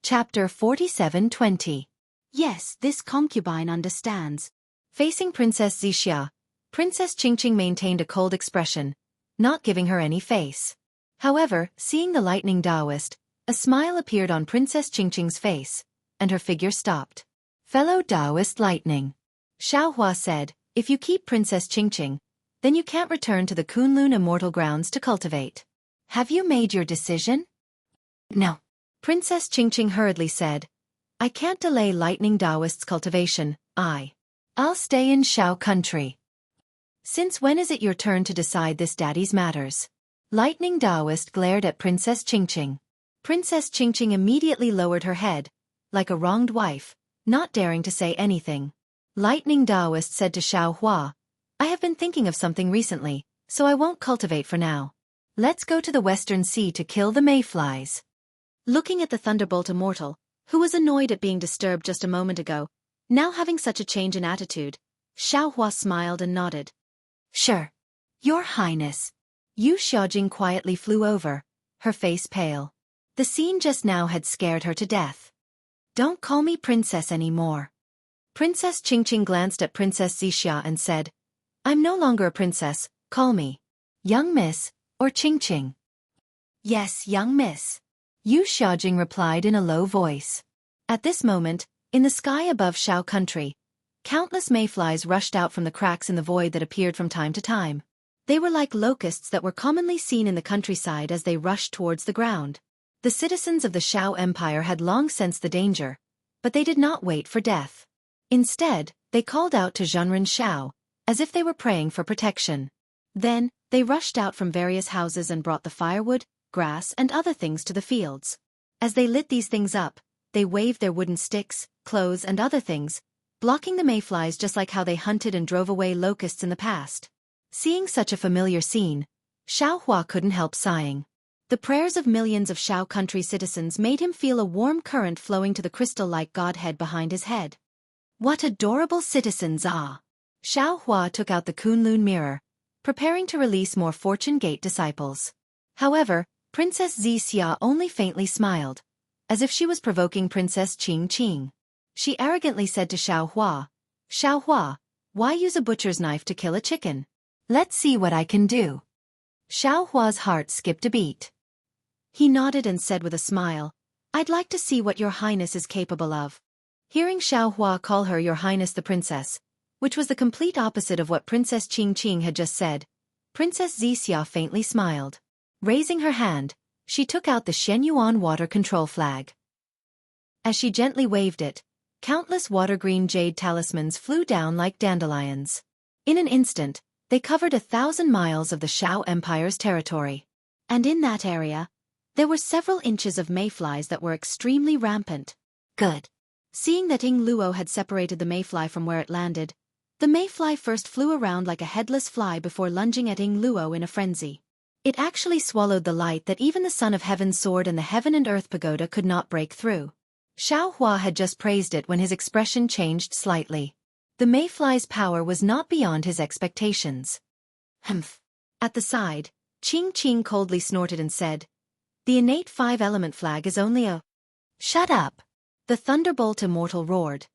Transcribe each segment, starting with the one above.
Chapter 47:20. Yes, this concubine understands. Facing Princess Zixia, Princess Qingqing maintained a cold expression, not giving her any face. However, seeing the lightning Taoist, a smile appeared on Princess Qingqing's face, and her figure stopped. Fellow Taoist lightning. Xiaohua said, if you keep Princess Qingqing, then you can't return to the Kunlun immortal grounds to cultivate. Have you made your decision? No. Princess Qingqing hurriedly said, I can't delay lightning Taoist's cultivation, I'll stay in Shao country. Since when is it your turn to decide this daddy's matters? Lightning Taoist glared at Princess Qingqing. Princess Qingqing immediately lowered her head, like a wronged wife, not daring to say anything. Lightning Taoist said to Xiaohua, I have been thinking of something recently, so I won't cultivate for now. Let's go to the Western Sea to kill the mayflies. Looking at the Thunderbolt Immortal, who was annoyed at being disturbed just a moment ago, now having such a change in attitude, Xiaohua smiled and nodded. Sure. Your Highness. Yu Xiaojing quietly flew over, her face pale. The scene just now had scared her to death. Don't call me princess anymore. Princess Qingqing glanced at Princess Zixia and said, I'm no longer a princess, call me young miss, or Qingqing. Yes, young miss. Yu Xiaojing replied in a low voice. At this moment, in the sky above Shao country, countless mayflies rushed out from the cracks in the void that appeared from time to time. They were like locusts that were commonly seen in the countryside as they rushed towards the ground. The citizens of the Shao Empire had long sensed the danger, but they did not wait for death. Instead, they called out to Zhenren Shao, as if they were praying for protection. Then, they rushed out from various houses and brought the firewood, grass and other things to the fields. As they lit these things up, they waved their wooden sticks, clothes and other things, blocking the mayflies just like how they hunted and drove away locusts in the past. Seeing such a familiar scene, Xiaohua couldn't help sighing. The prayers of millions of Shao country citizens made him feel a warm current flowing to the crystal-like godhead behind his head. What adorable citizens ah! Xiaohua took out the Kunlun mirror, preparing to release more Fortune Gate disciples. However, Princess Zixia only faintly smiled, as if she was provoking Princess Qingqing. She arrogantly said to Xiaohua, Xiaohua, why use a butcher's knife to kill a chicken? Let's see what I can do. Xiaohua's heart skipped a beat. He nodded and said with a smile, I'd like to see what your highness is capable of. Hearing Xiaohua call her Your Highness the Princess, which was the complete opposite of what Princess Qingqing had just said, Princess Zixia faintly smiled. Raising her hand, she took out the Shenyuan water control flag. As she gently waved it, countless water-green jade talismans flew down like dandelions. In an instant, they covered 1,000 miles of the Shao Empire's territory. And in that area, there were several inches of mayflies that were extremely rampant. Good. Seeing that Ying Luo had separated the mayfly from where it landed, the mayfly first flew around like a headless fly before lunging at Ying Luo in a frenzy. It actually swallowed the light that even the Son of Heaven's sword and the Heaven and Earth pagoda could not break through. Xiaohua had just praised it when his expression changed slightly. The mayfly's power was not beyond his expectations. Humph. At the side, Qingqing coldly snorted and said, The innate 5-element flag is only a... Shut up. The Thunderbolt Immortal roared.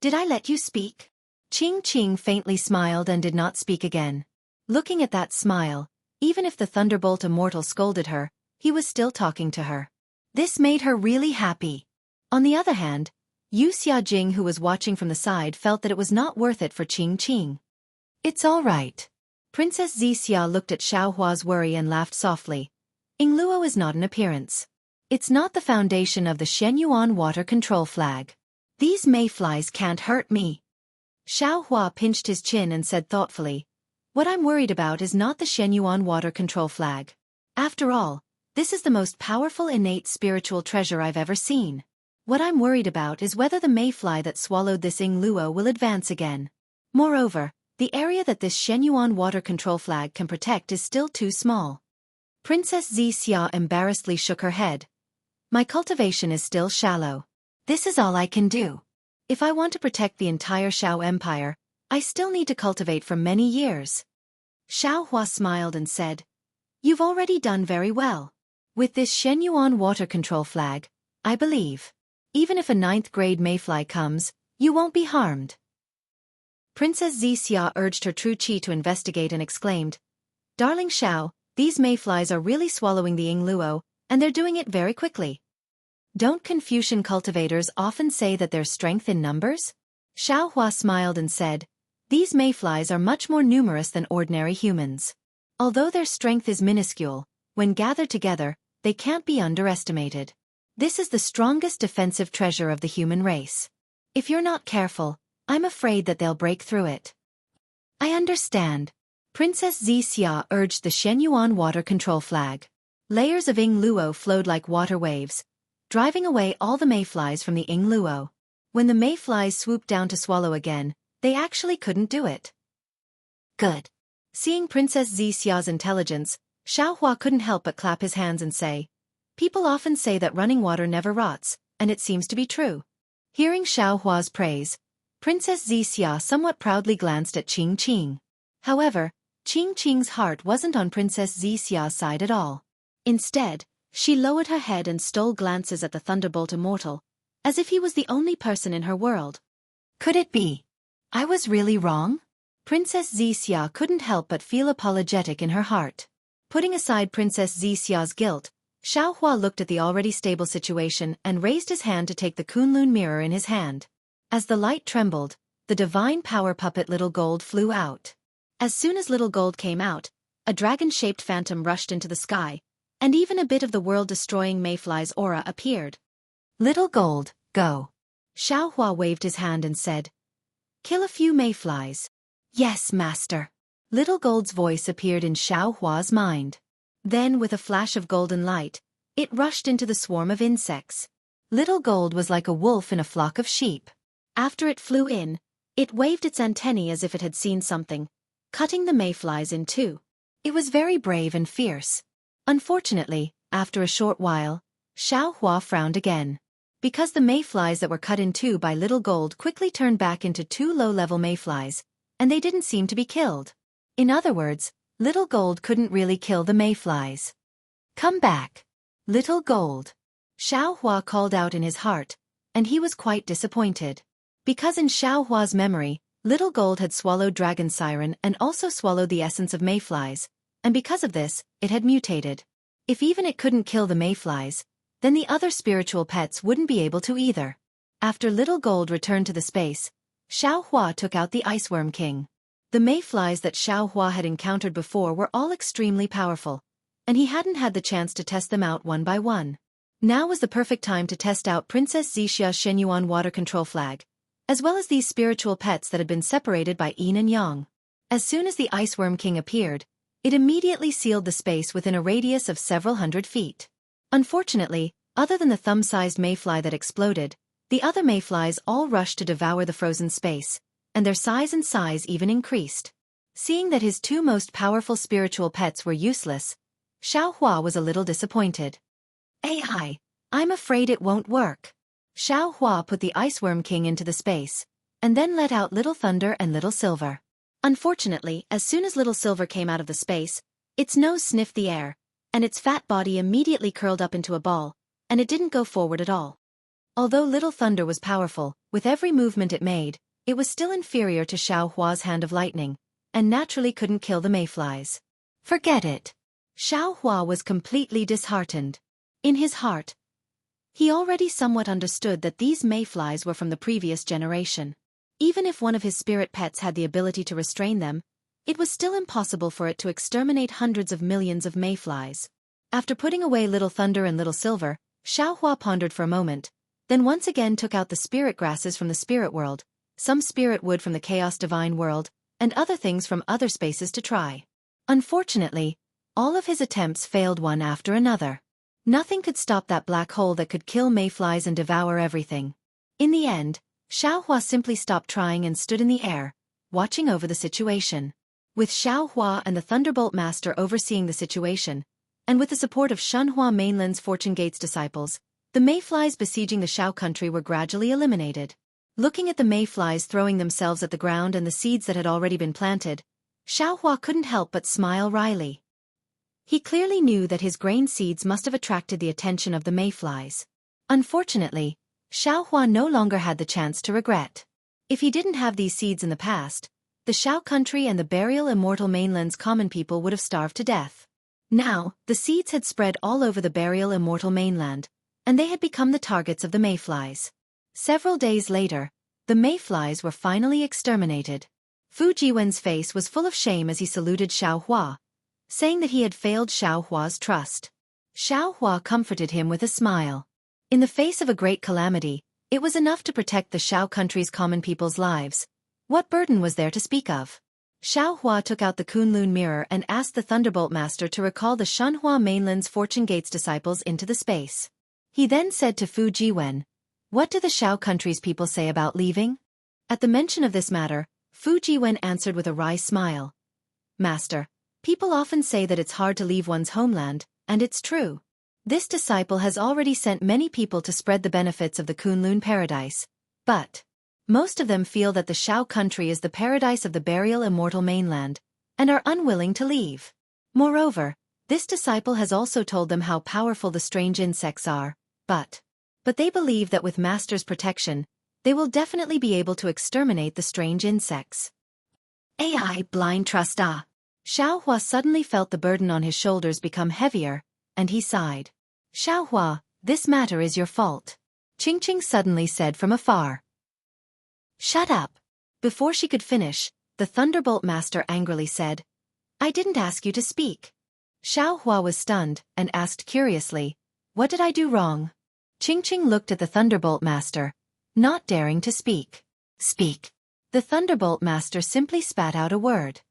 Did I let you speak? Qingqing faintly smiled and did not speak again. Looking at that smile, even if the Thunderbolt Immortal scolded her, he was still talking to her. This made her really happy. On the other hand, Yu Xiaojing, who was watching from the side, felt that it was not worth it for Qingqing. It's all right. Princess Zixia looked at Xiaohua's worry and laughed softly. Ying Luo is not an appearance. It's not the foundation of the Shenyuan water control flag. These mayflies can't hurt me. Xiaohua pinched his chin and said thoughtfully, What I'm worried about is not the Shenyuan water control flag. After all, this is the most powerful innate spiritual treasure I've ever seen. What I'm worried about is whether the mayfly that swallowed this Ying Luo will advance again. Moreover, the area that this Shenyuan water control flag can protect is still too small. Princess Zixia embarrassedly shook her head. My cultivation is still shallow. This is all I can do. If I want to protect the entire Shao Empire, I still need to cultivate for many years. Xiaohua smiled and said, You've already done very well. With this Shenyuan water control flag, I believe Even if a ninth-grade mayfly comes, you won't be harmed. Princess Xixia urged her Xueqi to investigate and exclaimed, Darling Xiao, these mayflies are really swallowing the Yingluo, and they're doing it very quickly. Don't Confucian cultivators often say that there's strength in numbers? Xiaohua smiled and said, These mayflies are much more numerous than ordinary humans. Although their strength is minuscule, when gathered together, they can't be underestimated. This is the strongest defensive treasure of the human race. If you're not careful, I'm afraid that they'll break through it. I understand. Princess Xixia urged the Shenyuan water control flag. Layers of Yingluo flowed like water waves, driving away all the mayflies from the Yingluo. When the mayflies swooped down to swallow again, they actually couldn't do it. Good. Seeing Princess Xixia's intelligence, Xiaohua couldn't help but clap his hands and say, People often say that running water never rots, and it seems to be true. Hearing Xiaohua's praise, Princess Xixia somewhat proudly glanced at Qing. However, Qing's heart wasn't on Princess Xixia's side at all. Instead, she lowered her head and stole glances at the Thunderbolt Immortal, as if he was the only person in her world. Could it be? I was really wrong? Princess Xixia couldn't help but feel apologetic in her heart. Putting aside Princess Xixia's guilt, Xiaohua looked at the already stable situation and raised his hand to take the Kunlun mirror in his hand. As the light trembled, the divine power puppet Little Gold flew out. As soon as Little Gold came out, a dragon-shaped phantom rushed into the sky, and even a bit of the world-destroying mayfly's aura appeared. Little Gold, go. Xiaohua waved his hand and said, Kill a few mayflies. Yes, master. Little Gold's voice appeared in Xiaohua's mind. Then, with a flash of golden light, it rushed into the swarm of insects. Little Gold was like a wolf in a flock of sheep. After it flew in, it waved its antennae as if it had seen something, cutting the mayflies in two. It was very brave and fierce. Unfortunately, after a short while, Xiaohua frowned again. Because the mayflies that were cut in two by Little Gold quickly turned back into two low-level mayflies, and they didn't seem to be killed. In other words, Little Gold couldn't really kill the mayflies. Come back, Little Gold. Xiaohua called out in his heart, and he was quite disappointed. Because in Xiaohua's memory, Little Gold had swallowed Dragon Siren and also swallowed the essence of mayflies, and because of this, it had mutated. If even it couldn't kill the mayflies, then the other spiritual pets wouldn't be able to either. After Little Gold returned to the space, Xiaohua took out the Iceworm King. The mayflies that Xiaohua had encountered before were all extremely powerful, and he hadn't had the chance to test them out one by one. Now was the perfect time to test out Princess Xixia's Shenyuan water control flag, as well as these spiritual pets that had been separated by yin and yang. As soon as the Iceworm King appeared, it immediately sealed the space within a radius of several hundred feet. Unfortunately, other than the thumb-sized mayfly that exploded, the other mayflies all rushed to devour the frozen space, and their size even increased. Seeing that his two most powerful spiritual pets were useless, Xiaohua was a little disappointed. I'm afraid it won't work. Xiaohua put the Iceworm King into the space, and then let out Little Thunder and Little Silver. Unfortunately, as soon as Little Silver came out of the space, its nose sniffed the air, and its fat body immediately curled up into a ball, and it didn't go forward at all. Although Little Thunder was powerful, with every movement it made, it was still inferior to Xiaohua's Hand of Lightning, and naturally couldn't kill the mayflies. Forget it. Xiaohua was completely disheartened. In his heart, he already somewhat understood that these mayflies were from the previous generation. Even if one of his spirit pets had the ability to restrain them, it was still impossible for it to exterminate hundreds of millions of mayflies. After putting away Little Thunder and Little Silver, Xiaohua pondered for a moment, then once again took out the spirit grasses from the spirit world, some spirit wood from the chaos divine world, and other things from other spaces to try. Unfortunately, all of his attempts failed one after another. Nothing could stop that black hole that could kill mayflies and devour everything. In the end, Xiaohua simply stopped trying and stood in the air, watching over the situation. With Xiaohua and the Thunderbolt Master overseeing the situation, and with the support of Shenhua Mainland's Fortune Gates disciples, the mayflies besieging the Xiao country were gradually eliminated. Looking at the mayflies throwing themselves at the ground and the seeds that had already been planted, Xiaohua couldn't help but smile wryly. He clearly knew that his grain seeds must have attracted the attention of the mayflies. Unfortunately, Xiaohua no longer had the chance to regret. If he didn't have these seeds in the past, the Shao country and the burial immortal mainland's common people would have starved to death. Now, the seeds had spread all over the burial immortal mainland, and they had become the targets of the mayflies. Several days later, the mayflies were finally exterminated. Fu Jiwen's face was full of shame as he saluted Xiaohua, saying that he had failed Xiaohua's trust. Xiaohua comforted him with a smile. In the face of a great calamity, it was enough to protect the Shao country's common people's lives. What burden was there to speak of? Xiaohua took out the Kunlun mirror and asked the Thunderbolt Master to recall the Shenhua mainland's Fortune Gates disciples into the space. He then said to Fu Jiwen, "What do the Shao country's people say about leaving?" At the mention of this matter, Fu Jiwen answered with a wry smile. "Master, people often say that it's hard to leave one's homeland, and it's true. This disciple has already sent many people to spread the benefits of the Kunlun paradise, but most of them feel that the Shao country is the paradise of the burial immortal mainland, and are unwilling to leave. Moreover, this disciple has also told them how powerful the strange insects are, but they believe that with Master's protection, they will definitely be able to exterminate the strange insects." AI blind trust. Xiaohua suddenly felt the burden on his shoulders become heavier, and he sighed. "Xiaohua, this matter is your fault," Qingqing suddenly said from afar. "Shut up." Before she could finish, the Thunderbolt Master angrily said, "I didn't ask you to speak." Xiaohua was stunned and asked curiously, "What did I do wrong?" Qingqing looked at the Thunderbolt Master, not daring to speak. "Speak." The Thunderbolt Master simply spat out a word.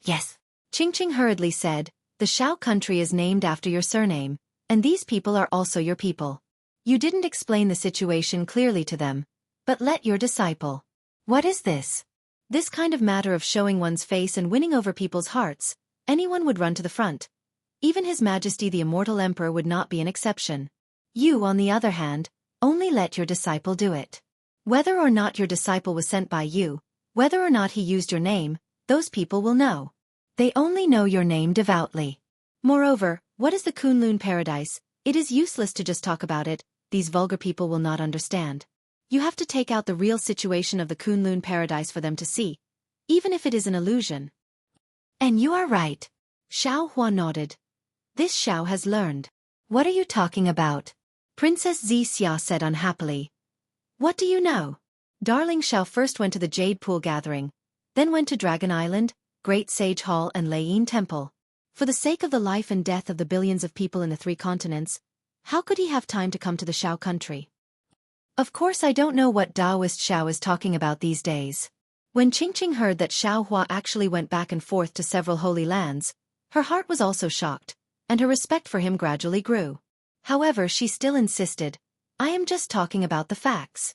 "Yes." Qingqing hurriedly said, "The Shao country is named after your surname, and these people are also your people. You didn't explain the situation clearly to them, but let your disciple." "What is this?" "This kind of matter of showing one's face and winning over people's hearts, anyone would run to the front. Even His Majesty the Immortal Emperor would not be an exception. You, on the other hand, only let your disciple do it. Whether or not your disciple was sent by you, whether or not he used your name, those people will know. They only know your name devoutly. Moreover, what is the Kunlun paradise? It is useless to just talk about it, these vulgar people will not understand. You have to take out the real situation of the Kunlun paradise for them to see, even if it is an illusion." "And you are right." Xiaohua nodded. "This Xiao has learned." "What are you talking about?" Princess Xixia said unhappily. "What do you know? Darling Xiao first went to the Jade Pool gathering, then went to Dragon Island, Great Sage Hall and Laiyin Temple. For the sake of the life and death of the billions of people in the 3 continents, how could he have time to come to the Shao country? Of course I don't know what Taoist Xiao is talking about these days." When Qingqing heard that Xiaohua actually went back and forth to several holy lands, her heart was also shocked, and her respect for him gradually grew. However, she still insisted, "I am just talking about the facts."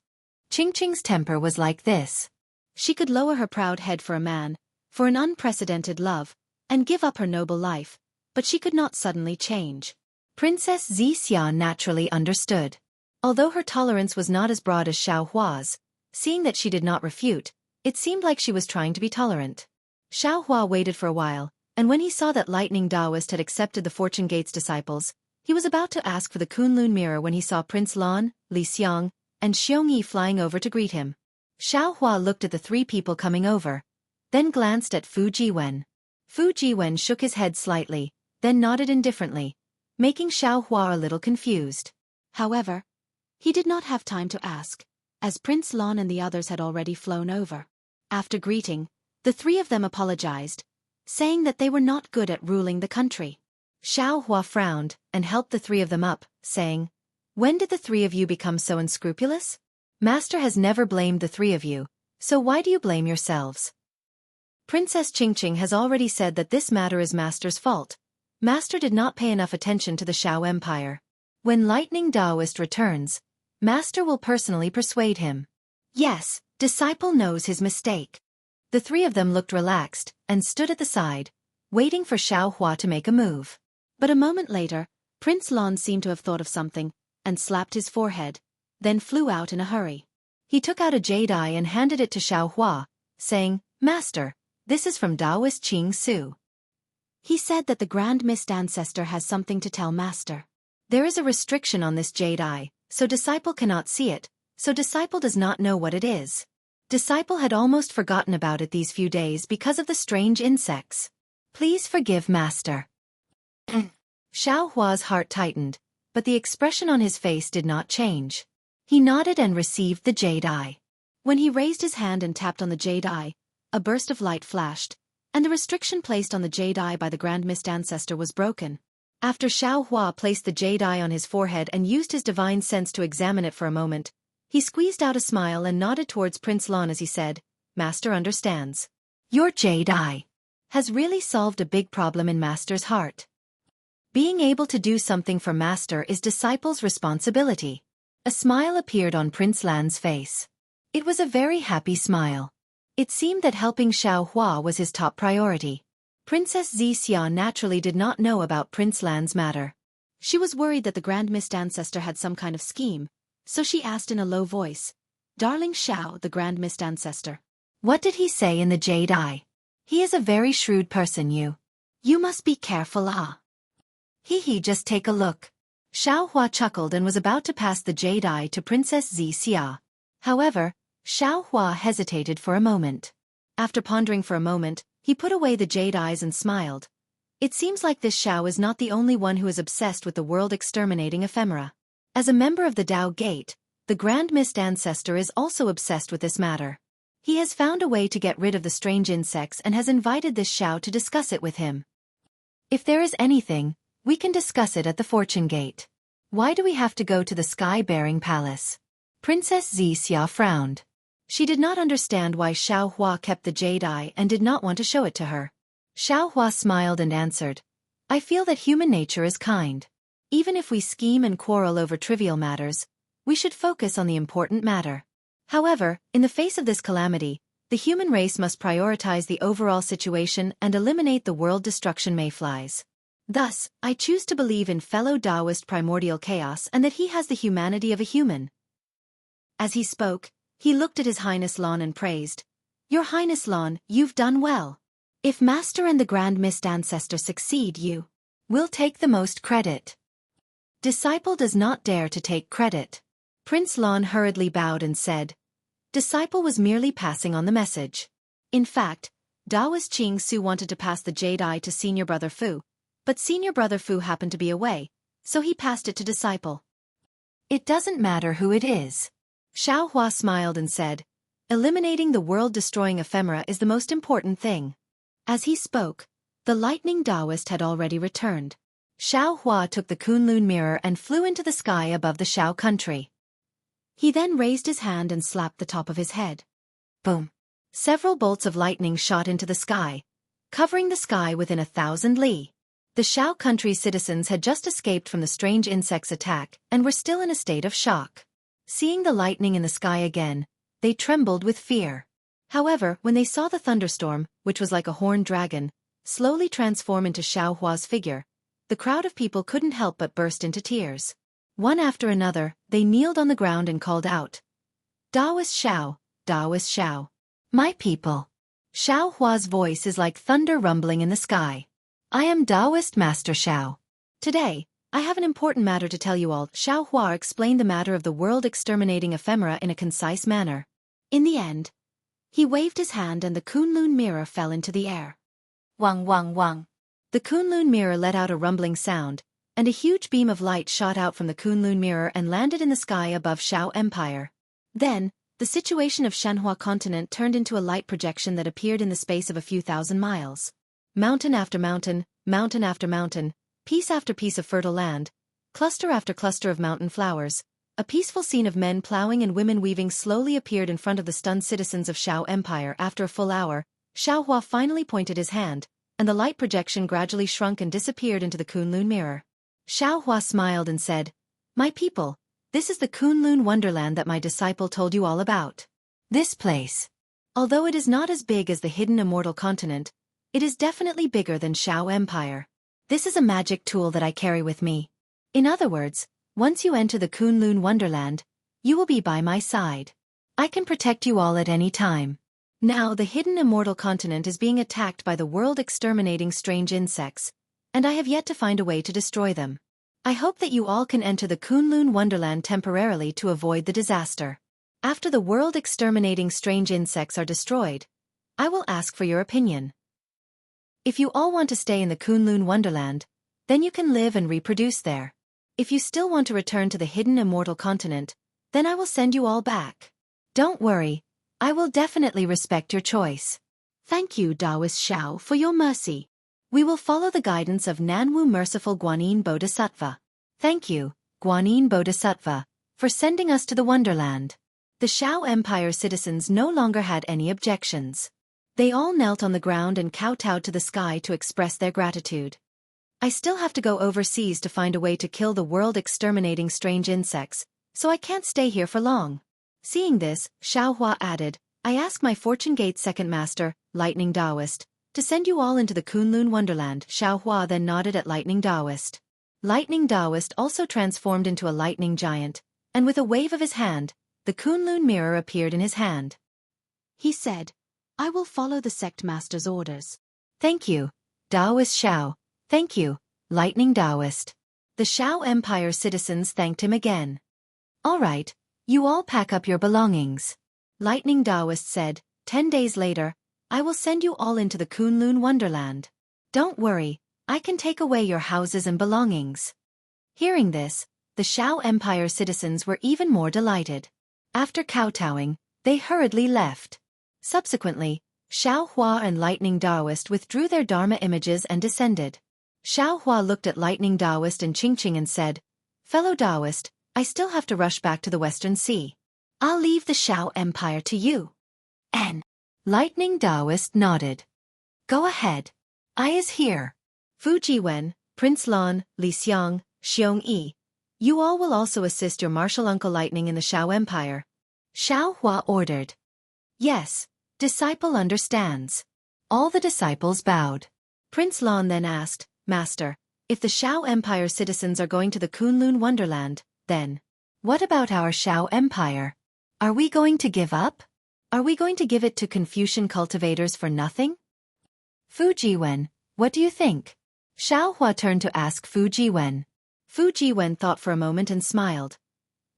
Qingqing's temper was like this. She could lower her proud head for a man, for an unprecedented love, and give up her noble life, but she could not suddenly change. Princess Xixia naturally understood. Although her tolerance was not as broad as Xiaohua's, seeing that she did not refute, it seemed like she was trying to be tolerant. Xiaohua waited for a while, and when he saw that Lightning Taoist had accepted the Fortune Gates disciples, he was about to ask for the Kunlun mirror when he saw Prince Lan, Li Xiang, and Xueqi flying over to greet him. Xiaohua looked at the 3 people coming over, then glanced at Fu Jiwen. Fu Jiwen shook his head slightly, then nodded indifferently, making Xiaohua a little confused. However, he did not have time to ask, as Prince Lan and the others had already flown over. After greeting, the 3 of them apologized, saying that they were not good at ruling the country. Xiaohua frowned and helped the 3 of them up, saying, "When did the 3 of you become so unscrupulous? Master has never blamed the 3 of you, so why do you blame yourselves?" Princess Qingqing has already said that this matter is Master's fault. Master did not pay enough attention to the Shao Empire. When Lightning Taoist returns, Master will personally persuade him. Yes, disciple knows his mistake. The 3 of them looked relaxed and stood at the side, waiting for Xiaohua to make a move. But a moment later, Prince Lan seemed to have thought of something, and slapped his forehead, then flew out in a hurry. He took out a jade eye and handed it to Xiaohua, saying, "Master, this is from Taoist Qing Su. He said that the Grand Mist Ancestor has something to tell Master. There is a restriction on this jade eye, so disciple cannot see it, so Disciple does not know what it is. Disciple had almost forgotten about it these few days because of the strange insects. Please forgive Master. Xiao Hua's heart tightened, but the expression on his face did not change. He nodded and received the jade eye. When he raised his hand and tapped on the jade eye, a burst of light flashed, and the restriction placed on the jade eye by the Grand Mist Ancestor was broken. After Xiao Hua placed the jade eye on his forehead and used his divine sense to examine it for a moment, he squeezed out a smile and nodded towards Prince Lon as he said, Master understands. Your jade eye has really solved a big problem in Master's heart. Being able to do something for Master is Disciple's responsibility. A smile appeared on Prince Lan's face. It was a very happy smile. It seemed that helping Xiao Hua was his top priority. Princess Xixia naturally did not know about Prince Lan's matter. She was worried that the Grand Mist Ancestor had some kind of scheme, so she asked in a low voice, Darling Xiao, the Grand Mist Ancestor. What did he say in the jade eye? He is a very shrewd person, you. You must be careful, just take a look. Xiao Hua chuckled and was about to pass the jade eye to Princess Xixia. However, Xiao Hua hesitated for a moment. After pondering for a moment, he put away the jade eyes and smiled. It seems like this Xiao is not the only one who is obsessed with the world-exterminating ephemera. As a member of the Dao Gate, the Grand Mist Ancestor is also obsessed with this matter. He has found a way to get rid of the strange insects and has invited this Xiao to discuss it with him. If there is anything, we can discuss it at the Fortune Gate. Why do we have to go to the Sky-Bearing Palace? Princess Xixia frowned. She did not understand why Xiao Hua kept the jade eye and did not want to show it to her. Xiao Hua smiled and answered, I feel that human nature is kind. Even if we scheme and quarrel over trivial matters, we should focus on the important matter. However, in the face of this calamity, the human race must prioritize the overall situation and eliminate the world destruction mayflies. Thus, I choose to believe in fellow Taoist primordial chaos and that he has the humanity of a human. As he spoke, he looked at His Highness Lon and praised, Your Highness Lon, you've done well. If Master and the Grand Mist Ancestor succeed, you will take the most credit. Disciple does not dare to take credit. Prince Lon hurriedly bowed and said, Disciple was merely passing on the message. In fact, Taoist Qing Su wanted to pass the jade eye to Senior Brother Fu, but Senior Brother Fu happened to be away, so he passed it to Disciple. It doesn't matter who it is. Xiao Hua smiled and said, Eliminating the world-destroying ephemera is the most important thing. As he spoke, the lightning Taoist had already returned. Xiao Hua took the Kunlun mirror and flew into the sky above the Xiao country. He then raised his hand and slapped the top of his head. Boom! Several bolts of lightning shot into the sky, covering the sky within 1,000 li. The Xiao country's citizens had just escaped from the strange insect's attack and were still in a state of shock. Seeing the lightning in the sky again, they trembled with fear. However, when they saw the thunderstorm, which was like a horned dragon, slowly transform into Xiao Hua's figure, the crowd of people couldn't help but burst into tears. One after another, they kneeled on the ground and called out, Taoist Xiao, Taoist Xiao. My people. Xiao Hua's voice is like thunder rumbling in the sky. I am Taoist Master Xiao. Today, I have an important matter to tell you all. Xiao Hua explained the matter of the world-exterminating ephemera in a concise manner. In the end, he waved his hand and the Kunlun mirror fell into the air. Wang wang wang. The Kunlun mirror let out a rumbling sound, and a huge beam of light shot out from the Kunlun mirror and landed in the sky above Xiao Empire. Then, the situation of Shenhua continent turned into a light projection that appeared in the space of a few thousand miles. Mountain after mountain, mountain after mountain, piece after piece of fertile land, cluster after cluster of mountain flowers, a peaceful scene of men plowing and women weaving slowly appeared in front of the stunned citizens of Xiao Empire. After a full hour, Xiao Hua finally pointed his hand, and the light projection gradually shrunk and disappeared into the Kunlun mirror. Xiao Hua smiled and said, My people, this is the Kunlun wonderland that my disciple told you all about. This place, although it is not as big as the hidden immortal continent, it is definitely bigger than Xiao Empire. This is a magic tool that I carry with me. In other words, once you enter the Kunlun wonderland, you will be by my side. I can protect you all at any time. Now the hidden immortal continent is being attacked by the world-exterminating strange insects, and I have yet to find a way to destroy them. I hope that you all can enter the Kunlun wonderland temporarily to avoid the disaster. After the world-exterminating strange insects are destroyed, I will ask for your opinion. If you all want to stay in the Kunlun Wonderland, then you can live and reproduce there. If you still want to return to the hidden immortal continent, then I will send you all back. Don't worry, I will definitely respect your choice. Thank you, Taoist Xiao, for your mercy. We will follow the guidance of Nanwu Merciful Guanyin Bodhisattva. Thank you, Guanyin Bodhisattva, for sending us to the Wonderland. The Xiao Empire citizens no longer had any objections. They all knelt on the ground and kowtowed to the sky to express their gratitude. I still have to go overseas to find a way to kill the world-exterminating strange insects, so I can't stay here for long. Seeing this, Xiao Hua added, I ask my Fortune Gate second master, Lightning Taoist, to send you all into the Kunlun Wonderland. Xiao Hua then nodded at Lightning Taoist. Lightning Taoist also transformed into a lightning giant, and with a wave of his hand, the Kunlun mirror appeared in his hand. He said, I will follow the sect master's orders. Thank you, Taoist Xiao. Thank you, Lightning Taoist. The Xiao Empire citizens thanked him again. All right, you all pack up your belongings. Lightning Taoist said, 10 days later, I will send you all into the Kunlun Wonderland. Don't worry, I can take away your houses and belongings. Hearing this, the Xiao Empire citizens were even more delighted. After kowtowing, they hurriedly left. Subsequently, Xiao Hua and Lightning Taoist withdrew their Dharma images and descended. Xiao Hua looked at Lightning Taoist and Qingqing and said, Fellow Taoist, I still have to rush back to the Western Sea. I'll leave the Xiao Empire to you. And Lightning Taoist nodded. Go ahead. I is here. Fu Jiwen, Prince Lan, Li Xiang, Xueqi. You all will also assist your martial uncle Lightning in the Xiao Empire. Xiao Hua ordered. Yes, disciple understands. All the disciples bowed. Prince Lan then asked, Master, if the Xiao Empire citizens are going to the Kunlun Wonderland, then what about our Xiao Empire? Are we going to give up? Are we going to give it to Confucian cultivators for nothing? Fu Jiwen, what do you think? Xiao Hua turned to ask Fu Jiwen. Fu Jiwen thought for a moment and smiled.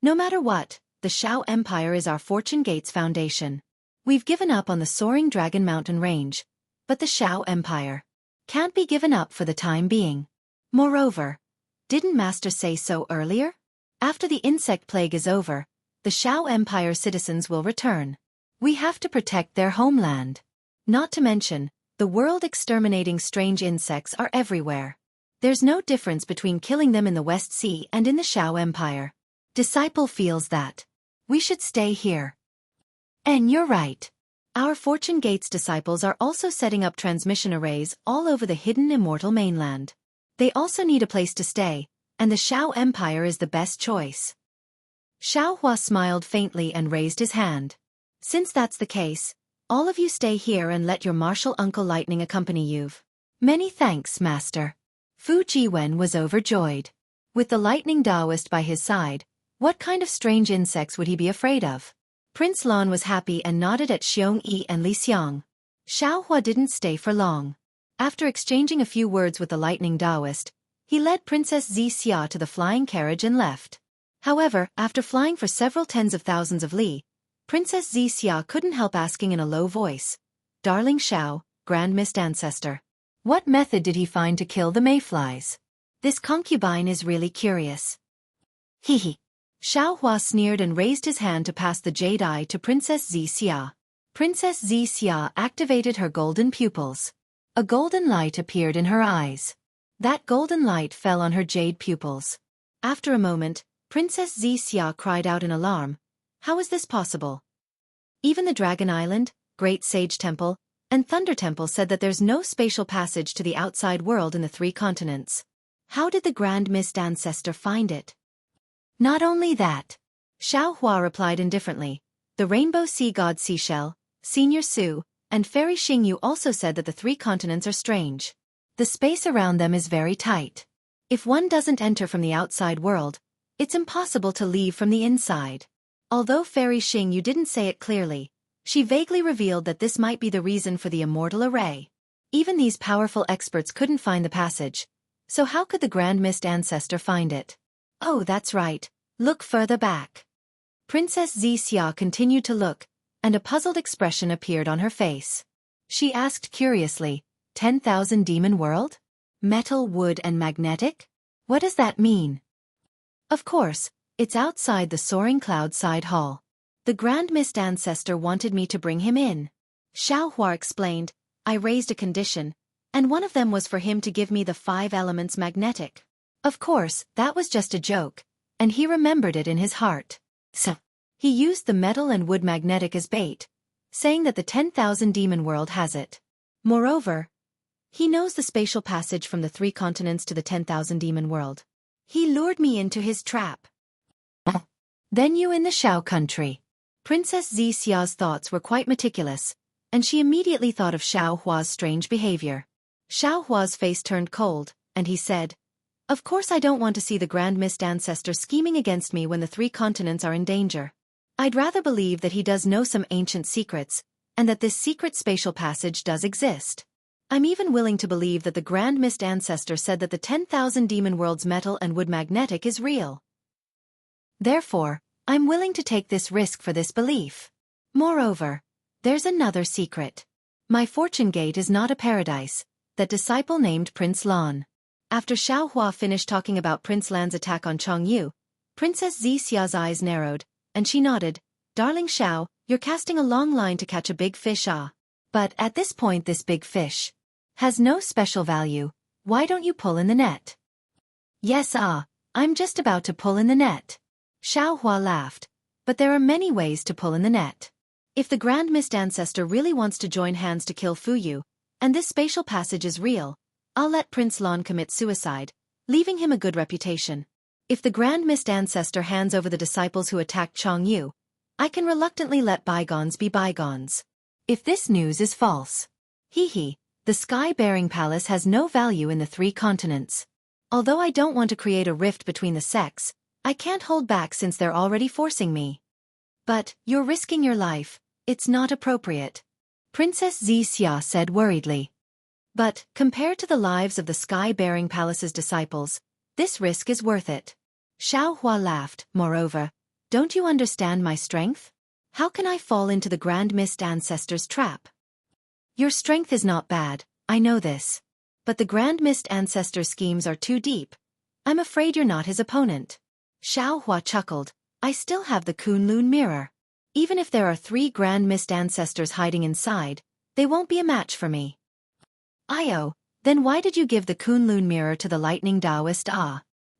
No matter what, the Xiao Empire is our Fortune Gate's foundation. We've given up on the soaring Dragon Mountain Range, but the Xiao Empire can't be given up for the time being. Moreover, didn't Master say so earlier? After the insect plague is over, the Xiao Empire citizens will return. We have to protect their homeland. Not to mention, the world-exterminating strange insects are everywhere. There's no difference between killing them in the West Sea and in the Xiao Empire. Disciple feels that we should stay here. And you're right. Our Fortune Gates disciples are also setting up transmission arrays all over the hidden immortal mainland. They also need a place to stay, and the Xiao Empire is the best choice. Xiao Hua smiled faintly and raised his hand. Since that's the case, all of you stay here and let your martial uncle Lightning accompany you. Many thanks, Master. Fu Jiwen was overjoyed. With the Lightning Taoist by his side, what kind of strange insects would he be afraid of? Prince Lan was happy and nodded at Xueqi and Li Xiang. Xiao Hua didn't stay for long. After exchanging a few words with the Lightning Taoist, he led Princess Xia to the flying carriage and left. However, after flying for several tens of thousands of li, Princess Xia couldn't help asking in a low voice, Darling Xiao, Grand Mist Ancestor, what method did he find to kill the mayflies? This concubine is really curious. Hee. Xiao Hua sneered and raised his hand to pass the jade eye to Princess Xia. Princess Xia activated her golden pupils. A golden light appeared in her eyes. That golden light fell on her jade pupils. After a moment, Princess Xia cried out in alarm. How is this possible? Even the Dragon Island, Great Sage Temple, and Thunder Temple said that there's no spatial passage to the outside world in the 3 continents. How did the Grand Mist Ancestor find it? Not only that. Xiao Hua replied indifferently. The Rainbow Sea God Seashell, Senior Su, and Fairy Xingyu also said that the 3 continents are strange. The space around them is very tight. If one doesn't enter from the outside world, it's impossible to leave from the inside. Although Fairy Xingyu didn't say it clearly, she vaguely revealed that this might be the reason for the immortal array. Even these powerful experts couldn't find the passage. So how could the Grand Mist Ancestor find it? Oh, that's right. Look further back. Princess Xia continued to look, and a puzzled expression appeared on her face. She asked curiously, 10,000 demon world? Metal, wood and magnetic? What does that mean? Of course, it's outside the soaring cloud side hall. The Grand Mist Ancestor wanted me to bring him in. Xiaohua explained, I raised a condition, and one of them was for him to give me the 5 elements magnetic. Of course, that was just a joke, and he remembered it in his heart. So, he used the metal and wood magnetic as bait, saying that the 10,000 demon world has it. Moreover, he knows the spatial passage from the 3 continents to the 10,000 demon world. He lured me into his trap. Then you in the Shao country. Princess Xia's thoughts were quite meticulous, and she immediately thought of Xiaohua's strange behavior. Xiaohua's face turned cold, and he said, Of course I don't want to see the Grand Mist Ancestor scheming against me when the 3 continents are in danger. I'd rather believe that he does know some ancient secrets, and that this secret spatial passage does exist. I'm even willing to believe that the Grand Mist Ancestor said that the 10,000 demon world's metal and wood magnetic is real. Therefore, I'm willing to take this risk for this belief. Moreover, there's another secret. My fortune gate is not a paradise. That disciple named Prince Lan. After Xiaohua finished talking about Prince Lan's attack on Chongyu, Princess Xia's eyes narrowed, and she nodded, Darling Xiao, you're casting a long line to catch a big fish But at this point this big fish has no special value. Why don't you pull in the net? Yes I'm just about to pull in the net. Xiaohua laughed, but there are many ways to pull in the net. If the Grand Mist Ancestor really wants to join hands to kill Fuyu, and this spatial passage is real, I'll let Prince Lan commit suicide, leaving him a good reputation. If the Grand Mist Ancestor hands over the disciples who attacked Chongyu, I can reluctantly let bygones be bygones. If this news is false. The sky-bearing palace has no value in the 3 continents. Although I don't want to create a rift between the sects, I can't hold back since they're already forcing me. But, you're risking your life, it's not appropriate. Princess Xia said worriedly. But, compared to the lives of the sky-bearing palace's disciples, this risk is worth it. Xiaohua laughed, moreover, don't you understand my strength? How can I fall into the Grand Mist Ancestor's trap? Your strength is not bad, I know this. But the Grand Mist Ancestor's schemes are too deep. I'm afraid you're not his opponent. Xiaohua chuckled, I still have the Kunlun mirror. Even if there are 3 Grand Mist Ancestors hiding inside, they won't be a match for me. Then why did you give the Kunlun mirror to the lightning Taoist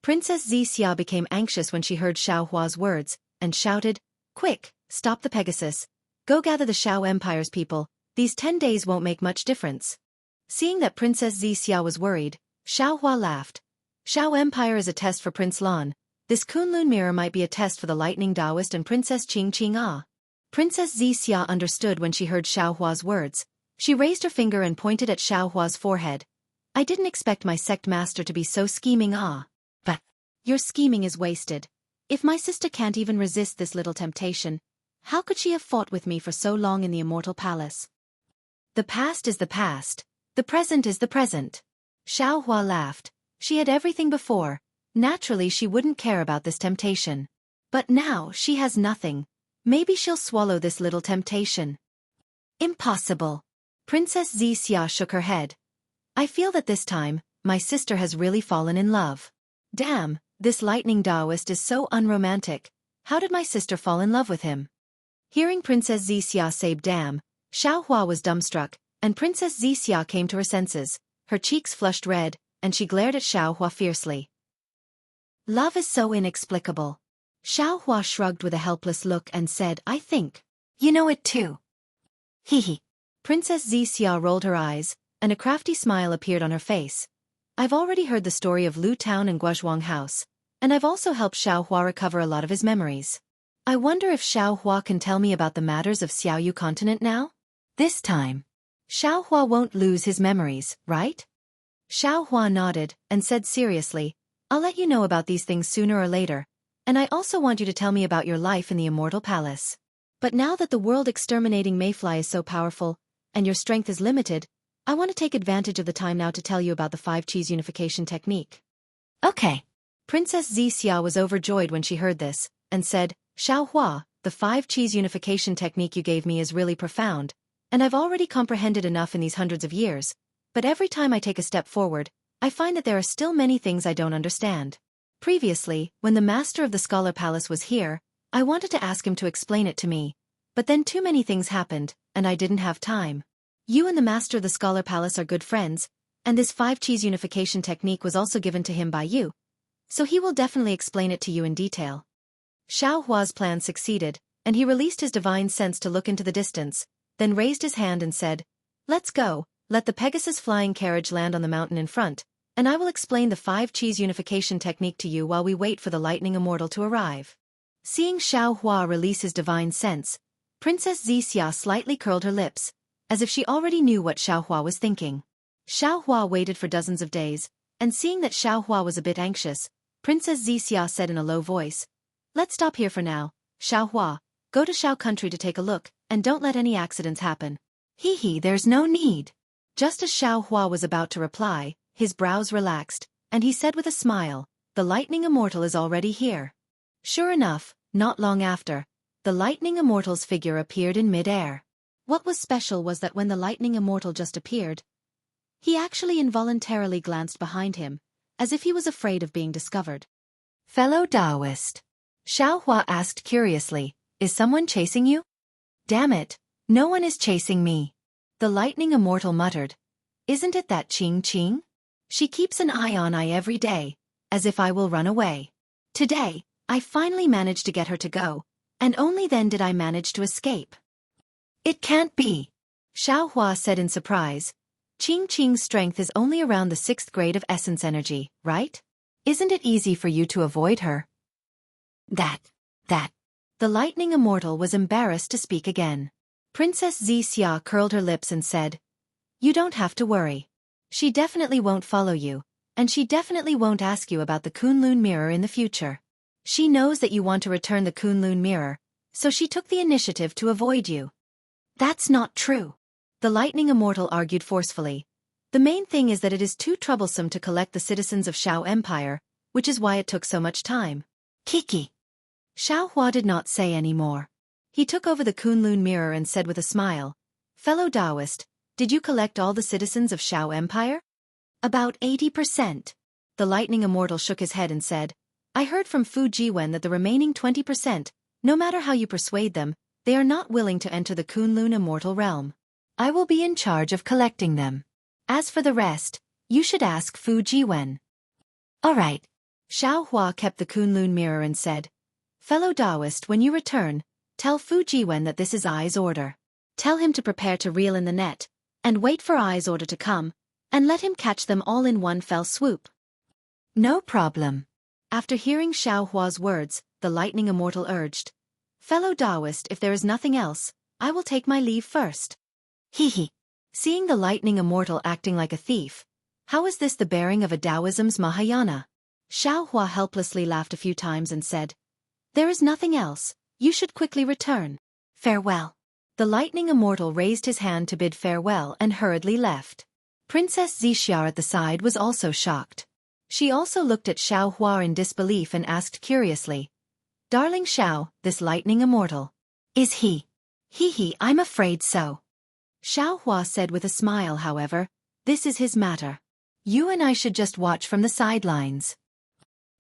Princess Xia became anxious when she heard Xiaohua's words, and shouted, Quick, stop the Pegasus. Go gather the Shao Empire's people, these 10 days won't make much difference. Seeing that Princess Xia was worried, Xiaohua laughed. Shao Empire is a test for Prince Lan. This Kunlun mirror might be a test for the lightning Taoist and Princess Qing. Princess Xia understood when she heard Xiaohua's words. She raised her finger and pointed at Xiaohua's forehead. I didn't expect my sect master to be so scheming But your scheming is wasted. If my sister can't even resist this little temptation, how could she have fought with me for so long in the immortal palace? The past is the past. The present is the present. Xiaohua laughed. She had everything before. Naturally she wouldn't care about this temptation. But now she has nothing. Maybe she'll swallow this little temptation. Impossible. Princess Xia shook her head. I feel that this time, my sister has really fallen in love. Damn, this lightning Taoist is so unromantic. How did my sister fall in love with him? Hearing Princess Xia say damn, Xiaohua was dumbstruck, and Princess Xia came to her senses. Her cheeks flushed red, and she glared at Xiaohua fiercely. Love is so inexplicable. Xiaohua shrugged with a helpless look and said, I think. You know it too. Princess Xia rolled her eyes, and a crafty smile appeared on her face. I've already heard the story of Lu Town and Guozhuang House, and I've also helped Xiaohua recover a lot of his memories. I wonder if Xiaohua can tell me about the matters of Xiaoyu continent now? This time, Xiaohua won't lose his memories, right? Xiaohua nodded, and said seriously, I'll let you know about these things sooner or later, and I also want you to tell me about your life in the Immortal Palace. But now that the world-exterminating mayfly is so powerful, and your strength is limited, I want to take advantage of the time now to tell you about the 5 Qis unification technique. Okay. Princess Xia was overjoyed when she heard this, and said, Xiaohua, the 5 Qis unification technique you gave me is really profound, and I've already comprehended enough in these hundreds of years, but every time I take a step forward, I find that there are still many things I don't understand. Previously, when the master of the Scholar Palace was here, I wanted to ask him to explain it to me, but then too many things happened, and I didn't have time. You and the master of the Scholar Palace are good friends, and this 5 Qis unification technique was also given to him by you, so he will definitely explain it to you in detail. Xiaohua's plan succeeded, and he released his divine sense to look into the distance, then raised his hand and said, "Let's go, let the Pegasus flying carriage land on the mountain in front, and I will explain the 5 Qis unification technique to you while we wait for the lightning immortal to arrive." Seeing Xiaohua release his divine sense, Princess Xixia slightly curled her lips, as if she already knew what Xiaohua was thinking. Xiaohua waited for dozens of days, and seeing that Xiaohua was a bit anxious, Princess Xixia said in a low voice, "Let's stop here for now, Xiaohua, go to Xiao country to take a look, and don't let any accidents happen." There's no need." Just as Xiaohua was about to reply, his brows relaxed, and he said with a smile, "The lightning immortal is already here." Sure enough, not long after, the lightning immortal's figure appeared in mid-air. What was special was that when the lightning immortal just appeared, he actually involuntarily glanced behind him, as if he was afraid of being discovered. "Fellow Taoist," Xiaohua asked curiously, "is someone chasing you?" "Damn it, no one is chasing me," the lightning immortal muttered. "Isn't it that Qing? She keeps an eye on I every day, as if I will run away. Today, I finally managed to get her to go, and only then did I manage to escape." "It can't be," Xiaohua said in surprise. Qing's strength is only around the 6th grade of essence energy, right? Isn't it easy for you to avoid her?" That. The lightning immortal was embarrassed to speak again. Princess Xixia curled her lips and said, "You don't have to worry. She definitely won't follow you, and she definitely won't ask you about the Kunlun mirror in the future. She knows that you want to return the Kunlun mirror, so she took the initiative to avoid you." "That's not true," the lightning immortal argued forcefully. "The main thing is that it is too troublesome to collect the citizens of Xiao Empire, which is why it took so much time." "Kiki." Xiaohua did not say any more. He took over the Kunlun mirror and said with a smile, "Fellow Taoist, did you collect all the citizens of Xiao Empire?" "About 80%. The lightning immortal shook his head and said, "I heard from Fu Jiwen that the remaining 20%, no matter how you persuade them, they are not willing to enter the Kunlun immortal realm. I will be in charge of collecting them. As for the rest, you should ask Fu Jiwen." "All right." Xiaohua kept the Kunlun mirror and said, "Fellow Taoist, when you return, tell Fu Jiwen that this is I's order. Tell him to prepare to reel in the net, and wait for I's order to come, and let him catch them all in one fell swoop." "No problem." After hearing Xiaohua's words, the lightning immortal urged, "Fellow Taoist, if there is nothing else, I will take my leave first." Seeing the lightning immortal acting like a thief, how is this the bearing of a Taoism's Mahayana? Xiaohua helplessly laughed a few times and said, "There is nothing else, you should quickly return. Farewell." The lightning immortal raised his hand to bid farewell and hurriedly left. Princess Xixia at the side was also shocked. She also looked at Xiaohua in disbelief and asked curiously, "Darling Xiao, this lightning immortal, is he?" I'm afraid so." Xiaohua said with a smile, "However, this is his matter. You and I should just watch from the sidelines.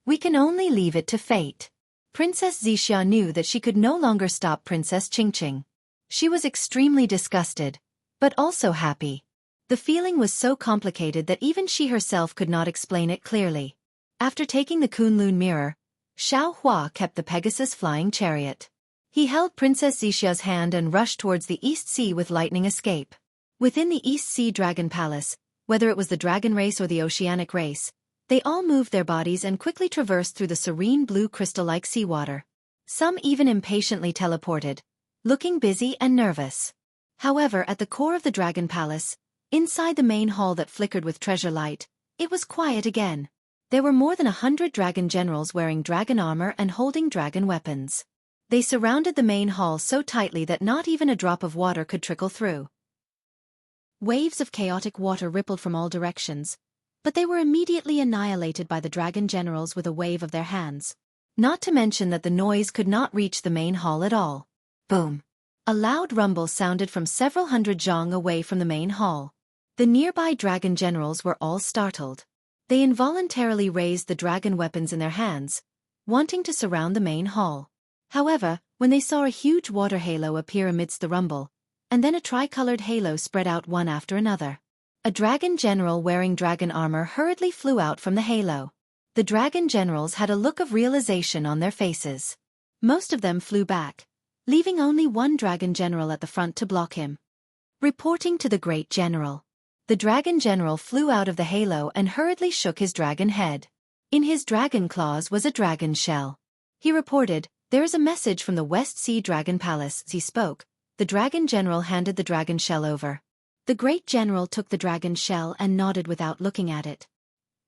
We can only leave it to fate." Princess Xixia knew that she could no longer stop Princess Qingqing. She was extremely disgusted, but also happy. The feeling was so complicated that even she herself could not explain it clearly. After taking the Kunlun mirror, Xiaohua kept the Pegasus flying chariot. He held Princess Xixia's hand and rushed towards the East Sea with lightning escape. Within the East Sea Dragon Palace, whether it was the dragon race or the oceanic race, they all moved their bodies and quickly traversed through the serene blue crystal-like seawater. Some even impatiently teleported, looking busy and nervous. However, at the core of the Dragon Palace, inside the main hall that flickered with treasure light, it was quiet again. There were more than 100 dragon generals wearing dragon armor and holding dragon weapons. They surrounded the main hall so tightly that not even a drop of water could trickle through. Waves of chaotic water rippled from all directions, but they were immediately annihilated by the dragon generals with a wave of their hands. Not to mention that the noise could not reach the main hall at all. Boom! A loud rumble sounded from several hundred zhang away from the main hall. The nearby dragon generals were all startled. They involuntarily raised the dragon weapons in their hands, wanting to surround the main hall. However, when they saw a huge water halo appear amidst the rumble, and then a tricolored halo spread out one after another, a dragon general wearing dragon armor hurriedly flew out from the halo. The dragon generals had a look of realization on their faces. Most of them flew back, leaving only one dragon general at the front to block him. Reporting to the great general. The dragon general flew out of the halo and hurriedly shook his dragon head. In his dragon claws was a dragon shell. He reported, "There is a message from the West Sea Dragon Palace." As he spoke, the dragon general handed the dragon shell over. The great general took the dragon shell and nodded without looking at it.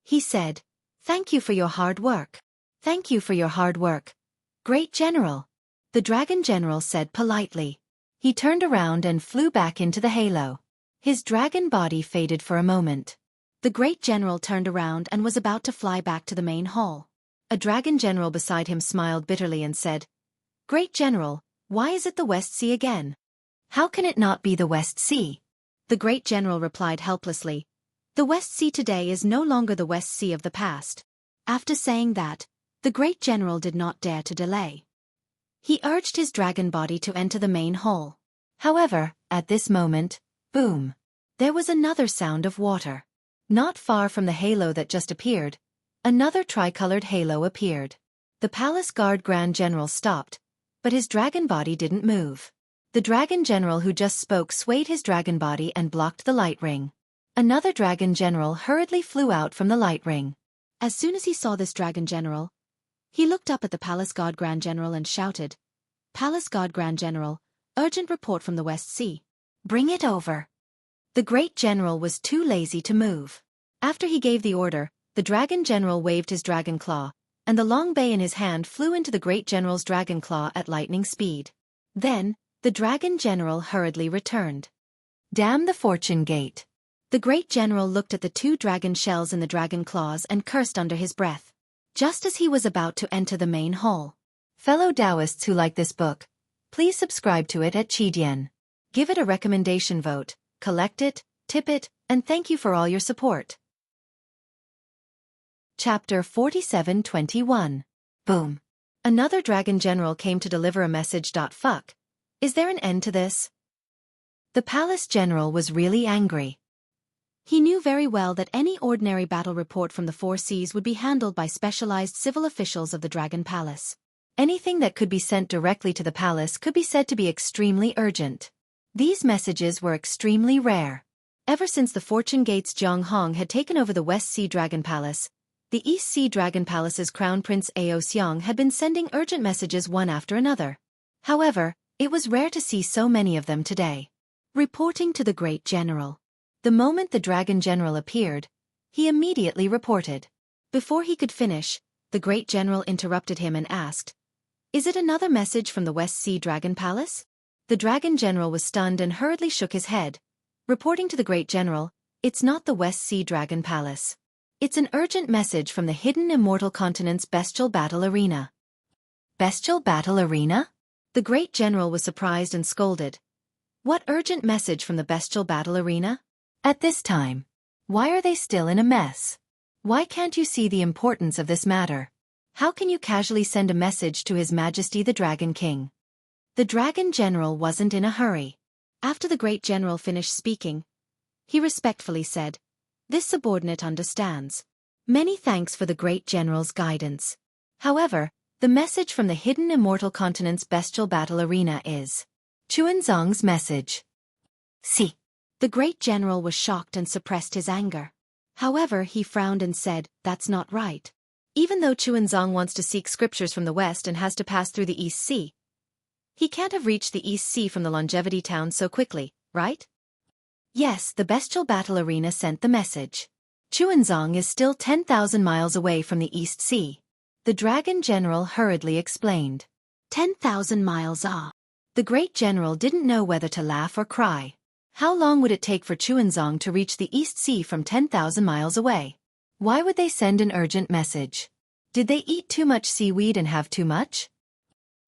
He said, "Thank you for your hard work. Thank you for your hard work, great general." The dragon general said politely. He turned around and flew back into the halo. His dragon body faded for a moment. The great general turned around and was about to fly back to the main hall. A dragon general beside him smiled bitterly and said, "Great general, why is it the West Sea again? How can it not be the West Sea?" The great general replied helplessly, "The West Sea today is no longer the West Sea of the past." After saying that, the great general did not dare to delay. He urged his dragon body to enter the main hall. However, at this moment, boom! There was another sound of water. Not far from the halo that just appeared, another tricolored halo appeared. The palace guard grand general stopped, but his dragon body didn't move. The dragon general who just spoke swayed his dragon body and blocked the light ring. Another dragon general hurriedly flew out from the light ring. As soon as he saw this dragon general, he looked up at the palace guard grand general and shouted, "Palace guard grand general, urgent report from the West Sea. Bring it over." The great general was too lazy to move. After he gave the order, the dragon general waved his dragon claw, and the long bay in his hand flew into the great general's dragon claw at lightning speed. Then, the dragon general hurriedly returned. Damn the fortune gate. The great general looked at the two dragon shells in the dragon claws and cursed under his breath. Just as he was about to enter the main hall. Fellow Taoists who like this book, please subscribe to it at Qidian. Give it a recommendation vote, collect it, tip it, and thank you for all your support. Chapter 47-21. Boom. Another dragon general came to deliver a message. Fuck. Is there an end to this? The palace general was really angry. He knew very well that any ordinary battle report from the Four Seas would be handled by specialized civil officials of the Dragon Palace. Anything that could be sent directly to the palace could be said to be extremely urgent. These messages were extremely rare. Ever since the Fortune Gate's Jiang Hong had taken over the West Sea Dragon Palace, the East Sea Dragon Palace's Crown Prince Ao Xiang had been sending urgent messages one after another. However, it was rare to see so many of them today. Reporting to the Great General. The moment the Dragon General appeared, he immediately reported. Before he could finish, the Great General interrupted him and asked, "Is it another message from the West Sea Dragon Palace?" The Dragon General was stunned and hurriedly shook his head, reporting to the Great General, "It's not the West Sea Dragon Palace. It's an urgent message from the hidden immortal continent's bestial battle arena." Bestial battle arena? The Great General was surprised and scolded. What urgent message from the bestial battle arena? At this time. Why are they still in a mess? Why can't you see the importance of this matter? How can you casually send a message to His Majesty the Dragon King? The Dragon General wasn't in a hurry. After the Great General finished speaking, he respectfully said, "This subordinate understands. Many thanks for the Great General's guidance. However, the message from the hidden immortal continent's bestial battle arena is Xuanzang's message." See. The Great General was shocked and suppressed his anger. However, he frowned and said, "That's not right. Even though Xuanzang wants to seek scriptures from the west and has to pass through the East Sea, he can't have reached the East Sea from the Longevity Town so quickly, right?" Yes, the bestial battle arena sent the message. Xuanzang is still 10,000 miles away from the East Sea. The Dragon General hurriedly explained. 10,000 miles ah. The Great General didn't know whether to laugh or cry. How long would it take for Xuanzang to reach the East Sea from 10,000 miles away? Why would they send an urgent message? Did they eat too much seaweed and have too much?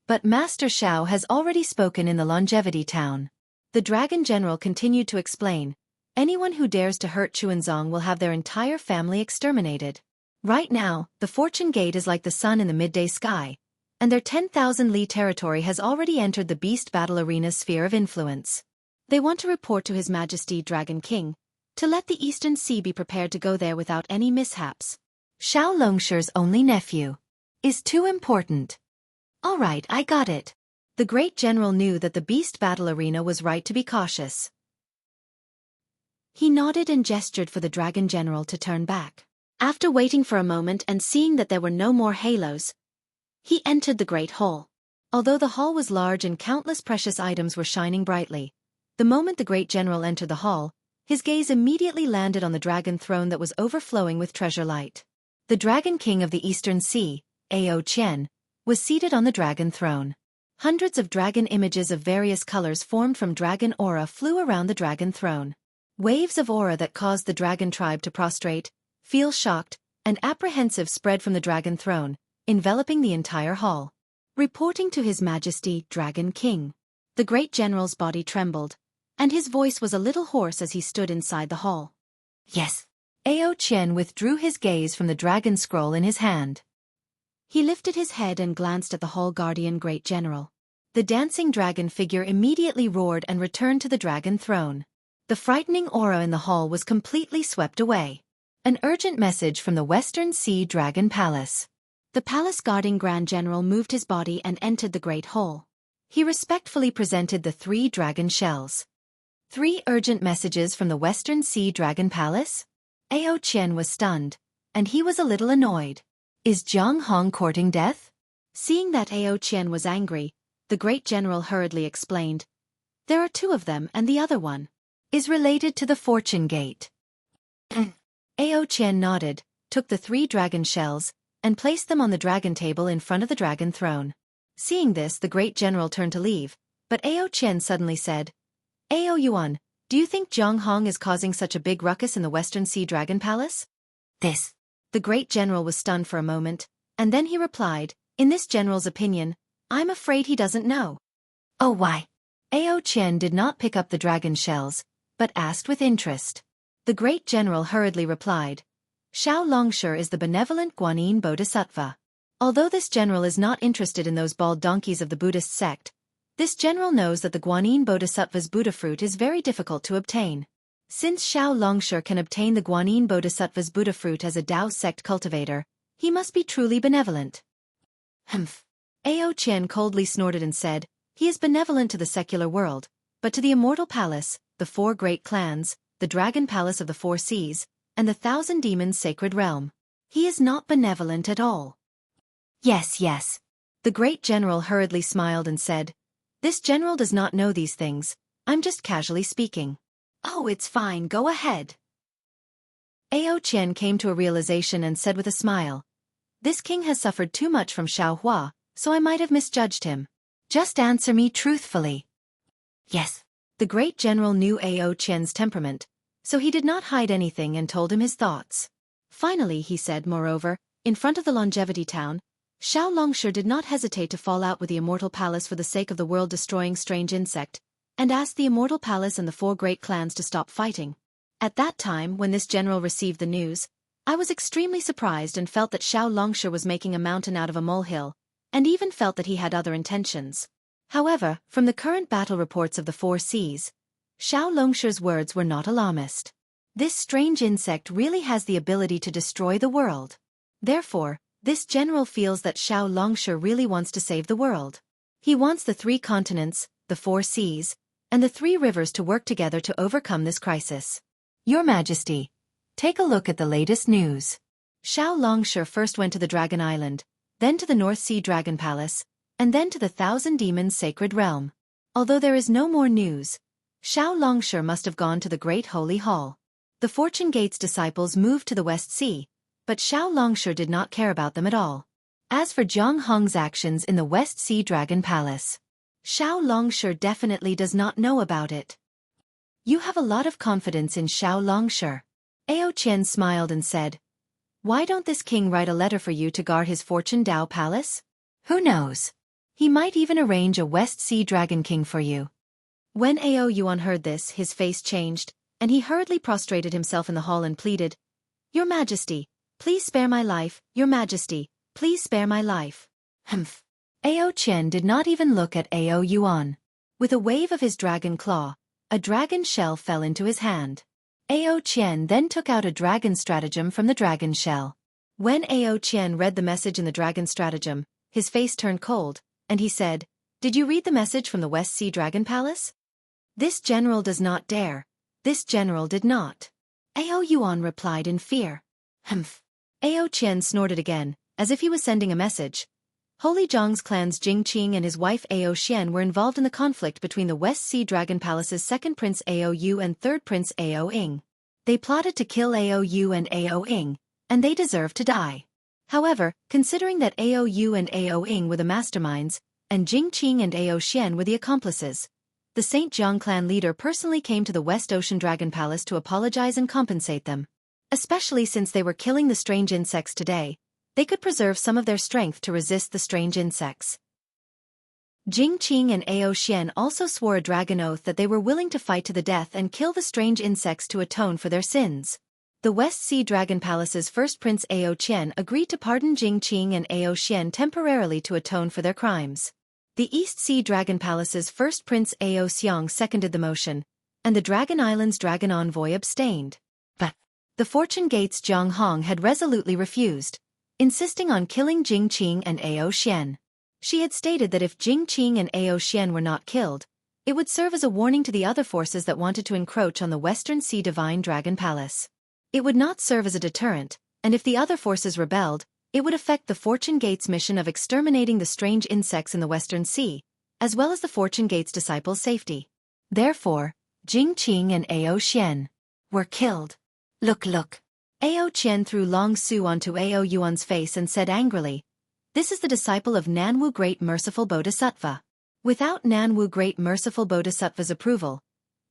But Master Xiao has already spoken in the Longevity Town. The Dragon General continued to explain, anyone who dares to hurt Xuanzong will have their entire family exterminated. Right now, the Fortune Gate is like the sun in the midday sky, and their 10,000 li territory has already entered the Beast Battle Arena's sphere of influence. They want to report to His Majesty Dragon King, to let the Eastern Sea be prepared to go there without any mishaps. Xiao Longshi's only nephew is too important. All right, I got it. The great general knew that the Beast Battle Arena was right to be cautious. He nodded and gestured for the Dragon General to turn back. After waiting for a moment and seeing that there were no more halos, he entered the Great Hall. Although the hall was large and countless precious items were shining brightly, the moment the great general entered the hall, his gaze immediately landed on the dragon throne that was overflowing with treasure light. The Dragon King of the Eastern Sea, Ao Qian, was seated on the dragon throne. Hundreds of dragon images of various colors formed from dragon aura flew around the dragon throne. Waves of aura that caused the dragon tribe to prostrate, feel shocked, and apprehensive spread from the dragon throne, enveloping the entire hall. Reporting to His Majesty Dragon King. The great general's body trembled, and his voice was a little hoarse as he stood inside the hall. Yes. Ao Qian withdrew his gaze from the dragon scroll in his hand. He lifted his head and glanced at the hall guardian great general. The dancing dragon figure immediately roared and returned to the dragon throne. The frightening aura in the hall was completely swept away. An urgent message from the Western Sea Dragon Palace. The palace guarding Grand General moved his body and entered the great hall. He respectfully presented the 3 dragon shells. 3 urgent messages from the Western Sea Dragon Palace? Ao Qian was stunned, and he was a little annoyed. Is Zhang Hong courting death? Seeing that Ao Qian was angry, the great general hurriedly explained, there are 2 of them and the other one is related to the Fortune Gate. Ao Qian nodded, took the 3 dragon shells, and placed them on the dragon table in front of the dragon throne. Seeing this, the great general turned to leave, but Ao Qian suddenly said, Ao Yuan, do you think Zhang Hong is causing such a big ruckus in the Western Sea Dragon Palace? This. The great general was stunned for a moment, and then he replied, in this general's opinion, I'm afraid he doesn't know. Oh, why? Ao Qian did not pick up the dragon shells, but asked with interest. The great general hurriedly replied, Xiao Longshi is the benevolent Guanyin Bodhisattva. Although this general is not interested in those bald donkeys of the Buddhist sect, this general knows that the Guanyin Bodhisattva's Buddha fruit is very difficult to obtain. Since Xiao Longshi can obtain the Guanyin Bodhisattva's Buddha fruit as a Tao sect cultivator, he must be truly benevolent. Humph. Ao Qian coldly snorted and said, he is benevolent to the secular world, but to the immortal palace, the 4 great clans, the dragon palace of the 4 seas, and the 1,000 demons' sacred realm, he is not benevolent at all. Yes, yes. The great general hurriedly smiled and said, this general does not know these things, I'm just casually speaking. Oh, it's fine, go ahead. Ao Qian came to a realization and said with a smile, this king has suffered too much from Xiao Hua, so I might have misjudged him. Just answer me truthfully. Yes. The great general knew Ao Qian's temperament, so he did not hide anything and told him his thoughts. Finally, he said, moreover, in front of the Longevity Town, Xiao Longshi did not hesitate to fall out with the Immortal Palace for the sake of the world-destroying strange insect, and asked the Immortal Palace and the 4 great clans to stop fighting. At that time, when this general received the news, I was extremely surprised and felt that Xiao Longshi was making a mountain out of a molehill, and even felt that he had other intentions. However, from the current battle reports of the 4 seas, Xiao Longshi's words were not alarmist. This strange insect really has the ability to destroy the world. Therefore, this general feels that Xiao Longshi really wants to save the world. He wants the 3 continents, the 4 seas, and the 3 rivers to work together to overcome this crisis. Your Majesty, take a look at the latest news. Xiao Longshi first went to the Dragon Island, then to the North Sea Dragon Palace, and then to the 1,000 Demons' Sacred Realm. Although there is no more news, Xiao Longshi must have gone to the Great Holy Hall. The Fortune Gate's disciples moved to the West Sea, but Xiao Longshi did not care about them at all. As for Zhang Hong's actions in the West Sea Dragon Palace, Xiao Longshi definitely does not know about it. You have a lot of confidence in Xiao Longshi. Ao Qian smiled and said, Why don't this king write a letter for you to guard his fortune Dao palace? Who knows? He might even arrange a West Sea Dragon King for you. When Ao Yuan heard this, his face changed, and he hurriedly prostrated himself in the hall and pleaded, Your Majesty, please spare my life, Your Majesty, please spare my life. Humph. Ao Qian did not even look at Ao Yuan. With a wave of his dragon claw, a dragon shell fell into his hand. Ao Qian then took out a dragon stratagem from the dragon shell. When Ao Qian read the message in the dragon stratagem, his face turned cold, and he said, Did you read the message from the West Sea Dragon Palace? This general does not dare. This general did not. Ao Yuan replied in fear. Humph. Ao Qian snorted again, as if he was sending a message. Holy Zhang's clans Jing Qing and his wife Ao Xian were involved in the conflict between the West Sea Dragon Palace's second prince Ao Yu and third prince Ao Ying. They plotted to kill Ao Yu and Ao Ying, and they deserved to die. However, considering that Ao Yu and Ao Ying were the masterminds, and Jing Qing and Ao Xian were the accomplices, the Saint Jiang clan leader personally came to the West Ocean Dragon Palace to apologize and compensate them. Especially since they were killing the strange insects today, they could preserve some of their strength to resist the strange insects. Jing Qing and Ao Xian also swore a dragon oath that they were willing to fight to the death and kill the strange insects to atone for their sins. The West Sea Dragon Palace's first prince Ao Qian agreed to pardon Jing Qing and Ao Xian temporarily to atone for their crimes. The East Sea Dragon Palace's first prince Ao Xiang seconded the motion, and the Dragon Island's dragon envoy abstained. But the Fortune Gate's Zhang Hong had resolutely refused, insisting on killing Jing Qing and Ao Xian. She had stated that if Jing Qing and Ao Xian were not killed, it would serve as a warning to the other forces that wanted to encroach on the Western Sea Divine Dragon Palace. It would not serve as a deterrent, and if the other forces rebelled, it would affect the Fortune Gate's mission of exterminating the strange insects in the Western Sea, as well as the Fortune Gate's disciples' safety. Therefore, Jing Qing and Ao Xian were killed. Look. Ao Qian threw Long Su onto Ao Yuan's face and said angrily, This is the disciple of Nanwu Great Merciful Bodhisattva. Without Nanwu Great Merciful Bodhisattva's approval,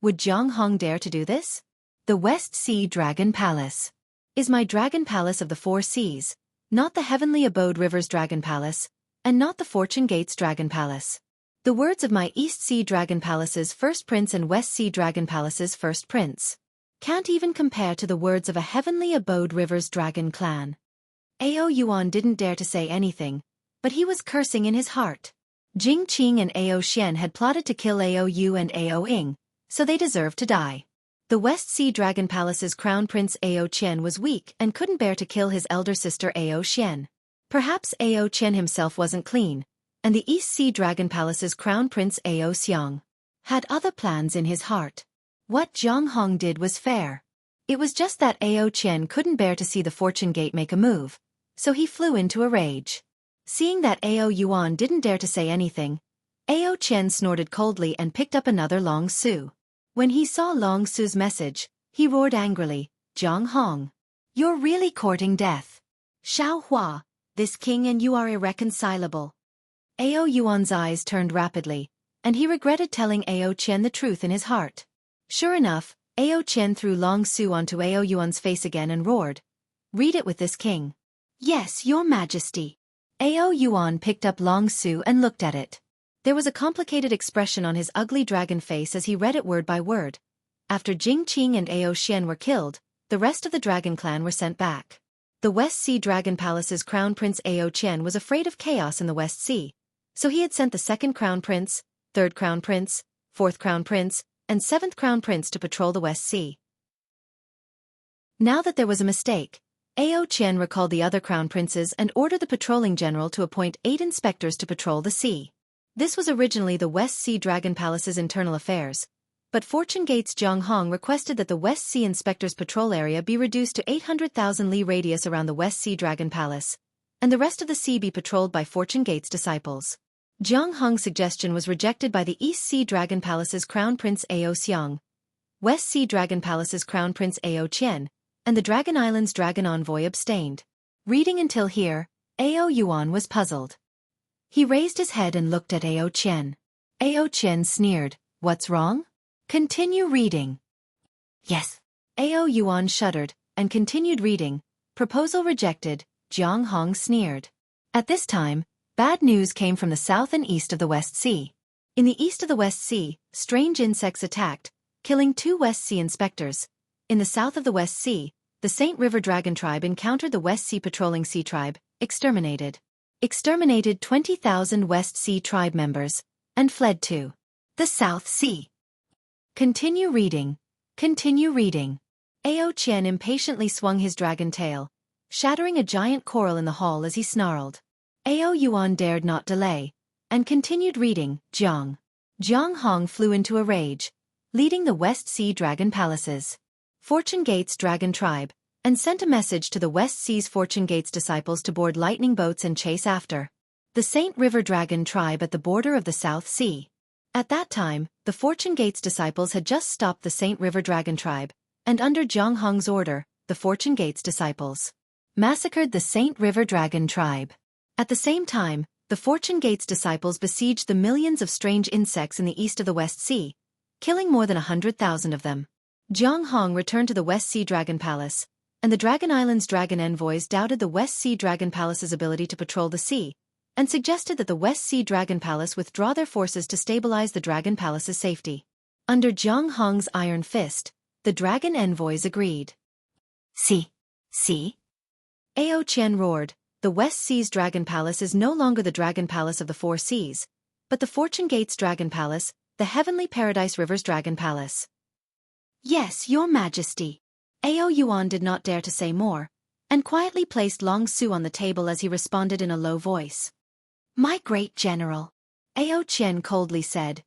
would Zhang Hong dare to do this? The West Sea Dragon Palace is my Dragon Palace of the Four Seas, not the Heavenly Abode River's Dragon Palace, and not the Fortune Gate's Dragon Palace. The words of my East Sea Dragon Palace's first prince and West Sea Dragon Palace's first prince can't even compare to the words of a Heavenly Abode River's Dragon Clan. Ao Yuan didn't dare to say anything, but he was cursing in his heart. Jing Qing and Ao Xian had plotted to kill Ao Yu and Ao Ying, so they deserved to die. The West Sea Dragon Palace's crown prince Ao Qian was weak and couldn't bear to kill his elder sister Ao Xian. Perhaps Ao Qian himself wasn't clean, and the East Sea Dragon Palace's crown prince Ao Xiang had other plans in his heart. What Zhang Hong did was fair. It was just that Ao Qian couldn't bear to see the Fortune Gate make a move, so he flew into a rage. Seeing that Ao Yuan didn't dare to say anything, Ao Qian snorted coldly and picked up another Long Su. When he saw Long Su's message, he roared angrily, Zhang Hong, you're really courting death. Xiao Hua, this king and you are irreconcilable. Ao Yuan's eyes turned rapidly, and he regretted telling Ao Qian the truth in his heart. Sure enough, Ao Qian threw Long Su onto Ao Yuan's face again and roared, Read it with this king. Yes, your majesty. Ao Yuan picked up Long Su and looked at it. There was a complicated expression on his ugly dragon face as he read it word by word. After Jing Qing and Ao Xian were killed, the rest of the dragon clan were sent back. The West Sea Dragon Palace's crown prince Ao Qian was afraid of chaos in the West Sea, so he had sent the second crown prince, third crown prince, fourth crown prince, and seventh crown prince to patrol the West Sea. Now that there was a mistake, Ao Qian recalled the other crown princes and ordered the patrolling general to appoint 8 inspectors to patrol the sea. This was originally the West Sea Dragon Palace's internal affairs, but Fortune Gate's Zhang Hong requested that the West Sea inspector's patrol area be reduced to 800,000 li radius around the West Sea Dragon Palace, and the rest of the sea be patrolled by Fortune Gate's disciples. Zhang Hong's suggestion was rejected by the East Sea Dragon Palace's crown prince Ao Xiang, West Sea Dragon Palace's crown prince Ao Qian, and the Dragon Island's dragon envoy abstained. Reading until here, Ao Yuan was puzzled. He raised his head and looked at Ao Qian. Ao Qian sneered, What's wrong? Continue reading. Yes. Ao Yuan shuddered, and continued reading, Proposal rejected, Jiang Hong sneered. At this time, bad news came from the south and east of the West Sea. In the east of the West Sea, strange insects attacked, killing 2 West Sea inspectors. In the south of the West Sea, the St. River Dragon tribe encountered the West Sea patrolling sea tribe, exterminated 20,000 West Sea tribe members, and fled to the South Sea. Continue reading. Continue reading. Ao Qian impatiently swung his dragon tail, shattering a giant coral in the hall as he snarled. Ao Yuan dared not delay, and continued reading. Jiang Hong flew into a rage, leading the West Sea Dragon Palaces, Fortune Gate's dragon tribe, and sent a message to the West Sea's Fortune Gate's disciples to board lightning boats and chase after the St. River Dragon tribe at the border of the South Sea. At that time, the Fortune Gate's disciples had just stopped the St. River Dragon tribe, and under Jiang Hong's order, the Fortune Gate's disciples massacred the St. River Dragon tribe. At the same time, the Fortune Gate's disciples besieged the millions of strange insects in the east of the West Sea, killing more than 100,000 of them. Jiang Hong returned to the West Sea Dragon Palace, and the Dragon Island's dragon envoys doubted the West Sea Dragon Palace's ability to patrol the sea, and suggested that the West Sea Dragon Palace withdraw their forces to stabilize the Dragon Palace's safety. Under Jiang Hong's iron fist, the dragon envoys agreed. See? Ao Qian roared, the West Sea's Dragon Palace is no longer the Dragon Palace of the Four Seas, but the Fortune Gate's Dragon Palace, the Heavenly Paradise River's Dragon Palace. Yes, Your Majesty. Ao Yuan did not dare to say more, and quietly placed Long Su on the table as he responded in a low voice. My great general. Ao Qian coldly said.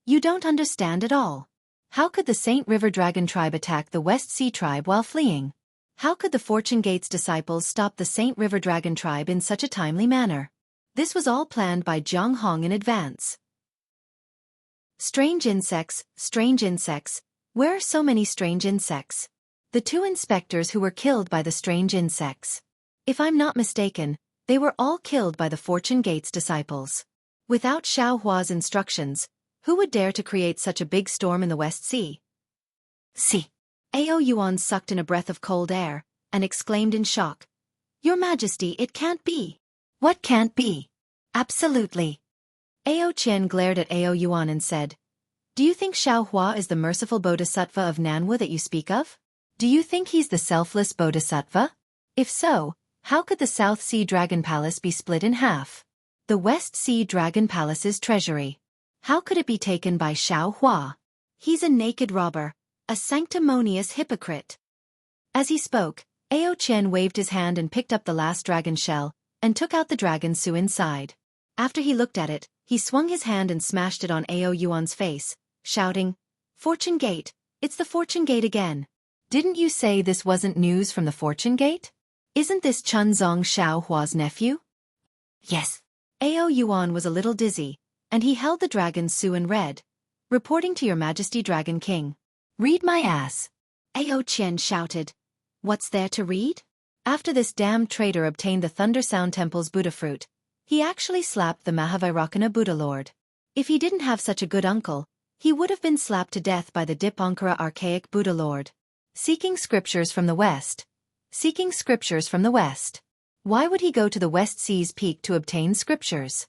You don't understand at all. How could the St. River Dragon tribe attack the West Sea tribe while fleeing? How could the Fortune Gate's disciples stop the St. River Dragon tribe in such a timely manner? This was all planned by Jiang Hong in advance. Strange insects, where are so many strange insects? The 2 inspectors who were killed by the strange insects. If I'm not mistaken, they were all killed by the Fortune Gate's disciples. Without Xiao Hua's instructions, who would dare to create such a big storm in the West Sea? Ao Yuan sucked in a breath of cold air, and exclaimed in shock. Your Majesty, it can't be. What can't be? Absolutely. Ao Qian glared at Ao Yuan and said, Do you think Xiao Hua is the merciful bodhisattva of Nanwu that you speak of? Do you think he's the selfless bodhisattva? If so, how could the South Sea Dragon Palace be split in half? The West Sea Dragon Palace's treasury. How could it be taken by Xiao Hua? He's a naked robber, a sanctimonious hypocrite. As he spoke, Ao Qian waved his hand and picked up the last dragon shell, and took out the dragon Su inside. After he looked at it, he swung his hand and smashed it on Ao Yuan's face, shouting, Fortune Gate, it's the Fortune Gate again. Didn't you say this wasn't news from the Fortune Gate? Isn't this Chunzong Xiao Hua's nephew? Yes. Ao Yuan was a little dizzy, and he held the dragon Su and read, Reporting to Your Majesty Dragon King. Read my ass. Ao Qian shouted. What's there to read? After this damned traitor obtained the Thunder Sound Temple's Buddha fruit, he actually slapped the Mahavairocana Buddha Lord. If he didn't have such a good uncle, he would have been slapped to death by the Dipankara Archaic Buddha Lord. Seeking scriptures from the West. Seeking scriptures from the West. Why would he go to the West Sea's peak to obtain scriptures?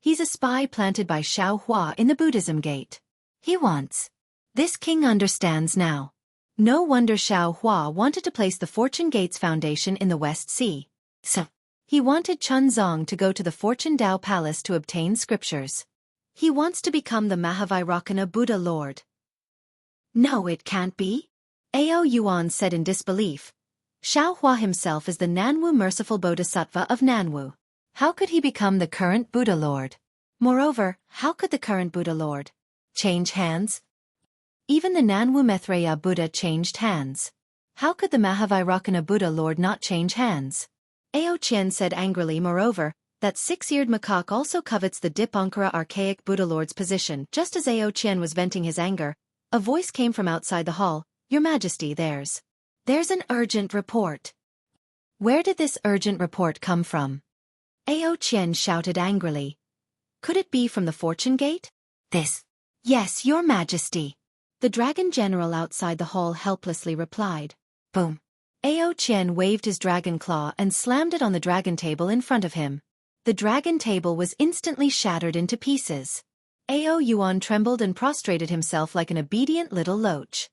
He's a spy planted by Xiao Hua in the Buddhism Gate. He wants. This king understands now. No wonder Xiao Hua wanted to place the Fortune Gate's foundation in the West Sea. So, he wanted Chunzong to go to the Fortune Dao Palace to obtain scriptures. He wants to become the Mahavairocana Buddha Lord. No, it can't be. Ao Yuan said in disbelief. Xiao Hua himself is the Nanwu merciful bodhisattva of Nanwu. How could he become the current Buddha Lord? Moreover, how could the current Buddha Lord change hands? Even the Nanwu Maitreya Buddha changed hands. How could the Mahavairocana Buddha Lord not change hands? Ao Qian said angrily. Moreover, that 6-eared macaque also covets the Dipankara Archaic Buddha Lord's position. Just as Ao Qian was venting his anger, a voice came from outside the hall. Your Majesty, there's an urgent report. Where did this urgent report come from? Ao Qian shouted angrily. Could it be from the Fortune Gate? Yes, Your Majesty. The dragon general outside the hall helplessly replied. Boom. Ao Qian waved his dragon claw and slammed it on the dragon table in front of him. The dragon table was instantly shattered into pieces. Ao Yuan trembled and prostrated himself like an obedient little loach.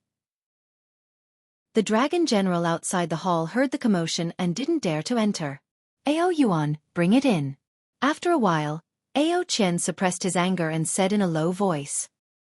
The dragon general outside the hall heard the commotion and didn't dare to enter. Ao Yuan, bring it in. After a while, Ao Qian suppressed his anger and said in a low voice.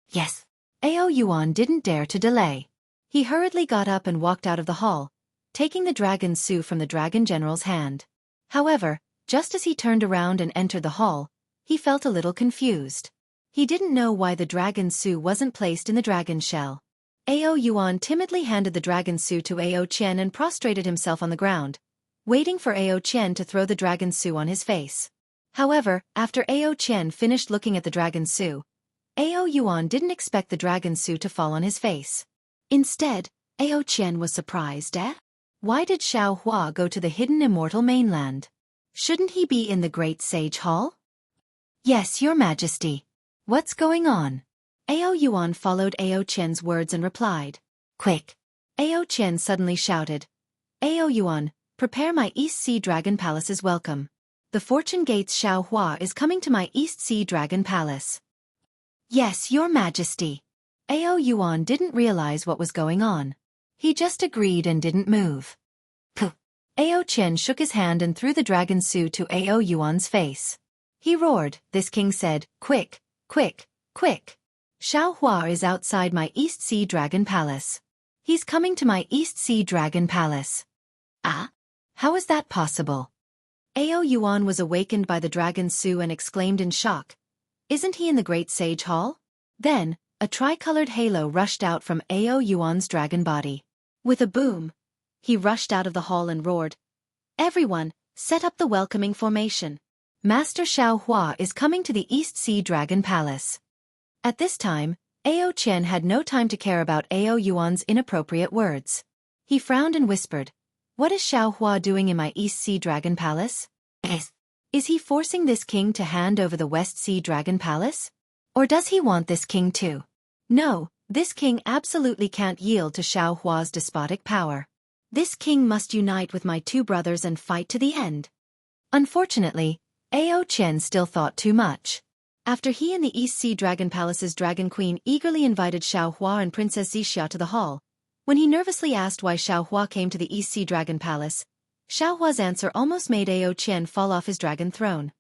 Yes. Ao Yuan didn't dare to delay. He hurriedly got up and walked out of the hall, taking the dragon Su from the dragon general's hand. However, just as he turned around and entered the hall, he felt a little confused. He didn't know why the dragon Su wasn't placed in the dragon shell. Ao Yuan timidly handed the dragon Su to Ao Qian and prostrated himself on the ground, waiting for Ao Qian to throw the dragon Su on his face. However, after Ao Qian finished looking at the dragon Su, Ao Yuan didn't expect the dragon Su to fall on his face. Instead, Ao Qian was surprised. Why did Xiao Hua go to the hidden immortal mainland? Shouldn't he be in the Great Sage Hall? Yes, Your Majesty. What's going on? Ao Yuan followed Ao Qian's words and replied. Quick! Ao Qian suddenly shouted. Ao Yuan, prepare my East Sea Dragon Palace's welcome. The Fortune Gate's Xiao Hua is coming to my East Sea Dragon Palace. Yes, Your Majesty. Ao Yuan didn't realize what was going on. He just agreed and didn't move. Puh! Ao Qian shook his hand and threw the dragon Su to Ao Yuan's face. He roared. This king said, Quick, quick, quick. Xiao Hua is outside my East Sea Dragon Palace. He's coming to my East Sea Dragon Palace. Ah? How is that possible? Ao Yuan was awakened by the dragon Su and exclaimed in shock. Isn't he in the Great Sage Hall? Then, a tricolored halo rushed out from Ao Yuan's dragon body. With a boom, he rushed out of the hall and roared. Everyone, set up the welcoming formation. Master Xiao Hua is coming to the East Sea Dragon Palace. At this time, Ao Qian had no time to care about Ao Yuan's inappropriate words. He frowned and whispered, What is Xiao Hua doing in my East Sea Dragon Palace? Is he forcing this king to hand over the West Sea Dragon Palace? Or does he want this king too? No, this king absolutely can't yield to Xiao Hua's despotic power. This king must unite with my two brothers and fight to the end. Unfortunately, Ao Qian still thought too much. After he and the East Sea Dragon Palace's Dragon Queen eagerly invited Xiao Hua and Princess Xixia to the hall, when he nervously asked why Xiao Hua came to the East Sea Dragon Palace, Xiao Hua's answer almost made Ao Qian fall off his dragon throne.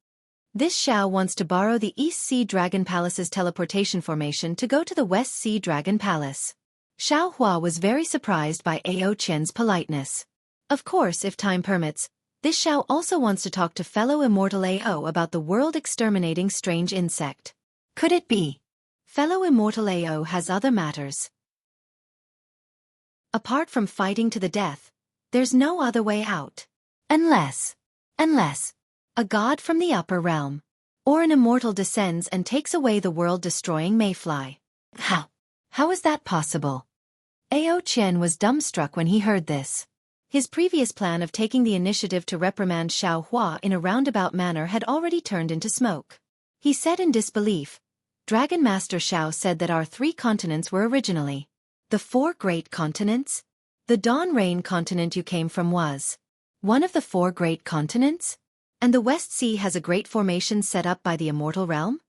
This Xiao wants to borrow the East Sea Dragon Palace's teleportation formation to go to the West Sea Dragon Palace. Xiao Hua was very surprised by Ao Qian's politeness. Of course, if time permits, this Xiao also wants to talk to fellow immortal Ao about the world-exterminating strange insect. Could it be? Fellow immortal Ao has other matters. Apart from fighting to the death, there's no other way out. Unless a god from the upper realm, or an immortal descends and takes away the world-destroying mayfly. How is that possible? Ao Qian was dumbstruck when he heard this. His previous plan of taking the initiative to reprimand Xiao Hua in a roundabout manner had already turned into smoke. He said in disbelief, Dragon Master Xiao said that our 3 continents were originally the 4 great continents? The Dawn Rain continent you came from was one of the 4 great continents? And the West Sea has a great formation set up by the immortal realm?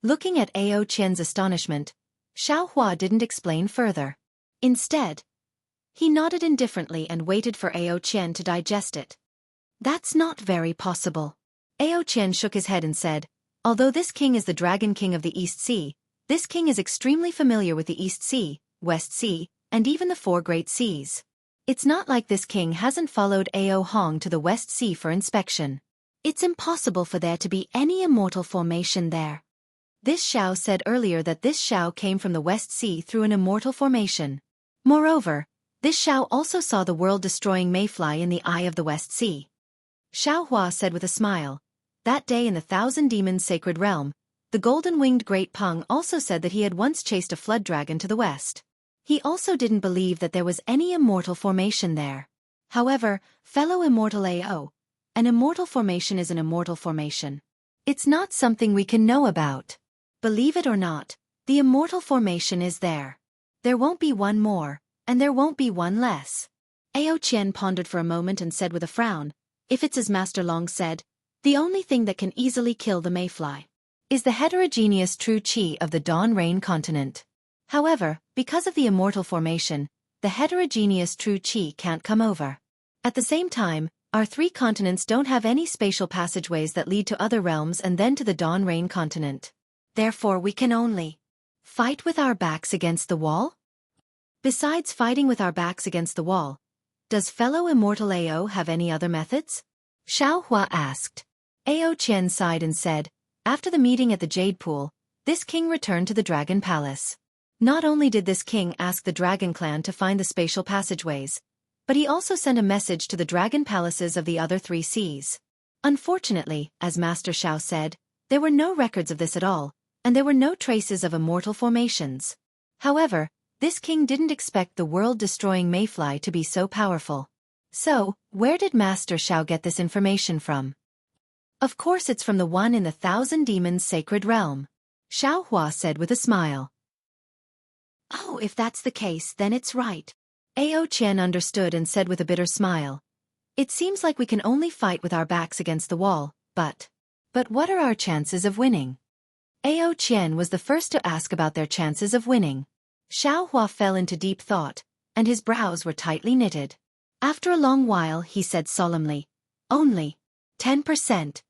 Looking at Ao Qian's astonishment, Xiao Hua didn't explain further. Instead, he nodded indifferently and waited for Ao Qian to digest it. That's not very possible. Ao Qian shook his head and said, Although this king is the Dragon King of the East Sea, this king is extremely familiar with the East Sea, West Sea, and even the 4 great seas. It's not like this king hasn't followed Ao Hong to the West Sea for inspection. It's impossible for there to be any immortal formation there. This Xiao said earlier that this Xiao came from the West Sea through an immortal formation. Moreover, this Xiao also saw the world-destroying mayfly in the eye of the West Sea. Xiao Hua said with a smile, That day in the Thousand Demons Sacred Realm, the golden-winged Great Peng also said that he had once chased a flood dragon to the west. He also didn't believe that there was any immortal formation there. However, fellow immortal Ao, an immortal formation is an immortal formation. It's not something we can know about. Believe it or not, the immortal formation is there. There won't be one more, and there won't be one less. Ao Qian pondered for a moment and said with a frown, if it's as Master Long said, the only thing that can easily kill the mayfly is the heterogeneous true qi of the Dawn Rain continent. However, because of the immortal formation, the heterogeneous true qi can't come over. At the same time, our three continents don't have any spatial passageways that lead to other realms and then to the Dawn Rain continent. Therefore we can only fight with our backs against the wall? Besides fighting with our backs against the wall, does fellow immortal Ao have any other methods? Xiao Hua asked. Ao Qian sighed and said, after the meeting at the Jade Pool, this king returned to the Dragon Palace. Not only did this king ask the Dragon Clan to find the spatial passageways, but he also sent a message to the dragon palaces of the other three seas. Unfortunately, as Master Xiao said, there were no records of this at all, and there were no traces of immortal formations. However, this king didn't expect the world-destroying mayfly to be so powerful. So, where did Master Xiao get this information from? Of course it's from the one in the Thousand Demons Sacred Realm. Xiao Hua said with a smile. Oh, if that's the case, then it's right. Ao Qian understood and said with a bitter smile. It seems like we can only fight with our backs against the wall, but what are our chances of winning? Ao Qian was the first to ask about their chances of winning. Xiao Hua fell into deep thought, and his brows were tightly knitted. After a long while he said solemnly, only 10%.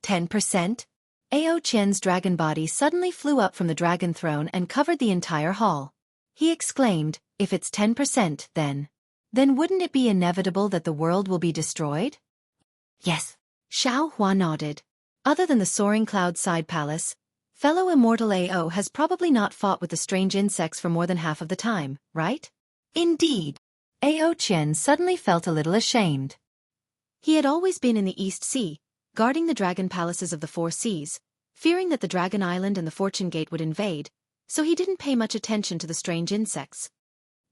10%? Ao Qian's dragon body suddenly flew up from the dragon throne and covered the entire hall. He exclaimed, if it's 10%, then wouldn't it be inevitable that the world will be destroyed? Yes. Xiao Hua nodded. Other than the soaring cloud side palace, fellow immortal Ao has probably not fought with the strange insects for more than half of the time, right? Indeed. Ao Qian suddenly felt a little ashamed. He had always been in the East Sea, guarding the dragon palaces of the four seas, fearing that the Dragon Island and the Fortune Gate would invade, so he didn't pay much attention to the strange insects.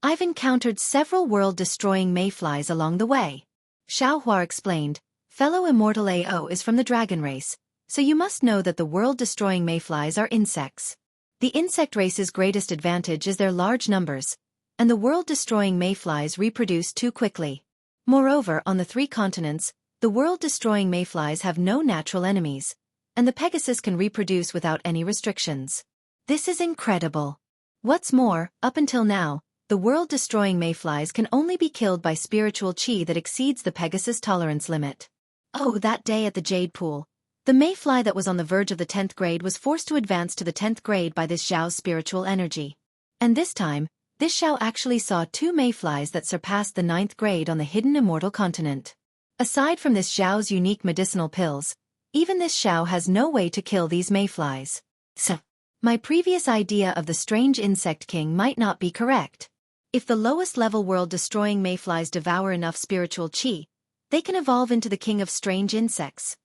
I've encountered several world-destroying mayflies along the way. Xiao Hua explained, fellow immortal Ao is from the dragon race, so you must know that the world-destroying mayflies are insects. The insect race's greatest advantage is their large numbers, and the world-destroying mayflies reproduce too quickly. Moreover, on the three continents, the world-destroying mayflies have no natural enemies, and the Pegasus can reproduce without any restrictions. This is incredible. What's more, up until now, the world-destroying mayflies can only be killed by spiritual qi that exceeds the Pegasus tolerance limit. Oh, that day at the Jade Pool, the mayfly that was on the verge of the 10th grade was forced to advance to the 10th grade by this Xiao's spiritual energy. And this time, this Xiao actually saw two mayflies that surpassed the 9th grade on the hidden immortal continent. Aside from this Xiao's unique medicinal pills, even this Xiao has no way to kill these mayflies. So, my previous idea of the strange insect king might not be correct. If the lowest level world-destroying mayflies devour enough spiritual qi, they can evolve into the king of strange insects.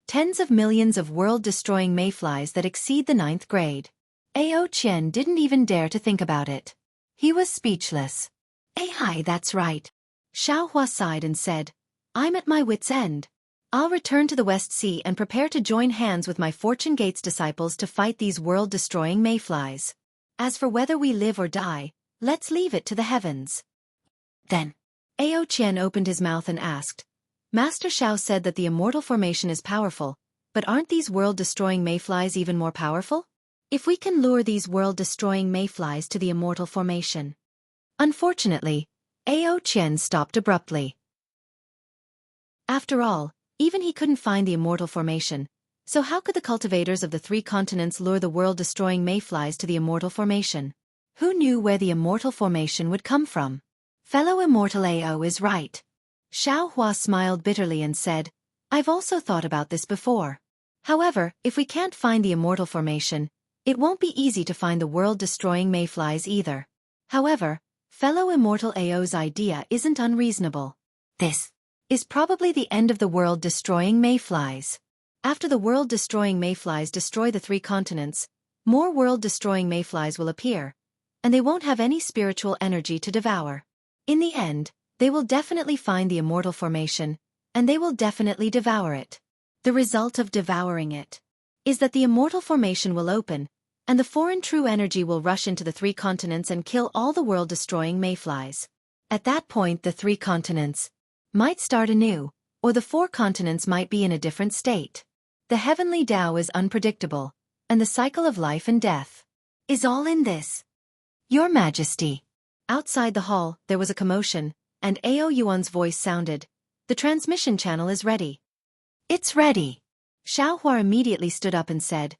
Tens of millions of world-destroying mayflies that exceed the 9th grade. Ao Qian didn't even dare to think about it. He was speechless. Hi, that's right. Xiao Hua sighed and said, I'm at my wit's end. I'll return to the West Sea and prepare to join hands with my Fortune Gate's disciples to fight these world-destroying mayflies. As for whether we live or die, let's leave it to the heavens. Then, Ao Qian opened his mouth and asked, Master Xiao said that the immortal formation is powerful, but aren't these world-destroying mayflies even more powerful? If we can lure these world-destroying mayflies to the immortal formation. Unfortunately, Ao Qian stopped abruptly. After all, even he couldn't find the immortal formation, so how could the cultivators of the three continents lure the world-destroying mayflies to the immortal formation? Who knew where the immortal formation would come from? Fellow immortal Ao is right. Xiao Hua smiled bitterly and said, I've also thought about this before. However, if we can't find the immortal formation, it won't be easy to find the world-destroying mayflies either. However, fellow immortal Ao's idea isn't unreasonable. This is probably the end of the world-destroying mayflies. After the world-destroying mayflies destroy the three continents, more world-destroying mayflies will appear, and they won't have any spiritual energy to devour. In the end, they will definitely find the immortal formation, and they will definitely devour it. The result of devouring it is that the immortal formation will open, and the foreign true energy will rush into the three continents and kill all the world-destroying mayflies. At that point the 3 continents might start anew, or the 4 continents might be in a different state. The heavenly Tao is unpredictable, and the cycle of life and death is all in this. Your Majesty. Outside the hall, there was a commotion, and Ao Yuan's voice sounded. The transmission channel is ready. It's ready. Xiaohua immediately stood up and said,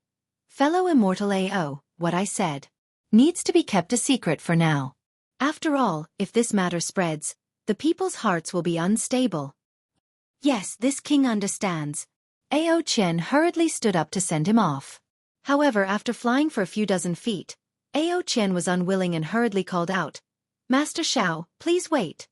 Fellow immortal Ao, what I said needs to be kept a secret for now. After all, if this matter spreads, the people's hearts will be unstable. Yes, this king understands. Ao Qian hurriedly stood up to send him off. However, after flying for a few dozen feet, Ao Qian was unwilling and hurriedly called out, Master Xiao, please wait.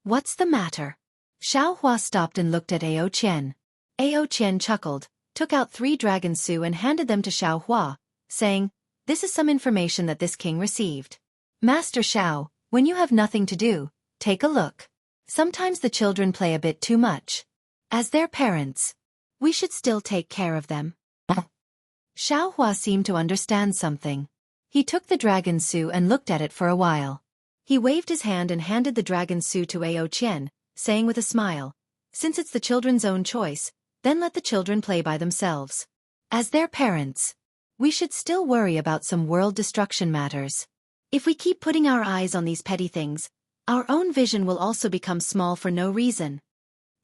What's the matter? Xiaohua stopped and looked at Ao Qian. Ao Qian chuckled, took out 3 dragon su and handed them to Xiaohua, saying, This is some information that this king received. Master Xiao, when you have nothing to do, take a look. Sometimes the children play a bit too much. As their parents, we should still take care of them. Xiaohua seemed to understand something. He took the dragon su and looked at it for a while. He waved his hand and handed the dragon su to Ao Qian, saying with a smile, Since it's the children's own choice, then let the children play by themselves. As their parents, we should still worry about some world destruction matters. If we keep putting our eyes on these petty things, our own vision will also become small for no reason.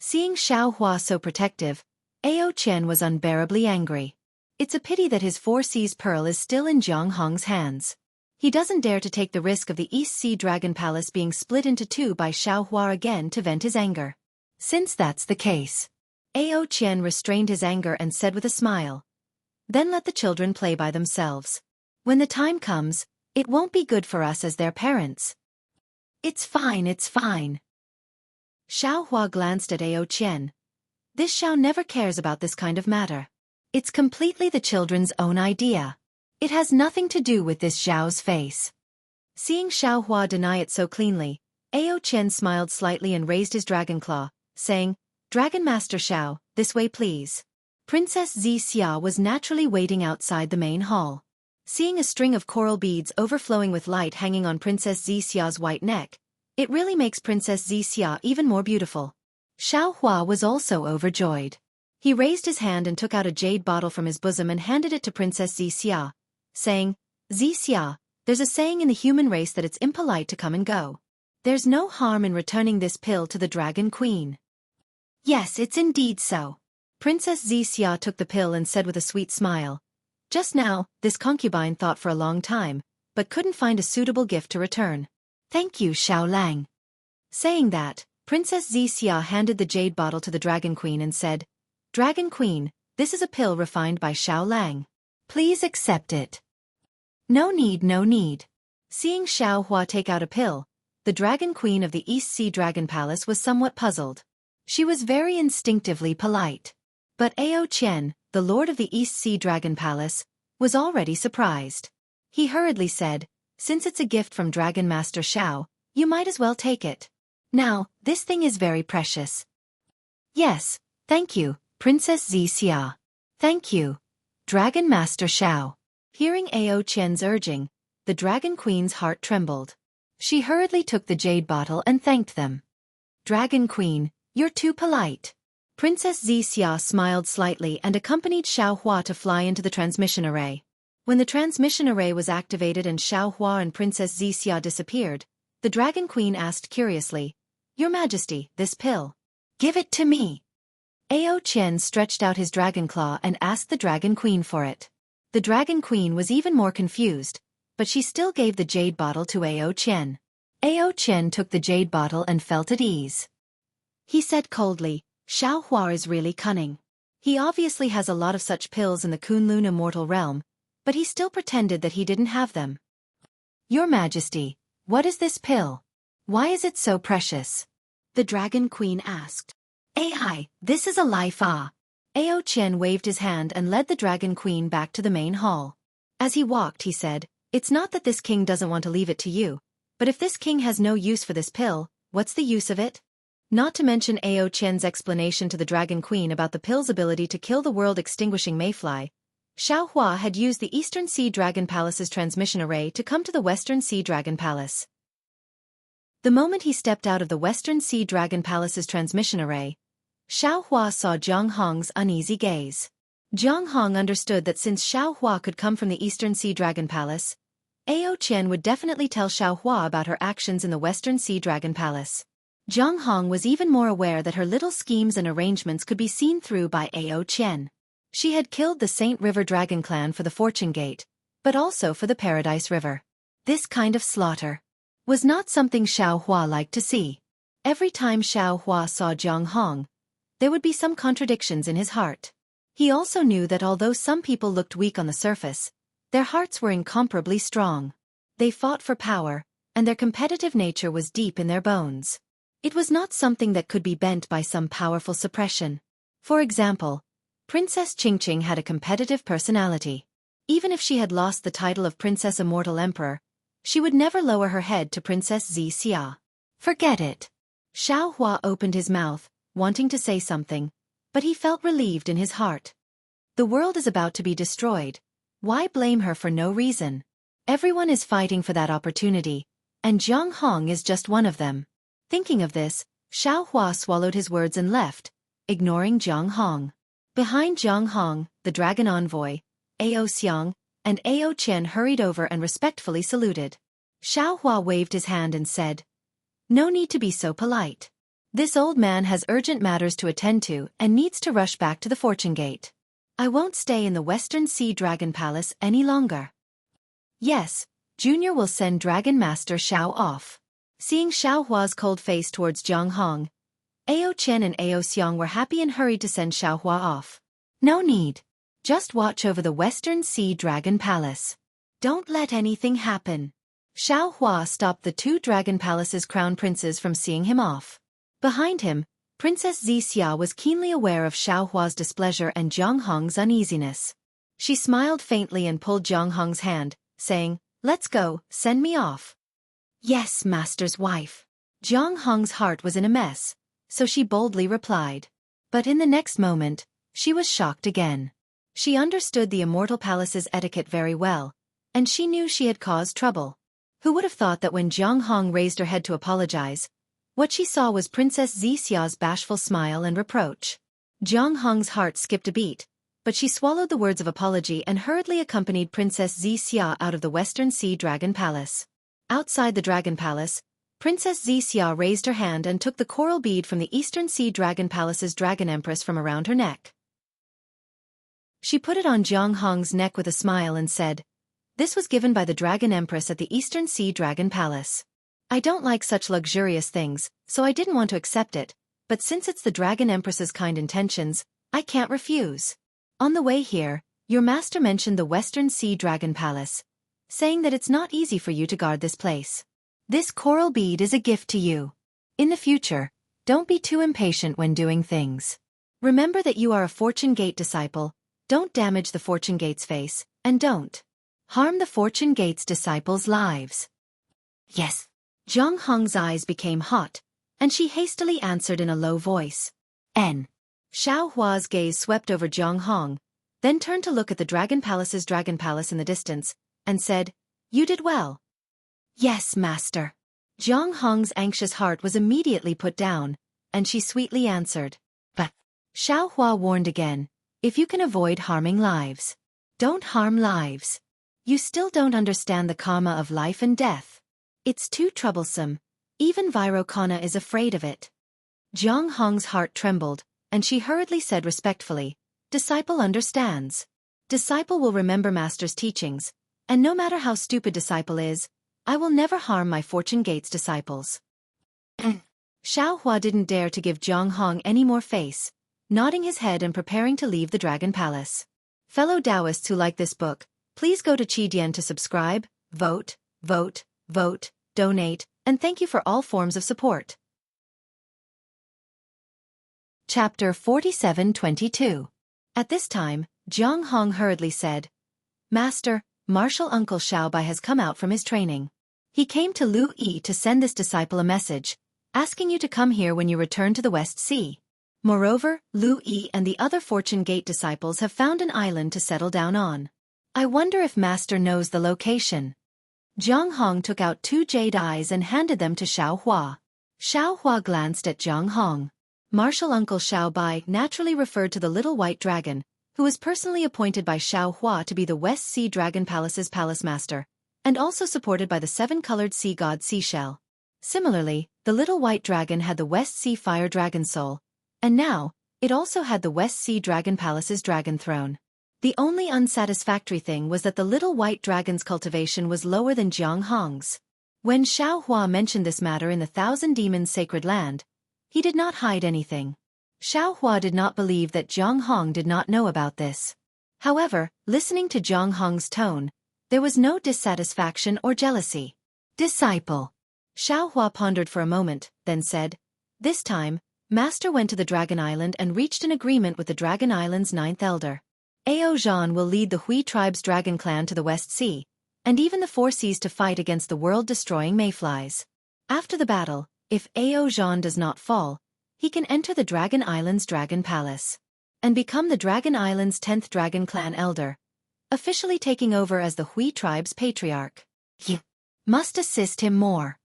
Seeing Xiaohua so protective, Ao Qian was unbearably angry. It's a pity that his 4 Seas pearl is still in Jiang Hong's hands. He doesn't dare to take the risk of the East Sea Dragon Palace being split into 2 by Xiaohua again to vent his anger. Since that's the case, Ao Qian restrained his anger and said with a smile, Then let the children play by themselves. When the time comes, it won't be good for us as their parents. It's fine, it's fine. Xiaohua glanced at Ao Qian. This Xiao never cares about this kind of matter. It's completely the children's own idea. It has nothing to do with this Xiao's face. Seeing Xiaohua deny it so cleanly, Ao Qian smiled slightly and raised his dragon claw, saying, Dragon Master Xiao, this way please. Princess Xia was naturally waiting outside the main hall. Seeing a string of coral beads overflowing with light hanging on Princess Xia's white neck, it really makes Princess Xia even more beautiful. Xiaohua was also overjoyed. He raised his hand and took out a jade bottle from his bosom and handed it to Princess Xia, saying, Xia, there's a saying in the human race that it's impolite to come and go. There's no harm in returning this pill to the Dragon Queen. Yes, it's indeed so. Princess Xia took the pill and said with a sweet smile, Just now, this concubine thought for a long time, but couldn't find a suitable gift to return. Thank you, Xiao Lang. Saying that, Princess Xia handed the jade bottle to the Dragon Queen and said, Dragon Queen, this is a pill refined by Xiao Lang. Please accept it. No need, no need. Seeing Xiaohua take out a pill, the Dragon Queen of the East Sea Dragon Palace was somewhat puzzled. She was very instinctively polite. But Ao Qian, the Lord of the East Sea Dragon Palace, was already surprised. He hurriedly said, Since it's a gift from Dragon Master Xiao, you might as well take it. Now, this thing is very precious. Yes, thank you, Princess Xia. Thank you, Dragon Master Xiao. Hearing Ao Qian's urging, the Dragon Queen's heart trembled. She hurriedly took the jade bottle and thanked them. Dragon Queen, you're too polite. Princess Xia smiled slightly and accompanied Xiaohua to fly into the transmission array. When the transmission array was activated and Xiaohua and Princess Xia disappeared, the Dragon Queen asked curiously, Your Majesty, this pill. Give it to me. Ao Qian stretched out his dragon claw and asked the Dragon Queen for it. The Dragon Queen was even more confused, but she still gave the jade bottle to Ao Qian. Ao Qian took the jade bottle and felt at ease. He said coldly, Xiaohua is really cunning. He obviously has a lot of such pills in the Kunlun immortal realm, but he still pretended that he didn't have them. Your Majesty, what is this pill? Why is it so precious? The Dragon Queen asked. Ai, this is a life Ao Qian waved his hand and led the Dragon Queen back to the main hall. As he walked, he said, It's not that this king doesn't want to leave it to you, but if this king has no use for this pill, what's the use of it? Not to mention Ao Qian's explanation to the Dragon Queen about the pill's ability to kill the world-extinguishing mayfly. Xiaohua had used the Eastern Sea Dragon Palace's transmission array to come to the Western Sea Dragon Palace. The moment he stepped out of the Western Sea Dragon Palace's transmission array, Xiao Hua saw Zhang Hong's uneasy gaze. Zhang Hong understood that since Xiao Hua could come from the Eastern Sea Dragon Palace, Ao Qian would definitely tell Xiao Hua about her actions in the Western Sea Dragon Palace. Zhang Hong was even more aware that her little schemes and arrangements could be seen through by Ao Qian. She had killed the Saint River Dragon clan for the Fortune Gate, but also for the Paradise River. This kind of slaughter was not something Xiao Hua liked to see. Every time Xiao Hua saw Zhang Hong, there would be some contradictions in his heart. He also knew that although some people looked weak on the surface, their hearts were incomparably strong. They fought for power, and their competitive nature was deep in their bones. It was not something that could be bent by some powerful suppression. For example, Princess Qingqing had a competitive personality. Even if she had lost the title of Princess Immortal Emperor, she would never lower her head to Princess Xia. Forget it. Xiao Hua opened his mouth, wanting to say something, but he felt relieved in his heart. The world is about to be destroyed. Why blame her for no reason? Everyone is fighting for that opportunity, and Zhang Hong is just one of them. Thinking of this, Xiao Hua swallowed his words and left, ignoring Zhang Hong. Behind Zhang Hong, the dragon envoy, Ao Xiang, and Ao Qian hurried over and respectfully saluted. Xiao Hua waved his hand and said, "No need to be so polite. This old man has urgent matters to attend to and needs to rush back to the Fortune Gate. I won't stay in the Western Sea Dragon Palace any longer." "Yes, Junior will send Dragon Master Xiao off." Seeing Xiao Hua's cold face towards Zhang Hong, Ao Qian and Ao Xiang were happy and hurried to send Xiao Hua off. "No need. Just watch over the Western Sea Dragon Palace. Don't let anything happen." Xiao Hua stopped the two Dragon Palace's crown princes from seeing him off. Behind him, Princess Xia was keenly aware of Xiao Hua's displeasure and Zhang Hong's uneasiness. She smiled faintly and pulled Zhang Hong's hand, saying, "Let's go, send me off." "Yes, master's wife." Zhang Hong's heart was in a mess, so she boldly replied. But in the next moment, she was shocked again. She understood the Immortal Palace's etiquette very well, and she knew she had caused trouble. Who would have thought that when Zhang Hong raised her head to apologize, what she saw was Princess Xia's bashful smile and reproach. Zhang Hong's heart skipped a beat, but she swallowed the words of apology and hurriedly accompanied Princess Xia out of the Western Sea Dragon Palace. Outside the Dragon Palace, Princess Xia raised her hand and took the coral bead from the Eastern Sea Dragon Palace's Dragon Empress from around her neck. She put it on Zhang Hong's neck with a smile and said, "This was given by the Dragon Empress at the Eastern Sea Dragon Palace. I don't like such luxurious things, so I didn't want to accept it, but since it's the Dragon Empress's kind intentions, I can't refuse. On the way here, your master mentioned the Western Sea Dragon Palace, saying that it's not easy for you to guard this place. This coral bead is a gift to you. In the future, don't be too impatient when doing things. Remember that you are a Fortune Gate disciple, don't damage the Fortune Gate's face, and don't harm the Fortune Gate's disciples' lives." "Yes." Zhang Hong's eyes became hot, and she hastily answered in a low voice. "N." Xiao Hua's gaze swept over Zhang Hong, then turned to look at the Dragon Palace's Dragon Palace in the distance, and said, "You did well." "Yes, master." Zhang Hong's anxious heart was immediately put down, and she sweetly answered, "But..." Xiao Hua warned again, "If you can avoid harming lives, don't harm lives. You still don't understand the karma of life and death. It's too troublesome. Even Virokana is afraid of it." Zhang Hong's heart trembled, and she hurriedly said respectfully, "Disciple understands. Disciple will remember master's teachings, and no matter how stupid disciple is, I will never harm my Fortune Gate's disciples." Xiao Hua didn't dare to give Zhang Hong any more face, nodding his head and preparing to leave the Dragon Palace. Fellow Taoists who like this book, please go to Qidian to subscribe, vote, donate, and thank you for all forms of support. Chapter 47-22. At this time, Zhang Hong hurriedly said, "Master, Martial Uncle Xiaobai has come out from his training. He came to Lu Yi to send this disciple a message, asking you to come here when you return to the West Sea. Moreover, Lu Yi and the other Fortune Gate disciples have found an island to settle down on. I wonder if Master knows the location." Jiang Hong took out 2 jade eyes and handed them to Xiao Hua. Xiao Hua glanced at Jiang Hong. Martial Uncle Xiao Bai naturally referred to the little white dragon, who was personally appointed by Xiao Hua to be the West Sea Dragon Palace's palace master, and also supported by the 7-colored sea god Seashell. Similarly, the little white dragon had the West Sea Fire Dragon soul, and now, it also had the West Sea Dragon Palace's dragon throne. The only unsatisfactory thing was that the little white dragon's cultivation was lower than Jiang Hong's. When Xiao Hua mentioned this matter in the Thousand Demons' sacred land, he did not hide anything. Xiao Hua did not believe that Jiang Hong did not know about this. However, listening to Jiang Hong's tone, there was no dissatisfaction or jealousy. Disciple. Xiao Hua pondered for a moment, then said, "This time, Master went to the Dragon Island and reached an agreement with the Dragon Island's 9th elder. Ao Zhan will lead the Hui tribe's dragon clan to the West Sea, and even the 4 seas to fight against the world-destroying mayflies. After the battle, if Ao Zhan does not fall, he can enter the Dragon Island's Dragon Palace and become the Dragon Island's 10th Dragon Clan elder, officially taking over as the Hui tribe's patriarch. You must assist him more."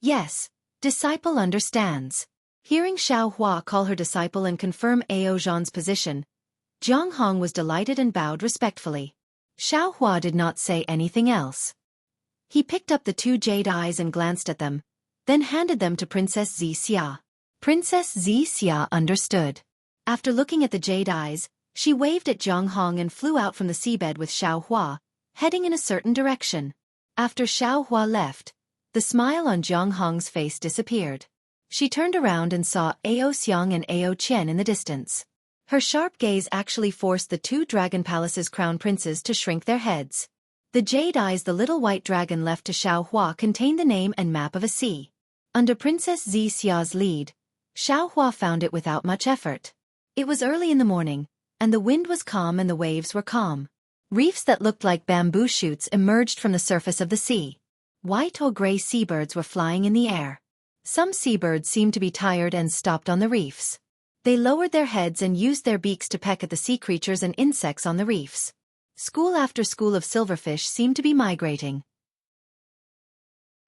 "Yes, disciple understands." Hearing Xiao Hua call her disciple and confirm Ao Zhan's position, Jiang Hong was delighted and bowed respectfully. Xiao Hua did not say anything else. He picked up the 2 jade eyes and glanced at them, then handed them to Princess Xixia. Princess Xixia understood. After looking at the jade eyes, she waved at Jiang Hong and flew out from the seabed with Xiao Hua, heading in a certain direction. After Xiao Hua left, the smile on Jiang Hong's face disappeared. She turned around and saw Ao Xiang and Ao Qian in the distance. Her sharp gaze actually forced the 2 Dragon Palace's crown princes to shrink their heads. The jade eyes the little white dragon left to Xiao Hua contained the name and map of a sea. Under Princess Xixia's lead, Xiao Hua found it without much effort. It was early in the morning, and the wind was calm and the waves were calm. Reefs that looked like bamboo shoots emerged from the surface of the sea. White or gray seabirds were flying in the air. Some seabirds seemed to be tired and stopped on the reefs. They lowered their heads and used their beaks to peck at the sea creatures and insects on the reefs. School after school of silverfish seemed to be migrating.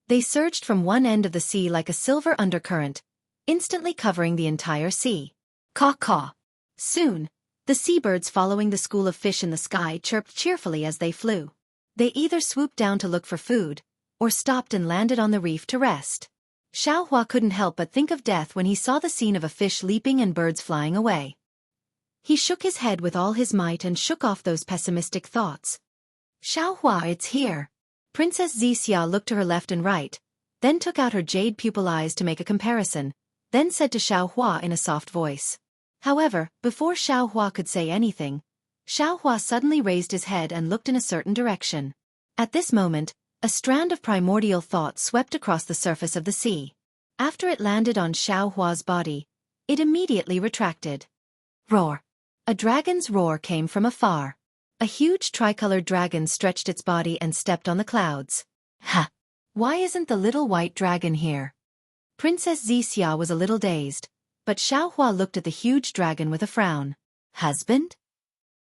They surged from one end of the sea like a silver undercurrent, instantly covering the entire sea. Caw-caw. Soon, the seabirds following the school of fish in the sky chirped cheerfully as they flew. They either swooped down to look for food, or stopped and landed on the reef to rest. Xiao Hua couldn't help but think of death when he saw the scene of a fish leaping and birds flying away. He shook his head with all his might and shook off those pessimistic thoughts. "Xiao Hua, it's here." Princess Xixia looked to her left and right, then took out her jade pupil eyes to make a comparison, then said to Xiao Hua in a soft voice. However, before Xiao Hua could say anything, Xiao Hua suddenly raised his head and looked in a certain direction. At this moment, a strand of primordial thought swept across the surface of the sea. After it landed on Xiao Hua's body, it immediately retracted. Roar. A dragon's roar came from afar. A huge tricolored dragon stretched its body and stepped on the clouds. Ha! Why isn't the little white dragon here? Princess Xixia was a little dazed, but Xiao Hua looked at the huge dragon with a frown. Husband?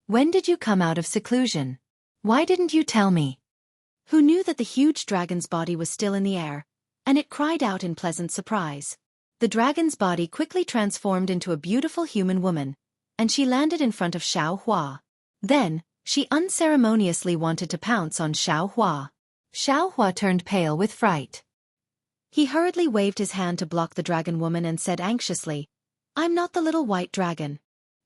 When did you come out of seclusion? Why didn't you tell me? Who knew that the huge dragon's body was still in the air, and it cried out in pleasant surprise. The dragon's body quickly transformed into a beautiful human woman, and she landed in front of Xiao Hua. Then, she unceremoniously wanted to pounce on Xiao Hua. Xiao Hua turned pale with fright. He hurriedly waved his hand to block the dragon woman and said anxiously, "I'm not the little white dragon."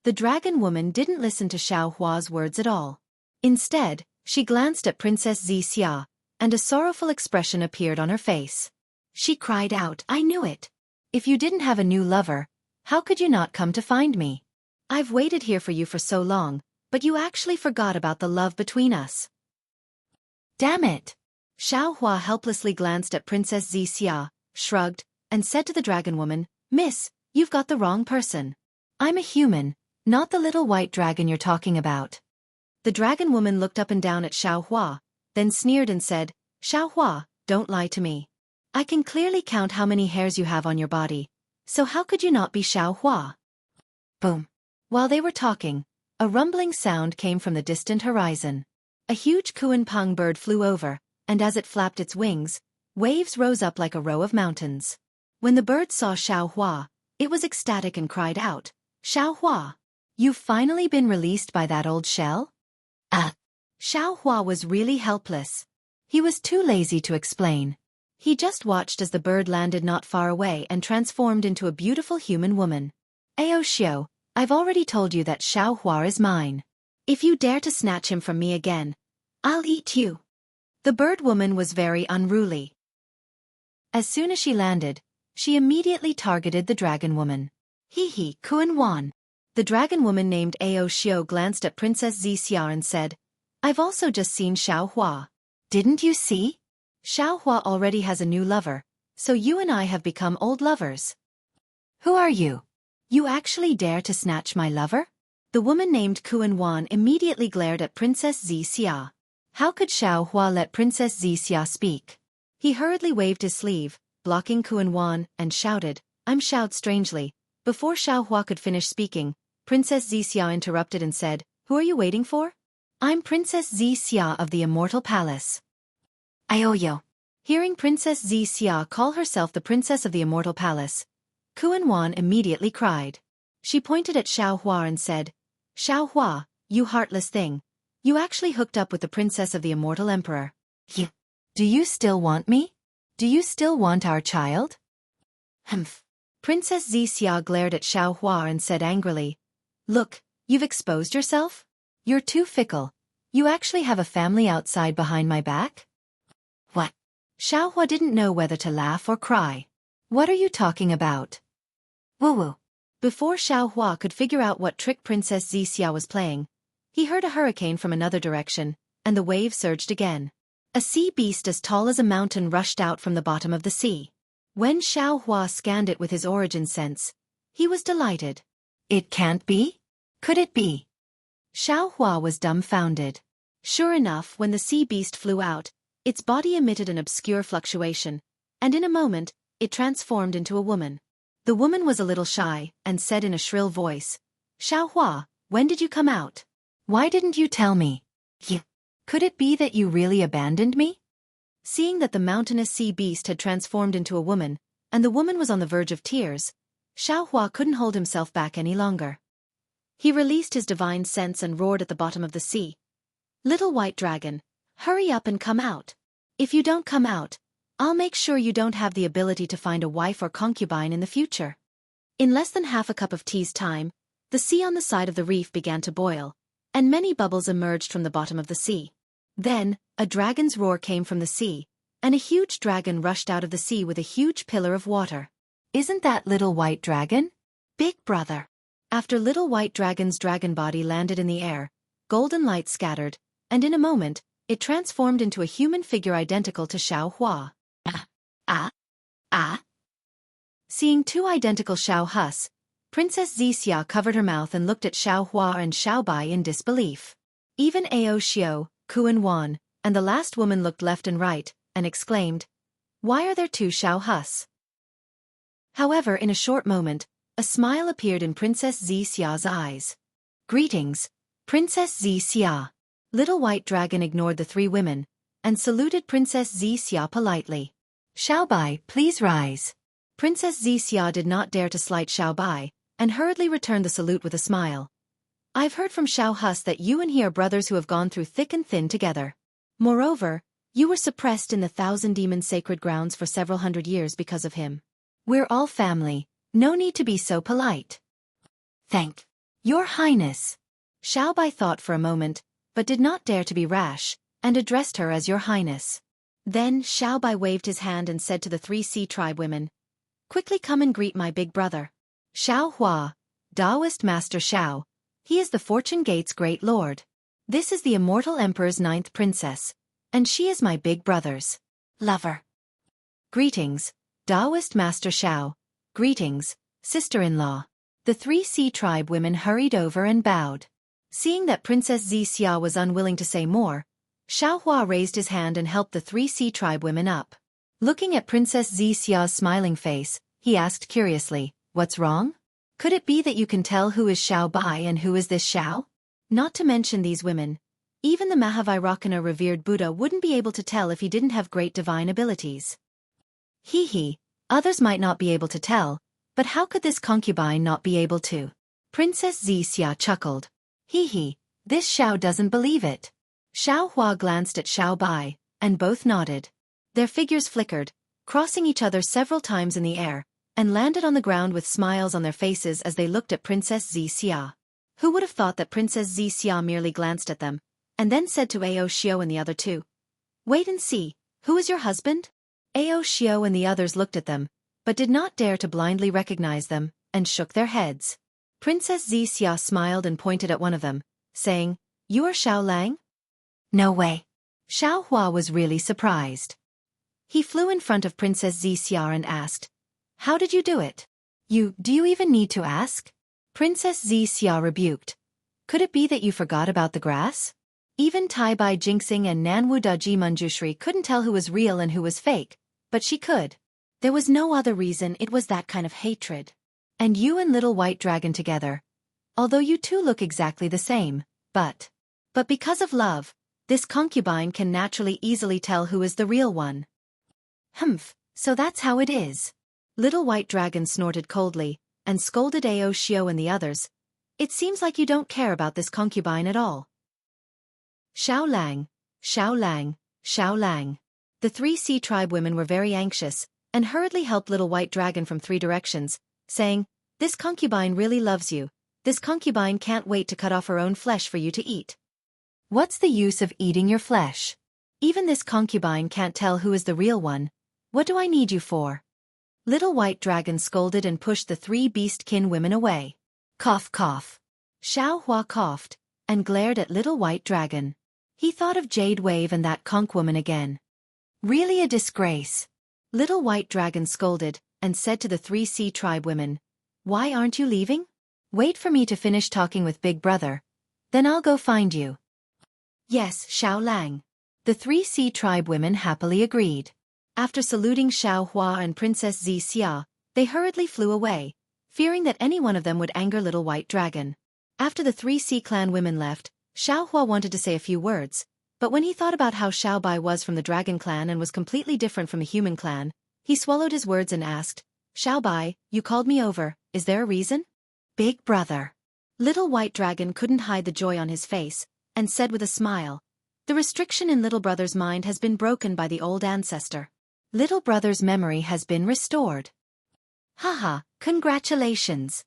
The dragon woman didn't listen to Xiao Hua's words at all. Instead, she glanced at Princess Xixia, and a sorrowful expression appeared on her face. She cried out, "I knew it! If you didn't have a new lover, how could you not come to find me? I've waited here for you for so long, but you actually forgot about the love between us." Damn it! Xiao Hua helplessly glanced at Princess Xixia, shrugged, and said to the dragon woman, "Miss, you've got the wrong person. I'm a human, not the little white dragon you're talking about." The dragon woman looked up and down at Xiao Hua, then sneered and said, "Xiao Hua, don't lie to me. I can clearly count how many hairs you have on your body, so how could you not be Xiao Hua?" Boom. While they were talking, a rumbling sound came from the distant horizon. A huge Kuan Pang bird flew over, and as it flapped its wings, waves rose up like a row of mountains. When the bird saw Xueqi, it was ecstatic and cried out, "Xueqi! You've finally been released by that old shell?" Xueqi was really helpless. He was too lazy to explain. He just watched as the bird landed not far away and transformed into a beautiful human woman. "Aoshio, I've already told you that Xueqi is mine. If you dare to snatch him from me again, I'll eat you." The bird woman was very unruly. As soon as she landed, she immediately targeted the dragon woman. "Hee Kuan-wan." The dragon woman named Aoshio glanced at Princess Xixia and said, "I've also just seen Xueqi. Didn't you see? Xueqi already has a new lover, so you and I have become old lovers." "Who are you? You actually dare to snatch my lover?" The woman named Kuan-wan immediately glared at Princess Xixia. How could Xueqi let Princess Xixia speak? He hurriedly waved his sleeve, blocking Kuan-wan, and shouted, "I'm Shout strangely." Before Xueqi could finish speaking, Princess Xixia interrupted and said, "Who are you waiting for?" "I'm Princess Xixia of the Immortal Palace." "Aoyo." Hearing Princess Xixia call herself the Princess of the Immortal Palace, Kuan-wan immediately cried. She pointed at Xueqi and said, "Xueqi, you heartless thing. You actually hooked up with the Princess of the Immortal Emperor. Do you still want me? Do you still want our child?" "Humph." Princess Xixia glared at Xueqi and said angrily, "Look, you've exposed yourself? You're too fickle. You actually have a family outside behind my back?" "What?" Xueqi didn't know whether to laugh or cry. "What are you talking about?" "Woo-woo." Before Xueqi could figure out what trick Princess Xixia was playing, he heard a hurricane from another direction, and the wave surged again. A sea beast as tall as a mountain rushed out from the bottom of the sea. When Xueqi scanned it with his origin sense, he was delighted. "It can't be? Could it be?" Xueqi was dumbfounded. Sure enough, when the sea beast flew out, its body emitted an obscure fluctuation, and in a moment, it transformed into a woman. The woman was a little shy, and said in a shrill voice, "Xueqi, when did you come out? Why didn't you tell me? Could it be that you really abandoned me?" Seeing that the mountainous sea beast had transformed into a woman, and the woman was on the verge of tears, Xueqi couldn't hold himself back any longer. He released his divine sense and roared at the bottom of the sea. "Little white dragon, hurry up and come out. If you don't come out, I'll make sure you don't have the ability to find a wife or concubine in the future." In less than half a cup of tea's time, the sea on the side of the reef began to boil, and many bubbles emerged from the bottom of the sea. Then, a dragon's roar came from the sea, and a huge dragon rushed out of the sea with a huge pillar of water. "Isn't that Little White Dragon? Big brother." After Little White Dragon's dragon body landed in the air, golden light scattered, and in a moment, it transformed into a human figure identical to Xueqi. Seeing two identical Xueqis, Princess Xixia covered her mouth and looked at Xueqi and Xiaobai in disbelief. Even Aoshio, Kuan-wan, and the last woman looked left and right, and exclaimed, "Why are there two Xueqis?" However, in a short moment, a smile appeared in Princess Xixia's eyes. "Greetings, Princess Xixia." Little White Dragon ignored the three women, and saluted Princess Xixia politely. "Xiaobai, please rise." Princess Xixia did not dare to slight Xiaobai, and hurriedly returned the salute with a smile. "I've heard from Xueqi that you and he are brothers who have gone through thick and thin together. Moreover, you were suppressed in the Thousand Demons sacred grounds for several hundred years because of him. We're all family, no need to be so polite." "Thank Your Highness." Xiaobai thought for a moment, but did not dare to be rash, and addressed her as Your Highness. Then Xiaobai waved his hand and said to the three sea tribe women, "Quickly come and greet my big brother. Xueqi, Taoist Master Xiao. He is the Fortune Gate's great lord. This is the Immortal Emperor's 9th princess, and she is my big brother's lover." "Greetings, Taoist Master Xiao. Greetings, sister-in-law." The three sea tribe women hurried over and bowed. Seeing that Princess Xixia was unwilling to say more, Xueqi raised his hand and helped the three sea tribe women up. Looking at Princess Xixia's smiling face, he asked curiously, "What's wrong? Could it be that you can tell who is Xiaobai and who is this Xiao? Not to mention these women. Even the Mahavairakana revered Buddha wouldn't be able to tell if he didn't have great divine abilities. Hee, others might not be able to tell, but how could this concubine not be able to? Princess Xia chuckled. Hee, this Xiao doesn't believe it. Xiao Hua glanced at Xiao Bai, and both nodded. Their figures flickered, crossing each other several times in the air, and landed on the ground with smiles on their faces as they looked at Princess Xia. Who would have thought that Princess Xia merely glanced at them, and then said to Ao Xiao and the other two, "Wait and see, who is your husband?" Ao Xiao and the others looked at them, but did not dare to blindly recognize them, and shook their heads. Princess Xia smiled and pointed at one of them, saying, "You are Xiao Lang?" "No way." Xiao Hua was really surprised. He flew in front of Princess Xia and asked, "How did you do it?" Do you even need to ask?" Princess Xia rebuked. "Could it be that you forgot about the grass?" Even Tai Bai Jinxing and Nanwu Daji Manjushri couldn't tell who was real and who was fake, but she could. There was no other reason, it was that kind of hatred. And you and Little White Dragon together. Although you two look exactly the same, but because of love, this concubine can naturally easily tell who is the real one. Humph, so that's how it is. Little White Dragon snorted coldly, and scolded Ao Xiao and the others. "It seems like you don't care about this concubine at all." Xiao Lang, Xiao Lang, Xiao Lang. The 3C tribe women were very anxious, and hurriedly helped Little White Dragon from 3 directions, saying, "This concubine really loves you. This concubine can't wait to cut off her own flesh for you to eat." "What's the use of eating your flesh? Even this concubine can't tell who is the real one. What do I need you for?" Little White Dragon scolded and pushed the 3 beast-kin women away. Cough cough. Xiao Hua coughed, and glared at Little White Dragon. He thought of Jade Wave and that conch woman again. Really a disgrace. Little White Dragon scolded, and said to the 3C tribe women, "Why aren't you leaving? Wait for me to finish talking with Big Brother. Then I'll go find you." "Yes, Xiao Lang." The 3C tribe women happily agreed. After saluting Xiao Hua and Princess Xia, they hurriedly flew away, fearing that any one of them would anger Little White Dragon. After the 3C clan women left, Xiao Hua wanted to say a few words, but when he thought about how Xiao Bai was from the Dragon clan and was completely different from the human clan, he swallowed his words and asked, "Xiao Bai, you called me over, is there a reason?" "Big Brother." Little White Dragon couldn't hide the joy on his face, and said with a smile, "The restriction in Little Brother's mind has been broken by the old ancestor. Little Brother's memory has been restored." "Haha, congratulations."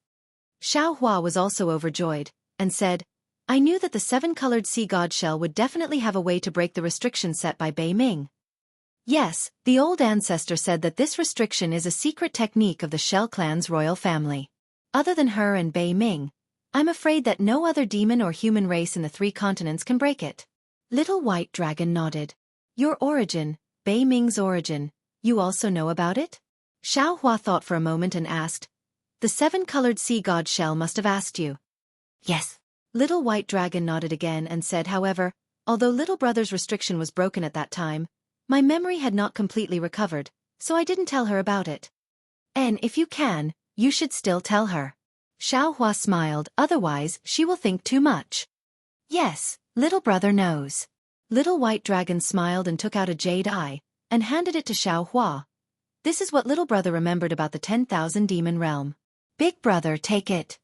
Xiao Hua was also overjoyed, and said, "I knew that the 7-colored sea god shell would definitely have a way to break the restriction set by Bei Ming." Yes, the old ancestor said that this restriction is a secret technique of the Shell clan's royal family. Other than her and Bei Ming, I'm afraid that no other demon or human race in the 3 continents can break it. Little White Dragon nodded. "Your origin, Bei Ming's origin, you also know about it?" Xiao Hua thought for a moment and asked, "The 7-colored sea god shell must have asked you." "Yes." Little White Dragon nodded again and said, "However, although Little Brother's restriction was broken at that time, my memory had not completely recovered, so I didn't tell her about it. And if you can, you should still tell her." Xiao Hua smiled, "Otherwise she will think too much." "Yes, Little Brother knows." Little White Dragon smiled and took out a jade eye, and handed it to Xiao Hua. "This is what Little Brother remembered about the 10,000 demon realm. Big Brother, take it."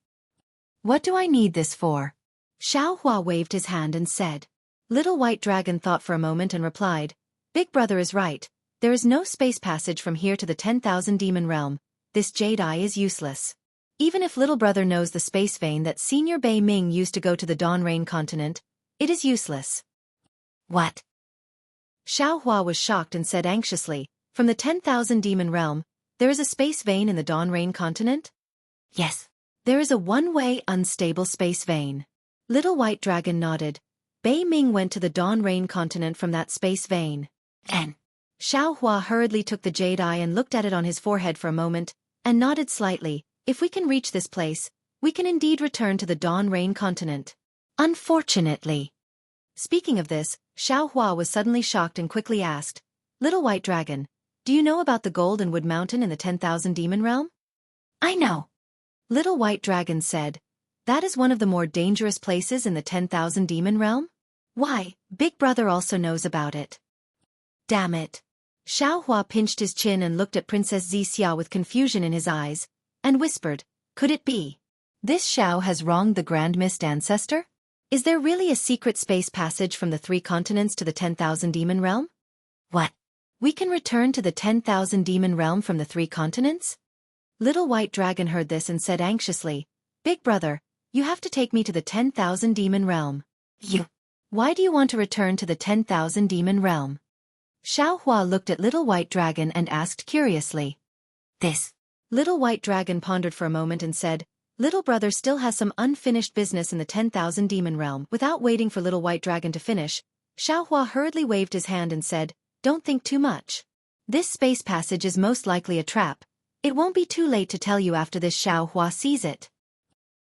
"What do I need this for?" Xiao Hua waved his hand and said. Little White Dragon thought for a moment and replied, "Big Brother is right. There is no space passage from here to the 10,000 demon realm. This jade eye is useless. Even if Little Brother knows the space vein that Senior Bei Ming used to go to the Dawn Rain continent, it is useless." "What?" Xiao Hua was shocked and said anxiously, "From the 10,000 demon realm, there is a space vein in the Dawn Rain continent?" "Yes. There is a one-way unstable space vein." Little White Dragon nodded. Bei Ming went to the Dawn Rain continent from that space vein. And Xiao Hua hurriedly took the jade eye and looked at it on his forehead for a moment, and nodded slightly. "If we can reach this place, we can indeed return to the Dawn Rain continent. Unfortunately." Speaking of this, Xiao Hua was suddenly shocked and quickly asked, "Little White Dragon, do you know about the Gold and Wood Mountain in the 10,000 demon realm?" "I know." Little White Dragon said, "That is one of the more dangerous places in the 10,000 demon realm?" Why, Big Brother also knows about it. Damn it. Xiaohua pinched his chin and looked at Princess Xixia with confusion in his eyes, and whispered, could it be? This Xiao has wronged the Grand Mist Ancestor? Is there really a secret space passage from the 3 continents to the 10,000 Demon Realm? What? We can return to the 10,000 Demon Realm from the 3 continents? Little White Dragon heard this and said anxiously, Big Brother, you have to take me to the 10,000 Demon Realm. You. Why do you want to return to the 10,000 Demon Realm? Xiaohua looked at Little White Dragon and asked curiously. This. Little White Dragon pondered for a moment and said, Little Brother still has some unfinished business in the 10,000 Demon Realm. Without waiting for Little White Dragon to finish, Xiaohua hurriedly waved his hand and said, don't think too much. This space passage is most likely a trap. It won't be too late to tell you after this Xiaohua sees it.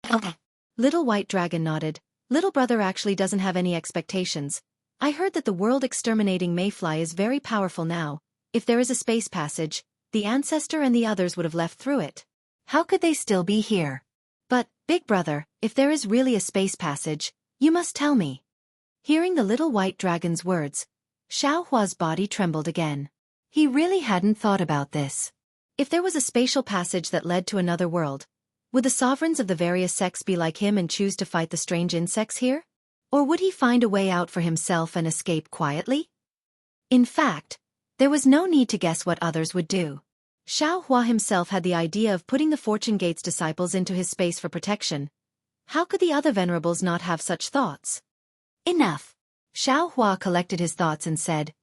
Okay. Little White Dragon nodded. Little Brother actually doesn't have any expectations. I heard that the world-exterminating mayfly is very powerful now. If there is a space passage, the Ancestor and the others would have left through it. How could they still be here? But, Big Brother, if there is really a space passage, you must tell me. Hearing the Little White Dragon's words, Xiaohua's body trembled again. He really hadn't thought about this. If there was a spatial passage that led to another world, would the sovereigns of the various sects be like him and choose to fight the strange insects here? Or would he find a way out for himself and escape quietly? In fact, there was no need to guess what others would do. Xiaohua himself had the idea of putting the Fortune Gate's disciples into his space for protection. How could the other venerables not have such thoughts? Enough. Xiaohua collected his thoughts and said,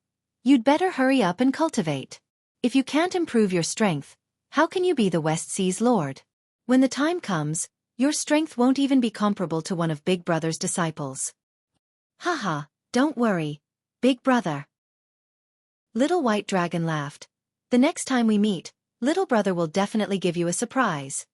you'd better hurry up and cultivate. If you can't improve your strength, how can you be the West Sea's lord? When the time comes, your strength won't even be comparable to one of Big Brother's disciples. Haha, don't worry, Big Brother. Little White Dragon laughed. The next time we meet, Little Brother will definitely give you a surprise.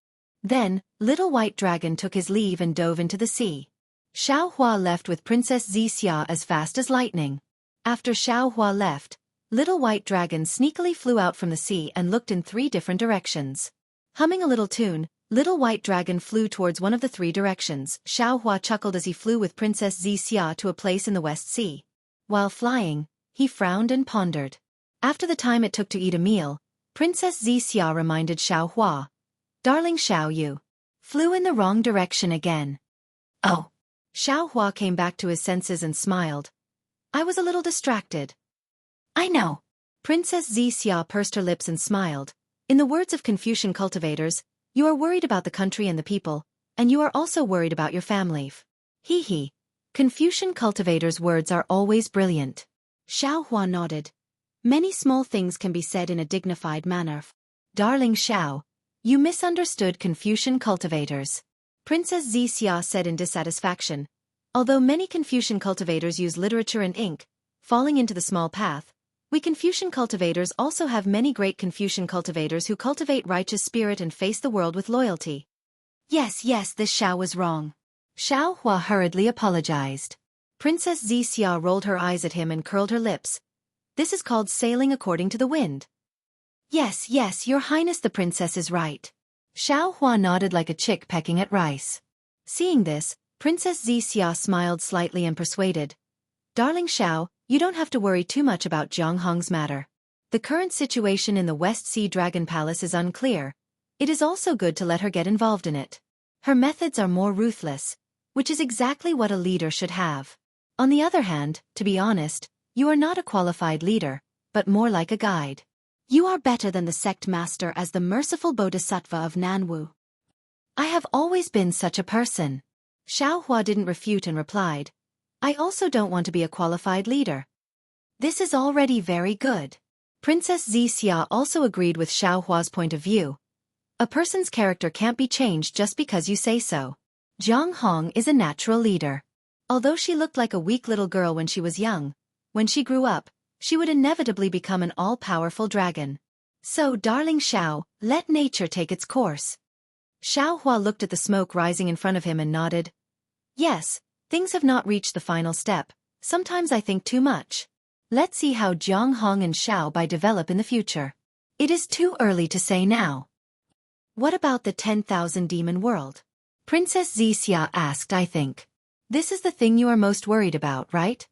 Then, Little White Dragon took his leave and dove into the sea. Xiaohua left with Princess Xixia as fast as lightning. After Xiaohua left, Little White Dragon sneakily flew out from the sea and looked in 3 different directions. Humming a little tune, Little White Dragon flew towards one of the 3 directions. Xiaohua chuckled as he flew with Princess Xixia to a place in the West Sea. While flying, he frowned and pondered. After the time it took to eat a meal, Princess Xixia reminded Xiaohua, Darling Xiao, you flew in the wrong direction again. Oh. Xiaohua came back to his senses and smiled. I was a little distracted. I know. Princess Xixia pursed her lips and smiled. In the words of Confucian cultivators, you are worried about the country and the people, and you are also worried about your family. Hee hee. Confucian cultivators' words are always brilliant. Xiaohua nodded. Many small things can be said in a dignified manner. Darling Xiao, you misunderstood Confucian cultivators. Princess Xixia said in dissatisfaction. Although many Confucian cultivators use literature and ink, falling into the small path, we Confucian cultivators also have many great Confucian cultivators who cultivate righteous spirit and face the world with loyalty. Yes, this Xiao was wrong. Xiaohua hurriedly apologized. Princess Xixia rolled her eyes at him and curled her lips. This is called sailing according to the wind. Yes, Your Highness, the princess is right. Xiaohua nodded like a chick pecking at rice. Seeing this, Princess Xixia smiled slightly and persuaded. Darling Xiao, you don't have to worry too much about Jiang Hong's matter. The current situation in the West Sea Dragon Palace is unclear. It is also good to let her get involved in it. Her methods are more ruthless, which is exactly what a leader should have. On the other hand, to be honest, you are not a qualified leader, but more like a guide. You are better than the sect master as the merciful bodhisattva of Nanwu. I have always been such a person. Xiaohua didn't refute and replied. I also don't want to be a qualified leader. This is already very good. Princess Xixia also agreed with Xiaohua's point of view. A person's character can't be changed just because you say so. Jiang Hong is a natural leader. Although she looked like a weak little girl when she was young, when she grew up, she would inevitably become an all-powerful dragon. So, darling Xiao, let nature take its course. Xiaohua looked at the smoke rising in front of him and nodded. Yes, things have not reached the final step. Sometimes I think too much. Let's see how Jiang Hong and Xiao Bai develop in the future. It is too early to say now. What about the 10,000 demon world? Princess Xixia asked, I think. This is the thing you are most worried about, right?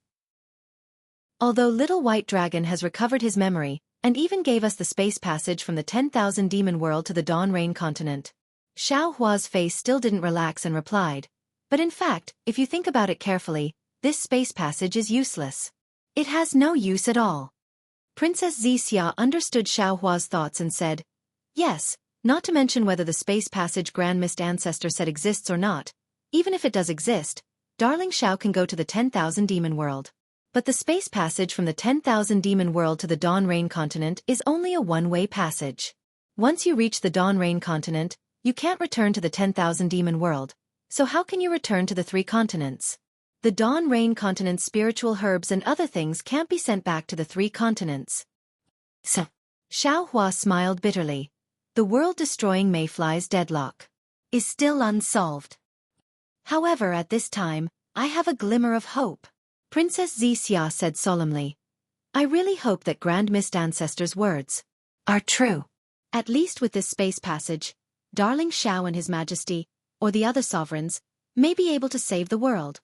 Although Little White Dragon has recovered his memory, and even gave us the space passage from the 10,000 demon world to the Dawn Rain continent, Xiao Hua's face still didn't relax and replied, but in fact, if you think about it carefully, this space passage is useless. It has no use at all. Princess Xixia understood Xiao Hua's thoughts and said, yes, not to mention whether the space passage Grand Mist Ancestor said exists or not, even if it does exist, Darling Xiao can go to the 10,000 demon world. But the space passage from the 10,000 demon world to the Dawn Rain continent is only a one-way passage. Once you reach the Dawn Rain continent, you can't return to the 10,000 demon world, so how can you return to the three continents? The Dawn Rain continent's spiritual herbs and other things can't be sent back to the three continents. So, Xiao Hua smiled bitterly. The world-destroying mayfly's deadlock is still unsolved. However, at this time, I have a glimmer of hope. Princess Xixia said solemnly, I really hope that Grand Mist Ancestor's words are true. At least with this space passage, Darling Xiao and His Majesty, or the other sovereigns, may be able to save the world.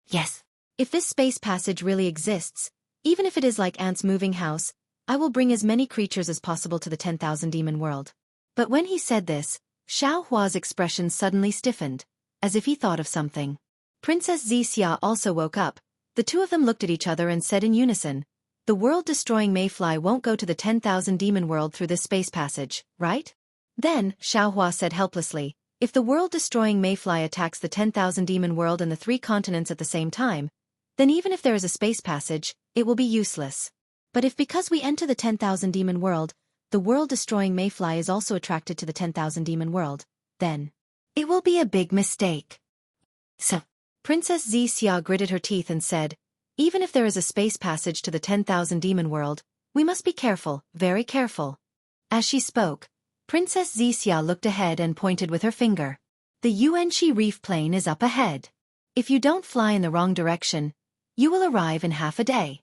Yes. If this space passage really exists, even if it is like ants moving house, I will bring as many creatures as possible to the 10,000 demon world. But when he said this, Xiao Hua's expression suddenly stiffened, as if he thought of something. Princess Xixia also woke up. The two of them looked at each other and said in unison, the world-destroying mayfly won't go to the 10,000 demon world through this space passage, right? Then, Xiao Hua said helplessly, if the world-destroying mayfly attacks the 10,000 demon world and the three continents at the same time, then even if there is a space passage, it will be useless. But if because we enter the 10,000 demon world, the world-destroying mayfly is also attracted to the 10,000 demon world, then it will be a big mistake. So, Princess Xixia gritted her teeth and said, even if there is a space passage to the 10,000 demon world, we must be careful, very careful. As she spoke, Princess Xixia looked ahead and pointed with her finger. The Yuanxi Reef Plain is up ahead. If you don't fly in the wrong direction, you will arrive in half a day.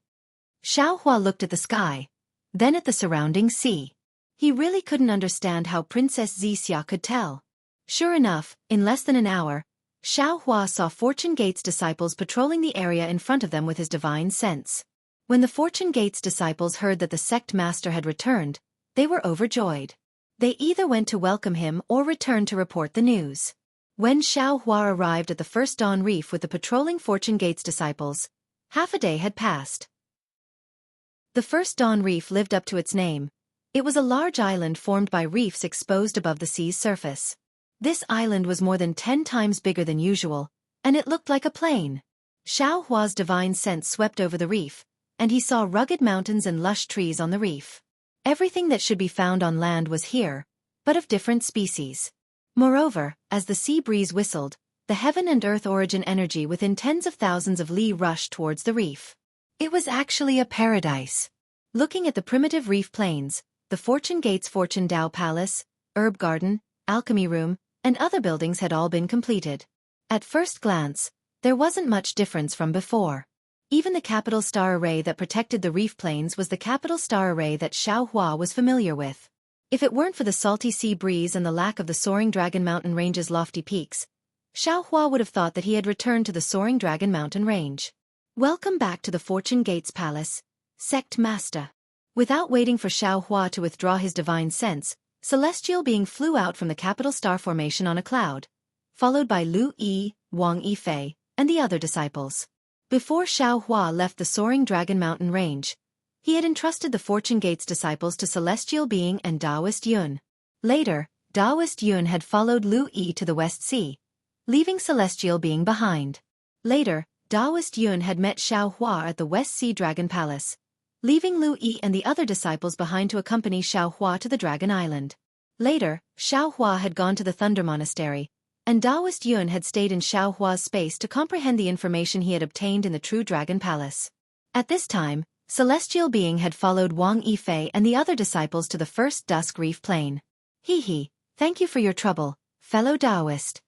Xiao Hua looked at the sky, then at the surrounding sea. He really couldn't understand how Princess Xixia could tell. Sure enough, in less than an hour, Xiao Hua saw Fortune Gate's disciples patrolling the area in front of them with his divine sense. When the Fortune Gate's disciples heard that the sect master had returned, they were overjoyed. They either went to welcome him or returned to report the news. When Xiao Hua arrived at the first Dawn Reef with the patrolling Fortune Gate's disciples, half a day had passed. The first Dawn Reef lived up to its name. It was a large island formed by reefs exposed above the sea's surface. This island was more than 10 times bigger than usual, and it looked like a plane. Xiao Hua's divine sense swept over the reef, and he saw rugged mountains and lush trees on the reef. Everything that should be found on land was here, but of different species. Moreover, as the sea breeze whistled, the heaven and earth origin energy within tens of thousands of li rushed towards the reef. It was actually a paradise. Looking at the primitive reef plains, the Fortune Gate's Fortune Dao Palace, Herb Garden, Alchemy Room, and other buildings had all been completed. At first glance, there wasn't much difference from before. Even the capital star array that protected the reef plains was the capital star array that Xiao Hua was familiar with. If it weren't for the salty sea breeze and the lack of the soaring Dragon Mountain Range's lofty peaks, Xiao Hua would have thought that he had returned to the soaring Dragon Mountain Range. Welcome back to the Fortune Gate's Palace, Sect Master. Without waiting for Xiao Hua to withdraw his divine sense, Celestial Being flew out from the capital star formation on a cloud, followed by Lu Yi, Wang Yifei, and the other disciples. Before Xiao Hua left the soaring Dragon Mountain Range, he had entrusted the Fortune Gate's disciples to Celestial Being and Taoist Yun. Later, Taoist Yun had followed Lu Yi to the West Sea, leaving Celestial Being behind. Later, Taoist Yun had met Xiao Hua at the West Sea Dragon Palace, leaving Lu Yi and the other disciples behind to accompany Xiao Hua to the Dragon Island. Later, Xiao Hua had gone to the Thunder Monastery, and Taoist Yun had stayed in Xiao Hua's space to comprehend the information he had obtained in the True Dragon Palace. At this time, Celestial Being had followed Wang Yifei and the other disciples to the first Dusk Reef Plain. Hee, thank you for your trouble, fellow Taoist.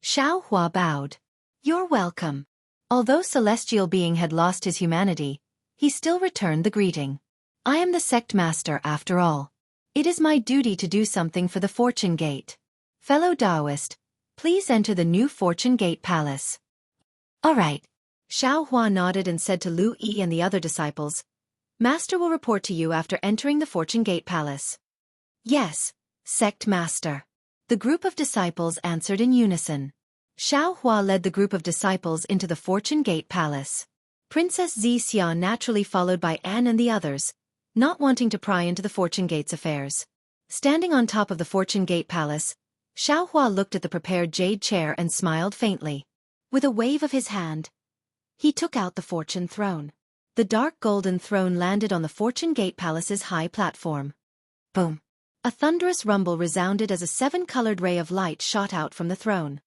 Xiao Hua bowed. You're welcome. Although Celestial Being had lost his humanity, he still returned the greeting. I am the sect master after all. It is my duty to do something for the Fortune Gate. Fellow Taoist, please enter the new Fortune Gate Palace. All right. Xiao Hua nodded and said to Lu Yi and the other disciples, Master will report to you after entering the Fortune Gate Palace. Yes, Sect Master. The group of disciples answered in unison. Xiao Hua led the group of disciples into the Fortune Gate Palace. Princess Xia naturally followed by Anne and the others, not wanting to pry into the Fortune Gate's affairs. Standing on top of the Fortune Gate Palace, Xiao Hua looked at the prepared jade chair and smiled faintly. With a wave of his hand, he took out the Fortune Throne. The dark golden throne landed on the Fortune Gate Palace's high platform. Boom! A thunderous rumble resounded as a seven-colored ray of light shot out from the throne.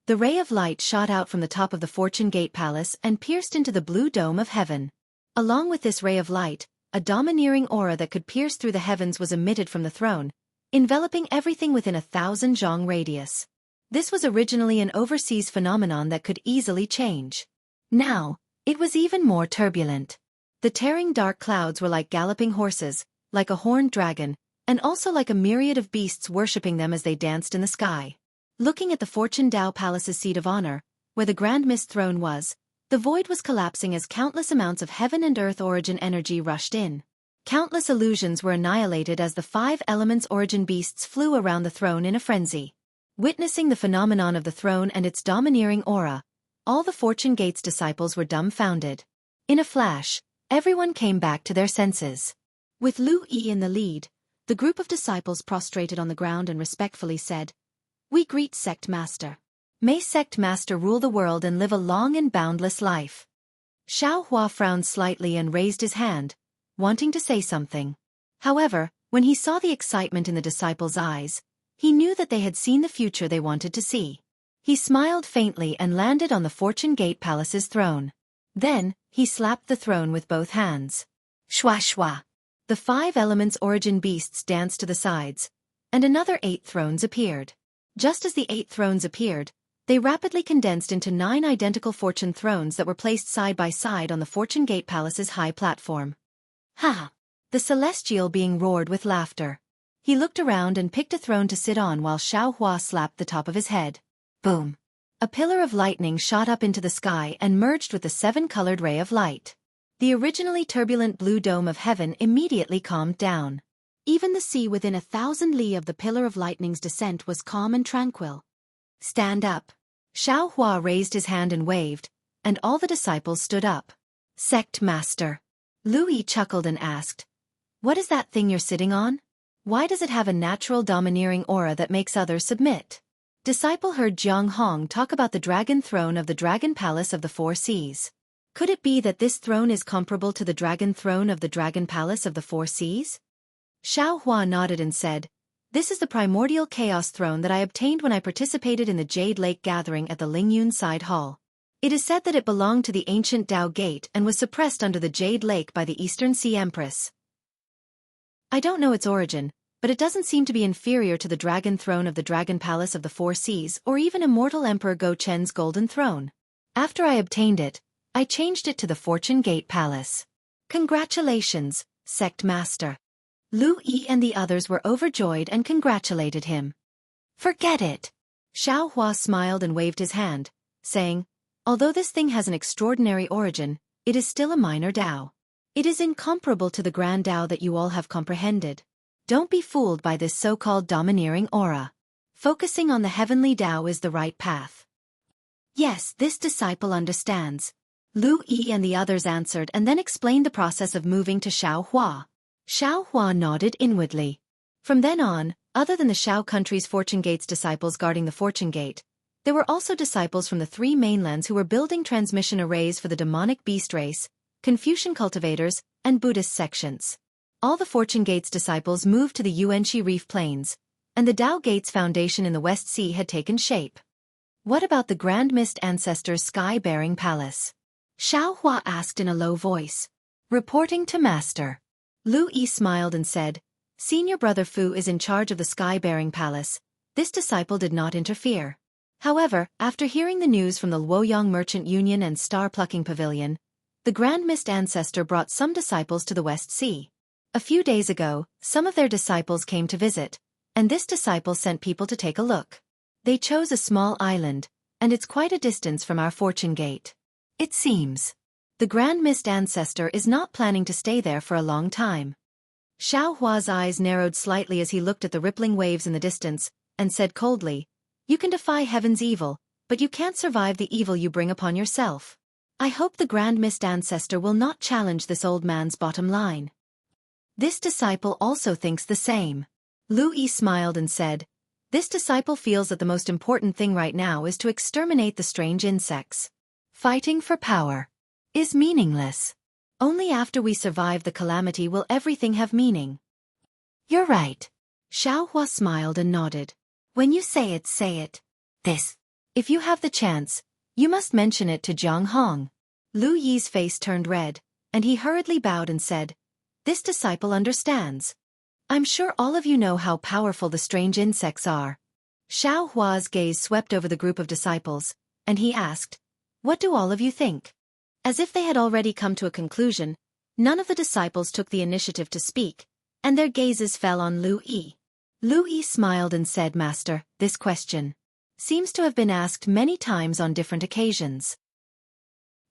The ray of light shot out from the top of the Fortune Gate Palace and pierced into the blue dome of heaven. Along with this ray of light, a domineering aura that could pierce through the heavens was emitted from the throne, enveloping everything within 1,000 zhong radius. This was originally an overseas phenomenon that could easily change. Now, it was even more turbulent. The tearing dark clouds were like galloping horses, like a horned dragon, and also like a myriad of beasts worshipping them as they danced in the sky. Looking at the Fortune Dao Palace's seat of honor, where the Grand Mist throne was, the void was collapsing as countless amounts of heaven and earth origin energy rushed in. Countless illusions were annihilated as the 5 elements origin beasts flew around the throne in a frenzy. Witnessing the phenomenon of the throne and its domineering aura, all the Fortune Gate's disciples were dumbfounded. In a flash, everyone came back to their senses. With Lu Yi in the lead, the group of disciples prostrated on the ground and respectfully said, We greet Sect Master. May Sect Master rule the world and live a long and boundless life. Xiao Hua frowned slightly and raised his hand, wanting to say something. However, when he saw the excitement in the disciples' eyes, he knew that they had seen the future they wanted to see. He smiled faintly and landed on the Fortune Gate Palace's throne. Then, he slapped the throne with both hands. Shwa shwa. The 5 elements origin beasts danced to the sides, and another 8 thrones appeared. Just as the 8 thrones appeared, they rapidly condensed into 9 identical fortune thrones that were placed side by side on the Fortune Gate Palace's high platform. Ha! The celestial being roared with laughter. He looked around and picked a throne to sit on while Xiao Hua slapped the top of his head. Boom! A pillar of lightning shot up into the sky and merged with the 7-colored ray of light. The originally turbulent blue dome of heaven immediately calmed down. Even the sea within 1,000 li of the pillar of lightning's descent was calm and tranquil. Stand up. Xiao Hua raised his hand and waved, and all the disciples stood up. Sect Master. Lu Yi chuckled and asked, What is that thing you're sitting on? Why does it have a natural domineering aura that makes others submit? Disciple heard Jiang Hong talk about the dragon throne of the Dragon Palace of the 4 Seas. Could it be that this throne is comparable to the dragon throne of the Dragon Palace of the 4 Seas? Xiao Hua nodded and said, This is the primordial chaos throne that I obtained when I participated in the Jade Lake gathering at the Lingyun Side Hall. It is said that it belonged to the ancient Dao Gate and was suppressed under the Jade Lake by the Eastern Sea Empress. I don't know its origin, but it doesn't seem to be inferior to the dragon throne of the Dragon Palace of the 4 Seas or even immortal Emperor Go Chen's golden throne. After I obtained it, I changed it to the Fortune Gate Palace. Congratulations, Sect Master. Lu Yi and the others were overjoyed and congratulated him. Forget it. Xiao Hua smiled and waved his hand, saying, Although this thing has an extraordinary origin, it is still a minor Dao. It is incomparable to the grand Dao that you all have comprehended. Don't be fooled by this so-called domineering aura. Focusing on the heavenly Dao is the right path. Yes, this disciple understands. Lu Yi and the others answered and then explained the process of moving to Xiao Hua. Xiao Hua nodded inwardly. From then on, other than the Xiao country's Fortune Gate's disciples guarding the Fortune Gate, there were also disciples from the 3 mainlands who were building transmission arrays for the demonic beast race, Confucian cultivators, and Buddhist sections. All the Fortune Gate's disciples moved to the Yuanxi Reef Plains, and the Dao Gate's foundation in the West Sea had taken shape. What about the Grand Mist Ancestor's sky-bearing palace? Xiao Hua asked in a low voice. Reporting to Master. Lu Yi smiled and said, Senior Brother Fu is in charge of the sky-bearing palace. This disciple did not interfere. However, after hearing the news from the Luoyang Merchant Union and Star-Plucking Pavilion, the Grand Mist Ancestor brought some disciples to the West Sea. A few days ago, some of their disciples came to visit, and this disciple sent people to take a look. They chose a small island, and it's quite a distance from our fortune gate. It seems the Grand Mist Ancestor is not planning to stay there for a long time. Xiao Hua's eyes narrowed slightly as he looked at the rippling waves in the distance, and said coldly, "You can defy heaven's evil, but you can't survive the evil you bring upon yourself. I hope the Grand Mist Ancestor will not challenge this old man's bottom line." This disciple also thinks the same. Lu Yi smiled and said, "This disciple feels that the most important thing right now is to exterminate the strange insects. Fighting for power is meaningless. Only after we survive the calamity will everything have meaning." "You're right." Xiao Hua smiled and nodded. "When you say it, say it. This. If you have the chance, you must mention it to Jiang Hong." Lu Yi's face turned red, and he hurriedly bowed and said, "This disciple understands. I'm sure all of you know how powerful the strange insects are." Xiao Hua's gaze swept over the group of disciples, and he asked, "What do all of you think?" As if they had already come to a conclusion, none of the disciples took the initiative to speak, and their gazes fell on Lu Yi. Lu Yi smiled and said, "Master, this question seems to have been asked many times on different occasions.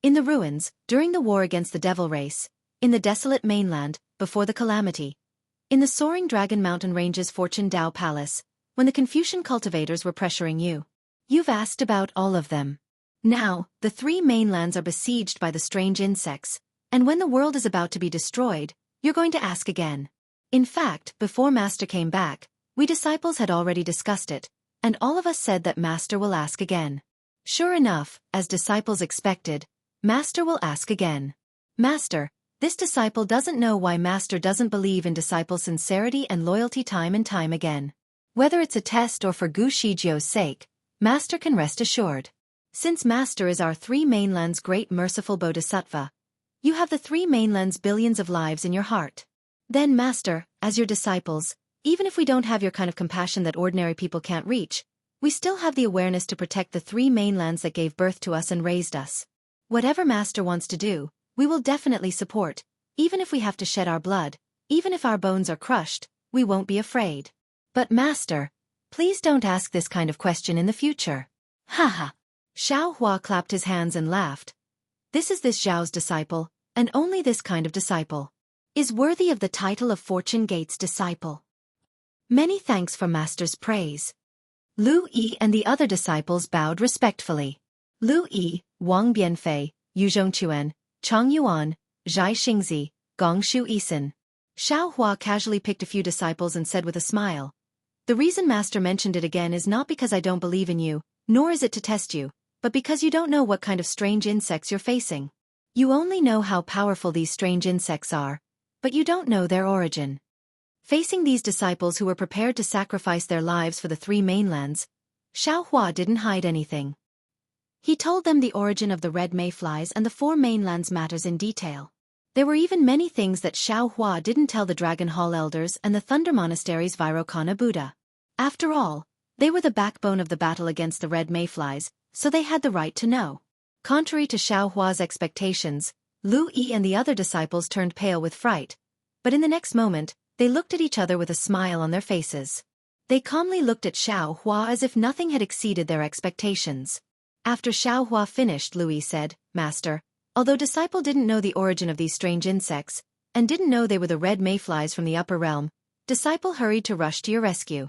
In the ruins, during the war against the devil race, in the desolate mainland, before the calamity, in the soaring Dragon Mountain Range's Fortune Dao Palace, when the Confucian cultivators were pressuring you. You've asked about all of them. Now, the three mainlands are besieged by the strange insects, and when the world is about to be destroyed, you're going to ask again. In fact, before Master came back, we disciples had already discussed it, and all of us said that Master will ask again. Sure enough, as disciples expected, Master will ask again. Master, this disciple doesn't know why Master doesn't believe in disciple sincerity and loyalty time and time again. Whether it's a test or for Gu Shijiu's sake, Master can rest assured. Since Master is our three mainlands' great merciful Bodhisattva, you have the three mainlands' billions of lives in your heart. Then Master, as your disciples, even if we don't have your kind of compassion that ordinary people can't reach, we still have the awareness to protect the three mainlands that gave birth to us and raised us. Whatever Master wants to do, we will definitely support, even if we have to shed our blood, even if our bones are crushed, we won't be afraid. But Master, please don't ask this kind of question in the future." "Haha." Xiao Hua clapped his hands and laughed. "This is this Zhao's disciple, and only this kind of disciple is worthy of the title of Fortune Gate's disciple. Many thanks for Master's praise." Lu Yi and the other disciples bowed respectfully. Lu Yi, Wang Bianfei, Yu Zhongquan, Chang Yuan, Zhai Xingzi, Gongshu Isin. Xiao Hua casually picked a few disciples and said with a smile, "The reason Master mentioned it again is not because I don't believe in you, nor is it to test you, but because you don't know what kind of strange insects you're facing. You only know how powerful these strange insects are, but you don't know their origin." Facing these disciples who were prepared to sacrifice their lives for the three mainlands, Xiao Hua didn't hide anything. He told them the origin of the red mayflies and the four mainlands matters in detail. There were even many things that Xiao Hua didn't tell the Dragon Hall elders and the Thunder Monastery's Vairocana Buddha. After all, they were the backbone of the battle against the red mayflies, so they had the right to know. Contrary to Xiao Hua's expectations, Lu Yi and the other disciples turned pale with fright, but in the next moment, they looked at each other with a smile on their faces. They calmly looked at Xiao Hua as if nothing had exceeded their expectations. After Xiao Hua finished, Lu Yi said, "Master, although disciple didn't know the origin of these strange insects, and didn't know they were the red mayflies from the upper realm, disciple hurried to rush to your rescue.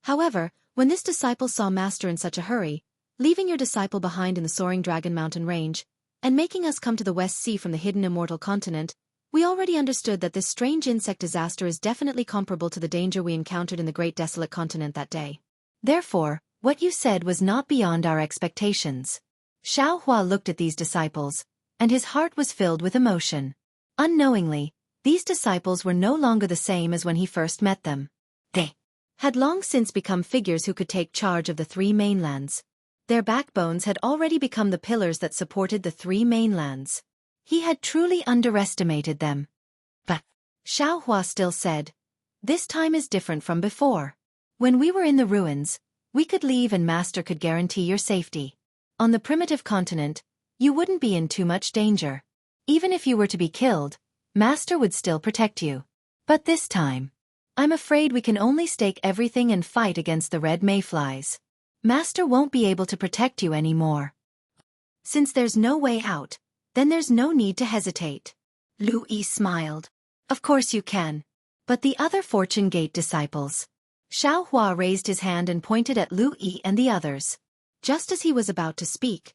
However, when this disciple saw Master in such a hurry, leaving your disciple behind in the soaring Dragon Mountain range, and making us come to the West Sea from the hidden immortal continent, we already understood that this strange insect disaster is definitely comparable to the danger we encountered in the great desolate continent that day. Therefore, what you said was not beyond our expectations." Xiao Hua looked at these disciples, and his heart was filled with emotion. Unknowingly, these disciples were no longer the same as when he first met them. They had long since become figures who could take charge of the three mainlands. Their backbones had already become the pillars that supported the three mainlands. He had truly underestimated them. But Xiao Hua still said, "This time is different from before. When we were in the ruins, we could leave and Master could guarantee your safety. On the primitive continent, you wouldn't be in too much danger. Even if you were to be killed, Master would still protect you. But this time, I'm afraid we can only stake everything and fight against the red mayflies." Master won't be able to protect you anymore. Since there's no way out, then there's no need to hesitate. Lu Yi smiled. Of course you can. But the other Fortune Gate disciples. Xiao Hua raised his hand and pointed at Lu Yi and the others. Just as he was about to speak,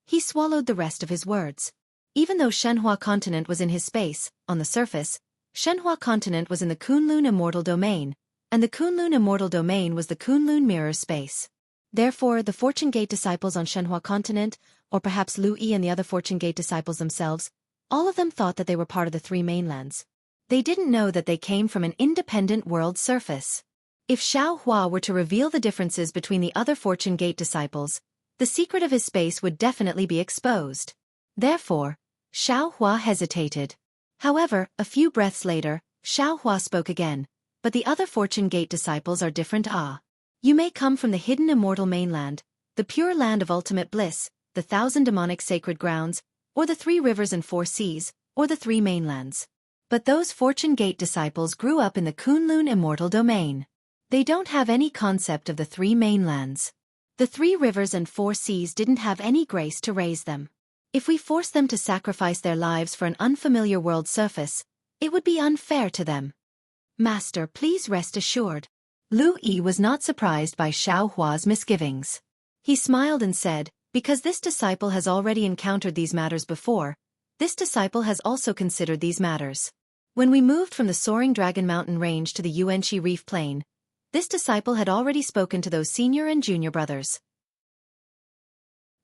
he swallowed the rest of his words. Even though Shenhua continent was in his space, on the surface, Shenhua continent was in the Kunlun immortal domain, and the Kunlun immortal domain was the Kunlun mirror space. Therefore, the Fortune Gate disciples on Shenhua continent, or perhaps Lu Yi and the other Fortune Gate disciples themselves, all of them thought that they were part of the three mainlands. They didn't know that they came from an independent world surface. If Xiao Hua were to reveal the differences between the other Fortune Gate disciples, the secret of his space would definitely be exposed. Therefore, Xiao Hua hesitated. However, a few breaths later, Xiao Hua spoke again. But the other Fortune Gate disciples are different. You may come from the hidden immortal mainland, the pure land of ultimate bliss, the 1,000 demonic sacred grounds, or the 3 rivers and 4 seas, or the 3 mainlands. But those Fortune Gate disciples grew up in the Kunlun immortal domain. They don't have any concept of the 3 mainlands. The 3 rivers and 4 seas didn't have any grace to raise them. If we force them to sacrifice their lives for an unfamiliar world surface, it would be unfair to them. Master, please rest assured. Lu Yi was not surprised by Xiao Hua's misgivings. He smiled and said, because this disciple has already encountered these matters before, this disciple has also considered these matters. When we moved from the soaring Dragon Mountain range to the Yuanxi Reef Plain, this disciple had already spoken to those senior and junior brothers.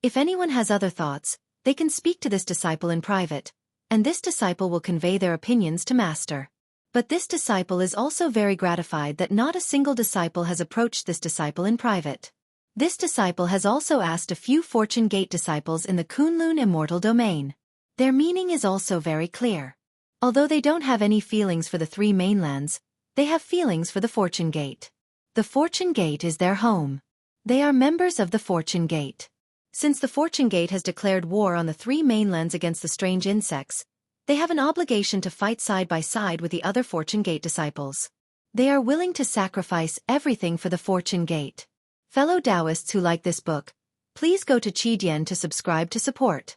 If anyone has other thoughts, they can speak to this disciple in private, and this disciple will convey their opinions to Master. But this disciple is also very gratified that not a single disciple has approached this disciple in private. This disciple has also asked a few Fortune Gate disciples in the Kunlun immortal domain. Their meaning is also very clear. Although they don't have any feelings for the 3 mainlands, they have feelings for the Fortune Gate. The Fortune Gate is their home. They are members of the Fortune Gate. Since the Fortune Gate has declared war on the 3 mainlands against the strange insects, they have an obligation to fight side by side with the other Fortune Gate disciples. They are willing to sacrifice everything for the Fortune Gate. Fellow Taoists who like this book, please go to Qidian to subscribe to support.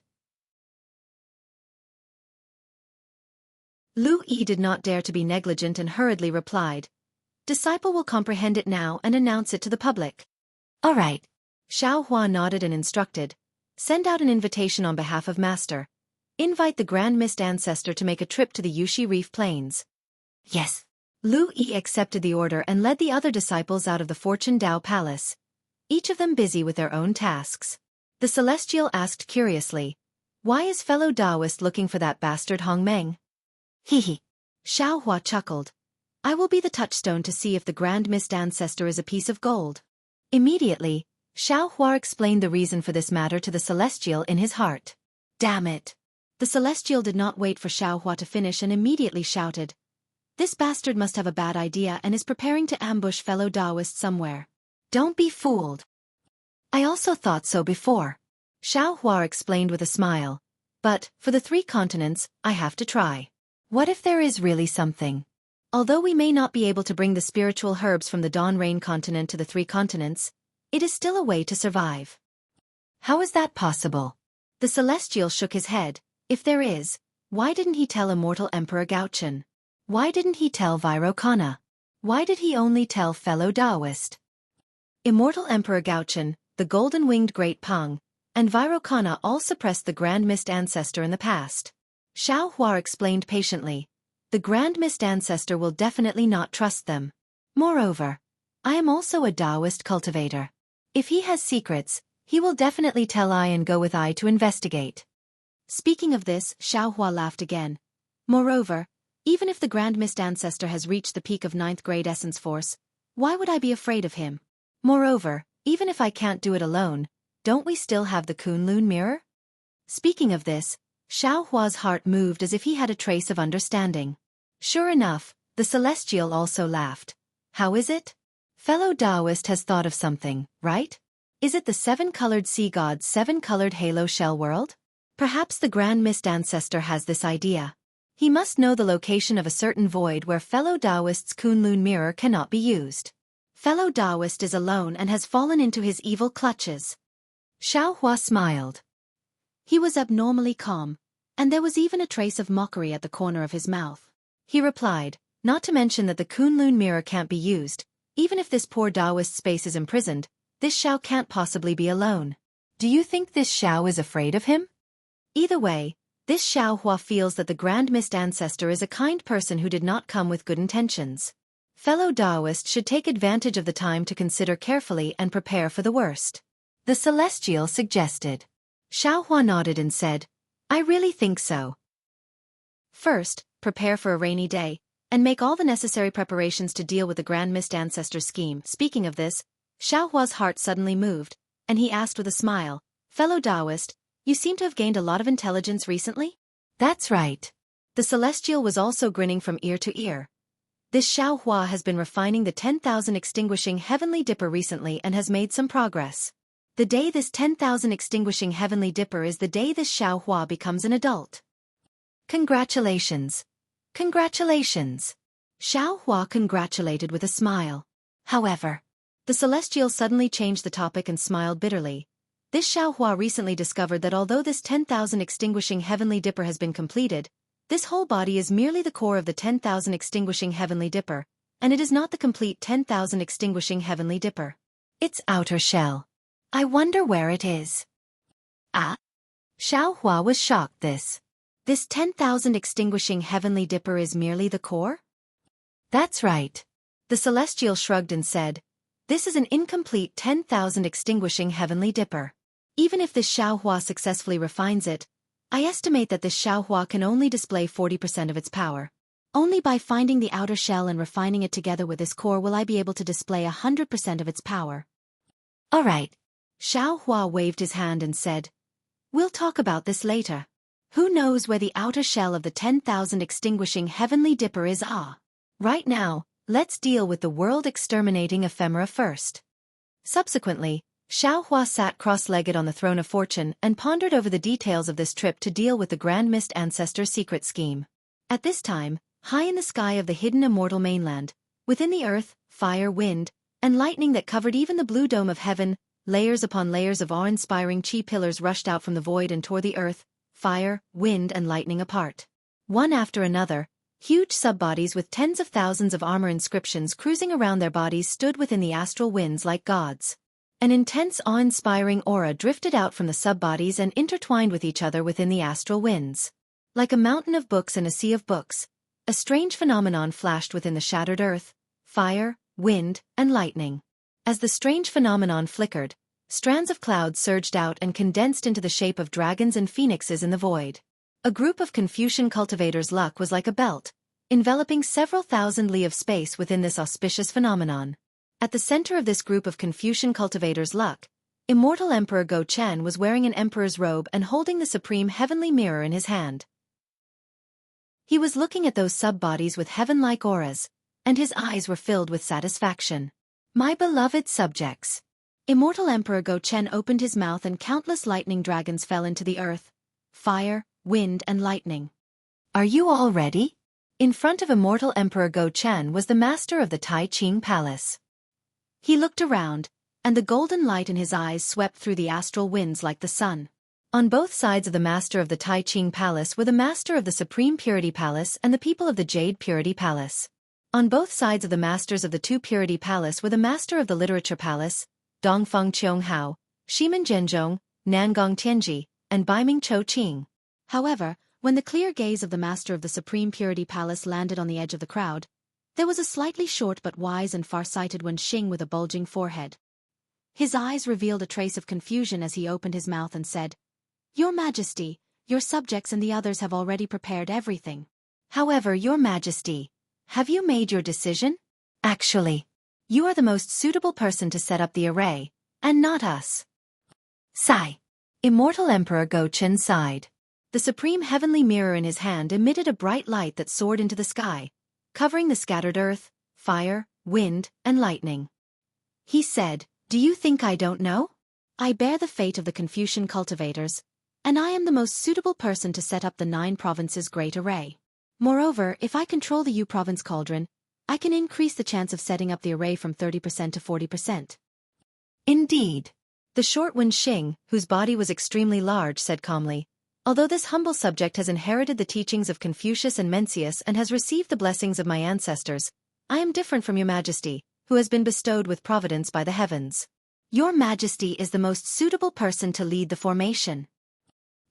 Lu Yi did not dare to be negligent and hurriedly replied, "Disciple will comprehend it now and announce it to the public." "All right." Xiao Hua nodded and instructed, "Send out an invitation on behalf of Master. Invite the Grand Mist Ancestor to make a trip to the Yuanxi Reef Plains." "Yes." Lu Yi accepted the order and led the other disciples out of the Fortune Dao Palace, each of them busy with their own tasks. The Celestial asked curiously, "Why is fellow Taoist looking for that bastard Hongmeng?" "Hee." Xiao Hua chuckled. "I will be the touchstone to see if the Grand Mist Ancestor is a piece of gold." Immediately, Xiao Hua explained the reason for this matter to the Celestial in his heart. "Damn it." The Celestial did not wait for Xiao Hua to finish and immediately shouted, "This bastard must have a bad idea and is preparing to ambush fellow Taoists somewhere. Don't be fooled." "I also thought so before," Xiao Hua explained with a smile. "But, for the 3 continents, I have to try. What if there is really something? Although we may not be able to bring the spiritual herbs from the Dawn Rain continent to the 3 continents, it is still a way to survive." "How is that possible?" The Celestial shook his head. "If there is, why didn't he tell Immortal Emperor Gaochen? Why didn't he tell Vairocana? Why did he only tell fellow Taoist?" Immortal Emperor Gaochen, the golden-winged Great Pang, and Vairocana all suppressed the Grand Mist Ancestor in the past. Xiao Hua explained patiently, "The Grand Mist Ancestor will definitely not trust them. Moreover, I am also a Taoist cultivator. If he has secrets, he will definitely tell I and go with I to investigate." Speaking of this, Xiao Hua laughed again. "Moreover, even if the Grand Mist Ancestor has reached the peak of 9th grade essence force, why would I be afraid of him? Moreover, even if I can't do it alone, don't we still have the Kunlun mirror?" Speaking of this, Xiao Hua's heart moved as if he had a trace of understanding. Sure enough, the Celestial also laughed. "How is it? Fellow Taoist has thought of something, right? Is it the 7-colored sea god's 7-colored halo shell world? Perhaps the Grand Mist Ancestor has this idea. He must know the location of a certain void where fellow Taoist's Kunlun mirror cannot be used. fellow Taoist is alone and has fallen into his evil clutches. Xiaohua smiled. He was abnormally calm, and there was even a trace of mockery at the corner of his mouth. He replied, not to mention that the Kunlun mirror can't be used, even if this poor Taoist space is imprisoned, this Xiao can't possibly be alone. Do you think this Xiao is afraid of him? Either way, this Xiaohua feels that the Grand Mist Ancestor is a kind person who did not come with good intentions. Fellow Taoists should take advantage of the time to consider carefully and prepare for the worst. The Celestial suggested. Xiaohua nodded and said, I really think so. First, prepare for a rainy day, and make all the necessary preparations to deal with the Grand Mist Ancestor scheme. Speaking of this, Xiaohua's heart suddenly moved, and he asked with a smile, fellow Taoist, you seem to have gained a lot of intelligence recently? That's right. The Celestial was also grinning from ear to ear. This Xiaohua has been refining the 10,000 extinguishing heavenly dipper recently and has made some progress. The day this 10,000 extinguishing heavenly dipper is the day this Xiaohua becomes an adult. Congratulations. Congratulations. Xiaohua congratulated with a smile. However, the Celestial suddenly changed the topic and smiled bitterly. This Xiaohua recently discovered that although this 10,000 extinguishing heavenly dipper has been completed, this whole body is merely the core of the 10,000 extinguishing heavenly dipper, and it is not the complete 10,000 extinguishing heavenly dipper. Its outer shell. I wonder where it is. Ah? Xiaohua was shocked This 10,000 extinguishing heavenly dipper is merely the core? That's right. The Celestial shrugged and said, this is an incomplete 10,000 extinguishing heavenly dipper. Even if this Xiaohua successfully refines it, I estimate that this Xiaohua can only display 40% of its power. Only by finding the outer shell and refining it together with this core will I be able to display 100% of its power. All right. Xiaohua waved his hand and said, we'll talk about this later. Who knows where the outer shell of the 10,000 extinguishing heavenly dipper is? Right now, let's deal with the world-exterminating ephemera first. Subsequently, Xiaohua sat cross-legged on the throne of fortune and pondered over the details of this trip to deal with the Grand Mist Ancestor secret scheme. At this time, high in the sky of the hidden immortal mainland, within the earth, fire, wind, and lightning that covered even the blue dome of heaven, layers upon layers of awe-inspiring chi pillars rushed out from the void and tore the earth, fire, wind and lightning apart. One after another, huge subbodies with tens of thousands of armor inscriptions cruising around their bodies stood within the astral winds like gods. An intense awe-inspiring aura drifted out from the subbodies and intertwined with each other within the astral winds. Like a mountain of books and a sea of books, a strange phenomenon flashed within the shattered earth, fire, wind, and lightning. As the strange phenomenon flickered, strands of clouds surged out and condensed into the shape of dragons and phoenixes in the void. A group of Confucian cultivators' luck was like a belt, enveloping several thousand li of space within this auspicious phenomenon. At the center of this group of Confucian cultivators' luck, immortal Emperor Go Chen was wearing an emperor's robe and holding the supreme heavenly mirror in his hand. He was looking at those subbodies with heaven-like auras, and his eyes were filled with satisfaction. My beloved subjects. Immortal Emperor Go Chen opened his mouth and countless lightning dragons fell into the earth, fire, wind and lightning. Are you all ready? In front of Immortal Emperor Go Chen was the master of the Tai Ching Palace. He looked around, and the golden light in his eyes swept through the astral winds like the sun. On both sides of the master of the Tai Ching Palace were the master of the Supreme Purity Palace and the people of the Jade Purity Palace. On both sides of the masters of the Two Purity Palace were the master of the Literature Palace, Dongfeng Qiong Shimen Zhenzhong, Nangong Tianji, and Baiming Chou Qing. However, when the clear gaze of the master of the Supreme Purity Palace landed on the edge of the crowd, there was a slightly short but wise and far-sighted Wen Xing with a bulging forehead. His eyes revealed a trace of confusion as he opened his mouth and said, Your Majesty, your subjects and the others have already prepared everything. However, Your Majesty, have you made your decision? Actually, you are the most suitable person to set up the array, and not us. Sigh. Immortal Emperor Go Chen sighed. The supreme heavenly mirror in his hand emitted a bright light that soared into the sky, covering the scattered earth, fire, wind, and lightning. He said, Do you think I don't know? I bear the fate of the Confucian cultivators, and I am the most suitable person to set up the 9 provinces' great array. Moreover, if I control the Yu province cauldron, I can increase the chance of setting up the array from 30% to 40%. Indeed. The short-wind Xing, whose body was extremely large, said calmly, although this humble subject has inherited the teachings of Confucius and Mencius and has received the blessings of my ancestors, I am different from your majesty, who has been bestowed with providence by the heavens. Your majesty is the most suitable person to lead the formation.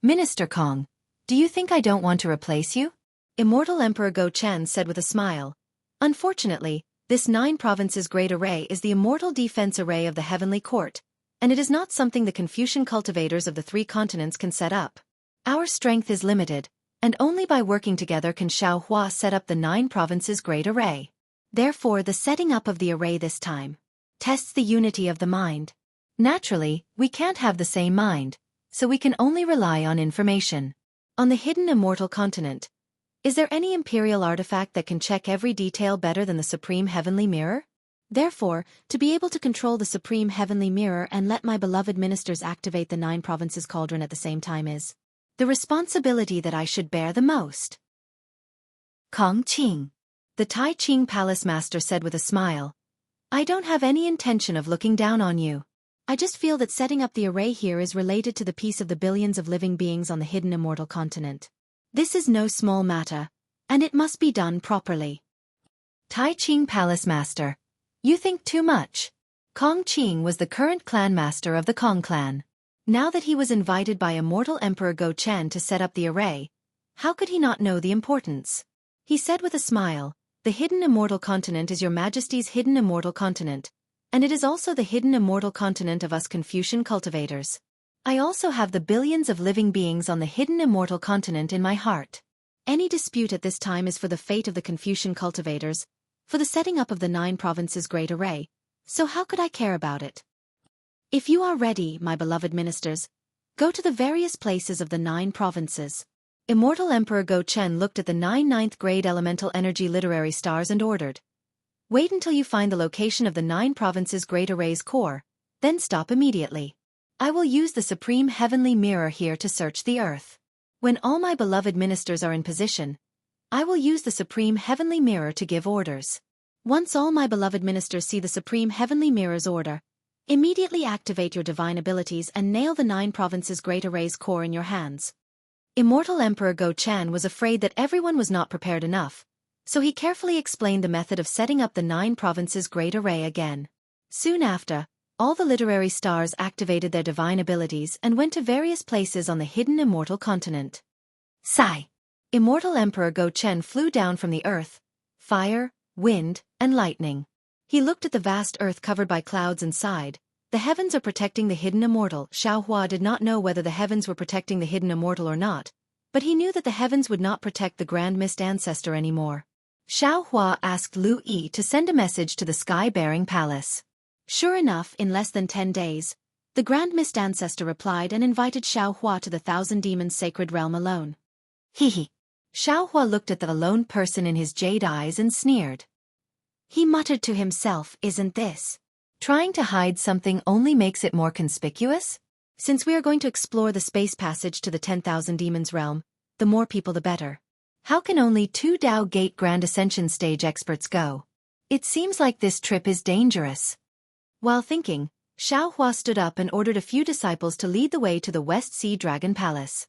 Minister Kong, do you think I don't want to replace you? Immortal Emperor Go Chen said with a smile. Unfortunately, this 9 provinces great array is the immortal defense array of the heavenly court, and it is not something the Confucian cultivators of the 3 continents can set up. Our strength is limited, and only by working together can Xiaohua set up the 9 provinces great array. Therefore, the setting up of the array this time tests the unity of the mind. Naturally, we can't have the same mind, so we can only rely on information. On the hidden immortal continent, is there any imperial artifact that can check every detail better than the Supreme Heavenly Mirror? Therefore, to be able to control the Supreme Heavenly Mirror and let my beloved ministers activate the 9 provinces cauldron at the same time is the responsibility that I should bear the most. Kong Qing. The Tai Ching Palace Master said with a smile. I don't have any intention of looking down on you. I just feel that setting up the array here is related to the peace of the billions of living beings on the hidden immortal continent. This is no small matter, and it must be done properly. Tai Ching Palace Master. You think too much. Kong Qing was the current clan master of the Kong clan. Now that he was invited by Immortal Emperor Go Chen to set up the array, how could he not know the importance? He said with a smile, the hidden immortal continent is your majesty's hidden immortal continent, and it is also the hidden immortal continent of us Confucian cultivators. I also have the billions of living beings on the hidden immortal continent in my heart. Any dispute at this time is for the fate of the Confucian cultivators, for the setting up of the 9 provinces great array, so how could I care about it? If you are ready, my beloved ministers, go to the various places of the 9 provinces. Immortal Emperor Go Chen looked at the 9 ninth grade elemental energy literary stars and ordered. Wait until you find the location of the 9 provinces great array's core, then stop immediately. I will use the Supreme Heavenly Mirror here to search the earth. When all my beloved ministers are in position, I will use the Supreme Heavenly Mirror to give orders. Once all my beloved ministers see the Supreme Heavenly Mirror's order, immediately activate your divine abilities and nail the 9 provinces great array's core in your hands. Immortal Emperor Go Chen was afraid that everyone was not prepared enough, so he carefully explained the method of setting up the 9 provinces great array again. Soon after, all the literary stars activated their divine abilities and went to various places on the hidden immortal continent. Sigh! Immortal Emperor Go Chen flew down from the earth, fire, wind, and lightning. He looked at the vast earth covered by clouds and sighed. The heavens are protecting the hidden immortal. Xiaohua did not know whether the heavens were protecting the hidden immortal or not, but he knew that the heavens would not protect the Grand Mist Ancestor anymore. Xiaohua asked Lu Yi to send a message to the Sky-Bearing Palace. Sure enough, in less than 10 days, the Grand Mist Ancestor replied and invited Xiaohua to the Thousand Demons Sacred Realm alone. Hee. Xiaohua looked at the alone person in his jade eyes and sneered. He muttered to himself, isn't this trying to hide something only makes it more conspicuous? Since we are going to explore the space passage to the 10,000 Demons realm, the more people the better. How can only 2 Dao Gate Grand Ascension stage experts go? It seems like this trip is dangerous. While thinking, Xiaohua stood up and ordered a few disciples to lead the way to the West Sea Dragon Palace.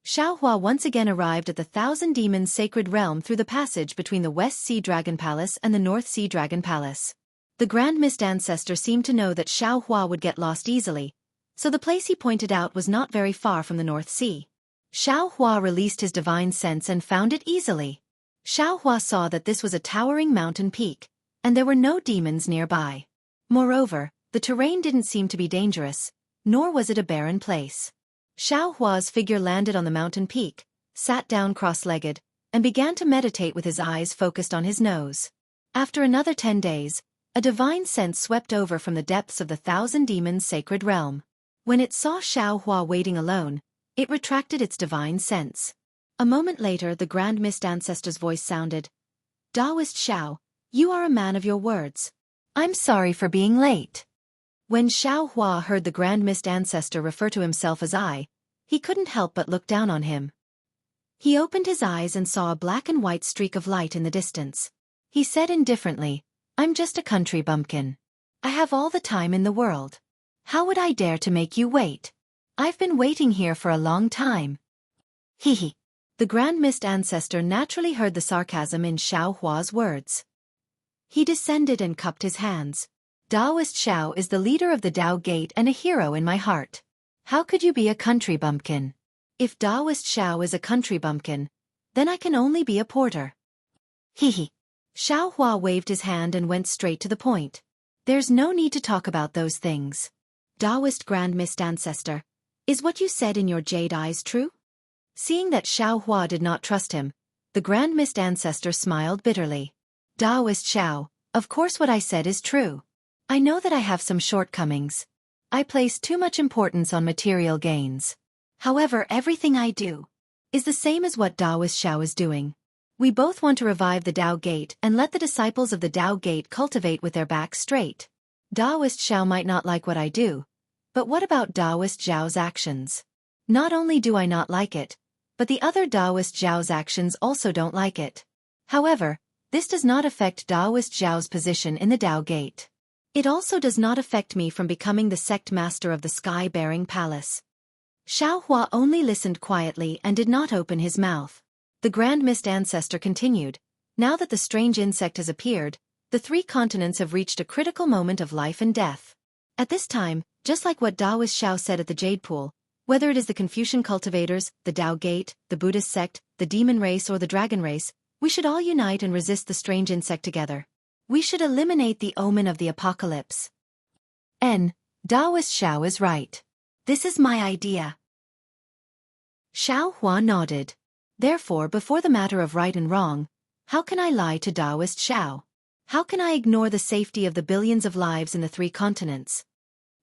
Xiaohua once again arrived at the Thousand Demons Sacred Realm through the passage between the West Sea Dragon Palace and the North Sea Dragon Palace. The Grand Mist Ancestor seemed to know that Xiaohua would get lost easily, so the place he pointed out was not very far from the North Sea. Xiaohua released his divine sense and found it easily. Xiaohua saw that this was a towering mountain peak, and there were no demons nearby. Moreover, the terrain didn't seem to be dangerous, nor was it a barren place. Xiaohua's figure landed on the mountain peak, sat down cross-legged, and began to meditate with his eyes focused on his nose. After another 10 days, a divine sense swept over from the depths of the Thousand Demons Sacred Realm. When it saw Xiaohua waiting alone, it retracted its divine sense. A moment later, the Grand Mist Ancestor's voice sounded. Taoist Xiao, you are a man of your words. I'm sorry for being late. When Xiaohua heard the Grand Mist Ancestor refer to himself as I, he couldn't help but look down on him. He opened his eyes and saw a black and white streak of light in the distance. He said indifferently, I'm just a country bumpkin. I have all the time in the world. How would I dare to make you wait? I've been waiting here for a long time. Hee. The Grand Mist Ancestor naturally heard the sarcasm in Xiao Hua's words. He descended and cupped his hands. Taoist Xiao is the leader of the Tao Gate and a hero in my heart. How could you be a country bumpkin? If Taoist Xiao is a country bumpkin, then I can only be a porter. Hee. Xiao Hua waved his hand and went straight to the point. There's no need to talk about those things. Taoist Grand Mist Ancestor, is what you said in your jade eyes true? Seeing that Xiao Hua did not trust him, the Grand Mist Ancestor smiled bitterly. Taoist Xiao, of course what I said is true. I know that I have some shortcomings. I place too much importance on material gains. However, everything I do is the same as what Taoist Xiao is doing. We both want to revive the Tao Gate and let the disciples of the Tao Gate cultivate with their backs straight. Taoist Xiao might not like what I do, but what about Taoist Zhao's actions? Not only do I not like it, but the other Taoist Zhao's actions also don't like it. However, this does not affect Taoist Zhao's position in the Tao Gate. It also does not affect me from becoming the sect master of the sky-bearing palace. Xiao Hua only listened quietly and did not open his mouth. The Grand Mist Ancestor continued, now that the strange insect has appeared, the 3 continents have reached a critical moment of life and death. At this time, just like what Taoist Xiao said at the Jade Pool, whether it is the Confucian cultivators, the Tao Gate, the Buddhist sect, the demon race or the dragon race, we should all unite and resist the strange insect together. We should eliminate the omen of the apocalypse. Taoist Xiao is right. This is my idea. Xiao Hua nodded. Therefore, before the matter of right and wrong, how can I lie to Taoist Xiao? How can I ignore the safety of the billions of lives in the 3 continents?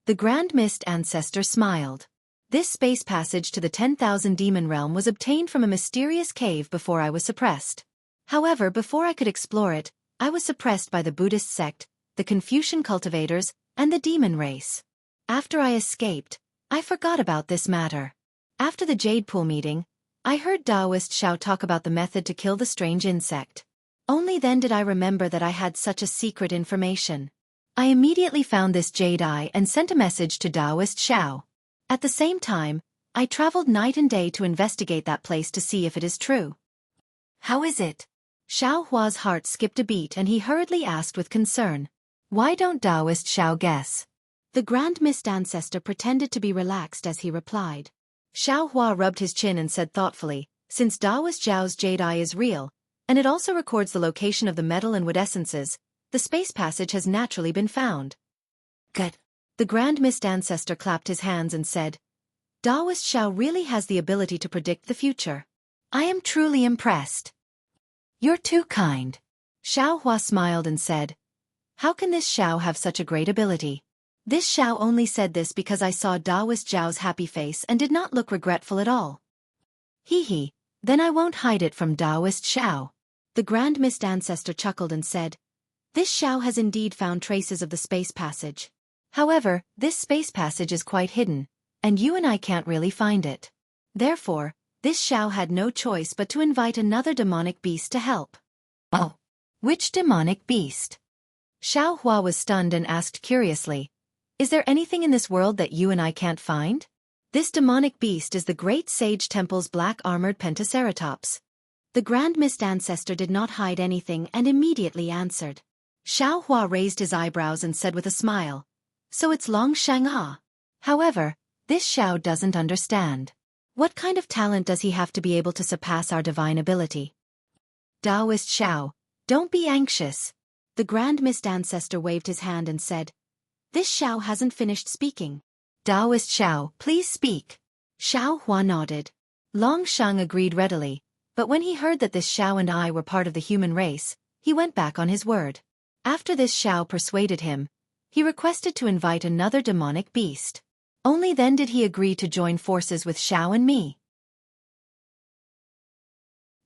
The Grand Mist Ancestor smiled. This space passage to the 10,000 demon realm was obtained from a mysterious cave before I was suppressed. However, before I could explore it, I was suppressed by the Buddhist sect, the Confucian cultivators, and the demon race. After I escaped, I forgot about this matter. After the Jade Pool meeting, I heard Taoist Xiao talk about the method to kill the strange insect. Only then did I remember that I had such a secret information. I immediately found this jade eye and sent a message to Taoist Xiao. At the same time, I traveled night and day to investigate that place to see if it is true. How is it? Xiao Hua's heart skipped a beat and he hurriedly asked with concern. Why don't Taoist Xiao guess? The Grand Mist Ancestor pretended to be relaxed as he replied. Xiao Hua rubbed his chin and said thoughtfully, since Taoist Zhao's jade eye is real, and it also records the location of the metal and wood essences, the space passage has naturally been found. Good. The Grand Mist Ancestor clapped his hands and said, Taoist Xiao really has the ability to predict the future. I am truly impressed. You're too kind. Xiao Hua smiled and said, how can this Xiao have such a great ability? This Xiao only said this because I saw Taoist Zhao's happy face and did not look regretful at all. Hee, then I won't hide it from Taoist Xiao. The Grand Mist Ancestor chuckled and said, this Xiao has indeed found traces of the space passage. However, this space passage is quite hidden, and you and I can't really find it. Therefore, this Xiao had no choice but to invite another demonic beast to help. Oh, which demonic beast? Xiao Hua was stunned and asked curiously, is there anything in this world that you and I can't find? This demonic beast is the Great Sage Temple's black-armored Pentaceratops. The Grand Mist Ancestor did not hide anything and immediately answered. Xiao Hua raised his eyebrows and said with a smile, so it's Long Shang'an. However, this Xiao doesn't understand. What kind of talent does he have to be able to surpass our divine ability? Taoist Xiao, don't be anxious. The Grand Mist Ancestor waved his hand and said, this Xiao hasn't finished speaking. Taoist Xiao, please speak. Xiao Hua nodded. Long Shang agreed readily, but when he heard that this Xiao and I were part of the human race, he went back on his word. After this Xiao persuaded him, he requested to invite another demonic beast. Only then did he agree to join forces with Xiao and me.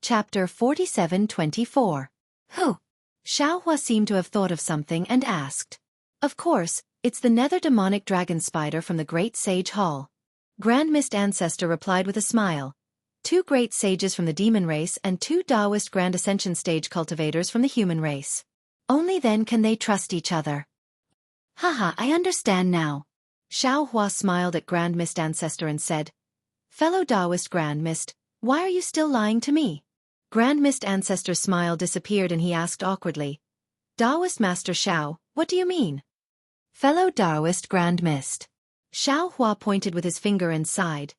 Chapter 47-24. Who? Xiao Hua seemed to have thought of something and asked. Of course, it's the nether demonic dragon spider from the Great Sage Hall. Grand Mist Ancestor replied with a smile. 2 great sages from the demon race and 2 Taoist Grand Ascension stage cultivators from the human race. Only then can they trust each other. Haha, I understand now. Xueqi smiled at Grand Mist Ancestor and said, Fellow Taoist Grand Mist, why are you still lying to me? Grand Mist Ancestor's smile disappeared and he asked awkwardly, Taoist Master Xiao, what do you mean? Fellow Taoist Grand Mist. Xueqi pointed with his finger and sighed.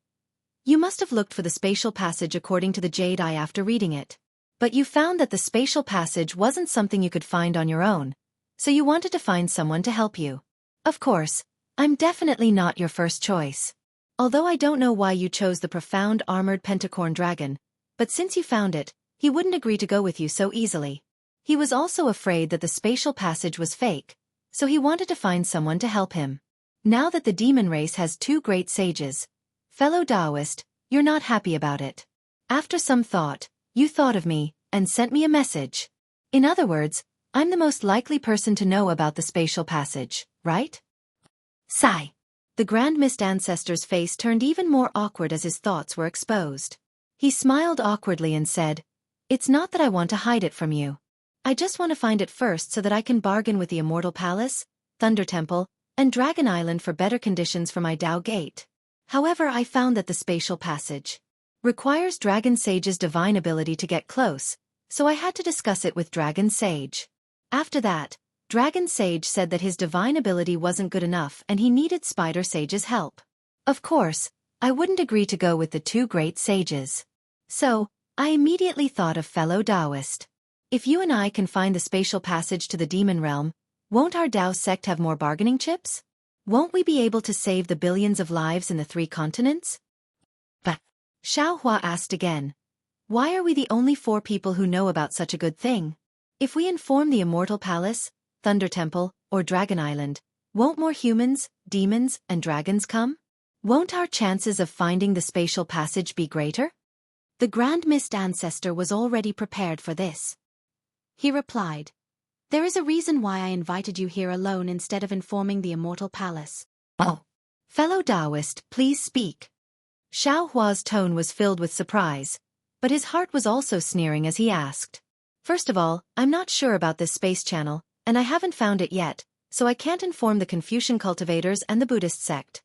You must have looked for the spatial passage according to the Jade Eye after reading it. But you found that the spatial passage wasn't something you could find on your own, so you wanted to find someone to help you. Of course, I'm definitely not your first choice. Although I don't know why you chose the profound armored pentacorn dragon, but since you found it, he wouldn't agree to go with you so easily. He was also afraid that the spatial passage was fake, so he wanted to find someone to help him. Now that the demon race has 2 great sages, fellow Taoist, you're not happy about it. After some thought, you thought of me, and sent me a message. In other words, I'm the most likely person to know about the spatial passage, right? Sigh. The Grand Mist Ancestor's face turned even more awkward as his thoughts were exposed. He smiled awkwardly and said, It's not that I want to hide it from you. I just want to find it first so that I can bargain with the Immortal Palace, Thunder Temple, and Dragon Island for better conditions for my Tao Gate. However, I found that the spatial passage requires Dragon Sage's divine ability to get close, so I had to discuss it with Dragon Sage. After that, Dragon Sage said that his divine ability wasn't good enough and he needed Spider Sage's help. Of course, I wouldn't agree to go with the 2 great sages. So, I immediately thought of fellow Taoist. If you and I can find the spatial passage to the demon realm, won't our Tao sect have more bargaining chips? Won't we be able to save the billions of lives in the 3 continents? But Xueqi asked again, why are we the only 4 people who know about such a good thing? If we inform the Immortal Palace, Thunder Temple, or Dragon Island, won't more humans, demons, and dragons come? Won't our chances of finding the spatial passage be greater? The Grand Mist Ancestor was already prepared for this. He replied, There is a reason why I invited you here alone instead of informing the Immortal Palace. Oh. Fellow Taoist, please speak. Xueqi's tone was filled with surprise, but his heart was also sneering as he asked. First of all, I'm not sure about this space channel, and I haven't found it yet, so I can't inform the Confucian cultivators and the Buddhist sect.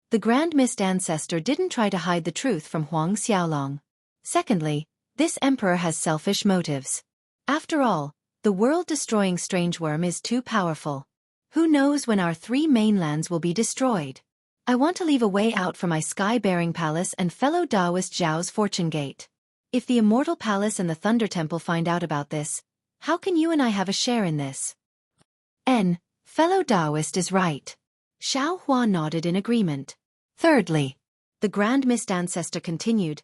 The Grand Mist Ancestor didn't try to hide the truth from Huang Xiaolong. Secondly, this emperor has selfish motives. After all, the world-destroying strange worm is too powerful. Who knows when our 3 mainlands will be destroyed? I want to leave a way out for my sky-bearing palace and fellow Taoist Zhao's fortune gate. If the Immortal Palace and the Thunder Temple find out about this, how can you and I have a share in this? Fellow Taoist is right. Xueqi nodded in agreement. Thirdly, the Grand Mist Ancestor continued,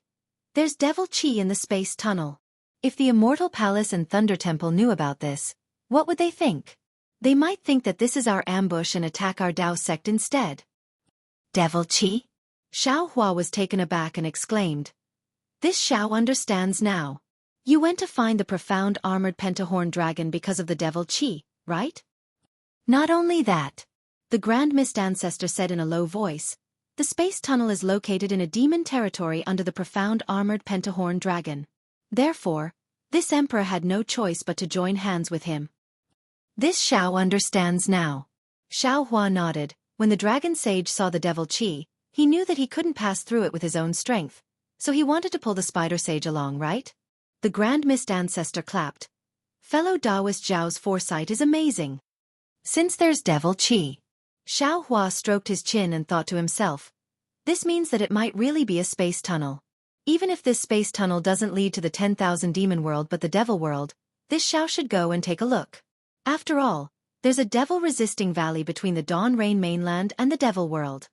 there's Devil Qi in the space tunnel. If the Immortal Palace and Thunder Temple knew about this, what would they think? They might think that this is our ambush and attack our Tao sect instead. Devil Qi? Xueqi was taken aback and exclaimed, This Xiao understands now. You went to find the profound armored pentahorn dragon because of the Devil Qi, right? Not only that, the Grand Mist Ancestor said in a low voice, the space tunnel is located in a demon territory under the profound armored pentahorn dragon. Therefore, this emperor had no choice but to join hands with him. This Xiao understands now. Xueqi nodded. When the Dragon Sage saw the Devil Qi, he knew that he couldn't pass through it with his own strength, so he wanted to pull the Spider Sage along, right? The Grand Mist Ancestor clapped. Fellow Taoist Zhao's foresight is amazing. Since there's Devil Qi. Xueqi stroked his chin and thought to himself, this means that it might really be a space tunnel. Even if this space tunnel doesn't lead to the 10,000 demon world but the devil world, this Xiao should go and take a look. After all, there's a devil-resisting valley between the Dawn Rain mainland and the devil world.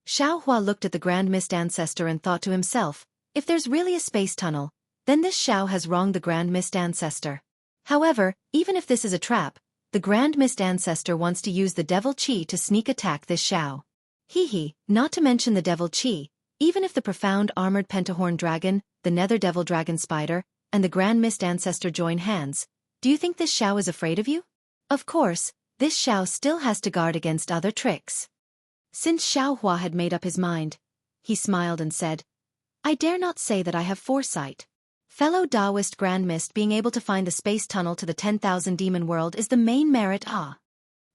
Xueqi looked at the Grand Mist Ancestor and thought to himself, if there's really a space tunnel, then this Xiao has wronged the Grand Mist Ancestor. However, even if this is a trap, the Grand Mist Ancestor wants to use the Devil Qi to sneak attack this Xiao. Not to mention the Devil Qi, even if the profound armored pentahorn dragon, the Nether Devil Dragon Spider, and the Grand Mist Ancestor join hands, do you think this Xiao is afraid of you? Of course, this Xiao still has to guard against other tricks. Since Xueqi had made up his mind, he smiled and said, I dare not say that I have foresight. Fellow Taoist Grand Mist being able to find the space tunnel to the 10,000 demon world is the main merit.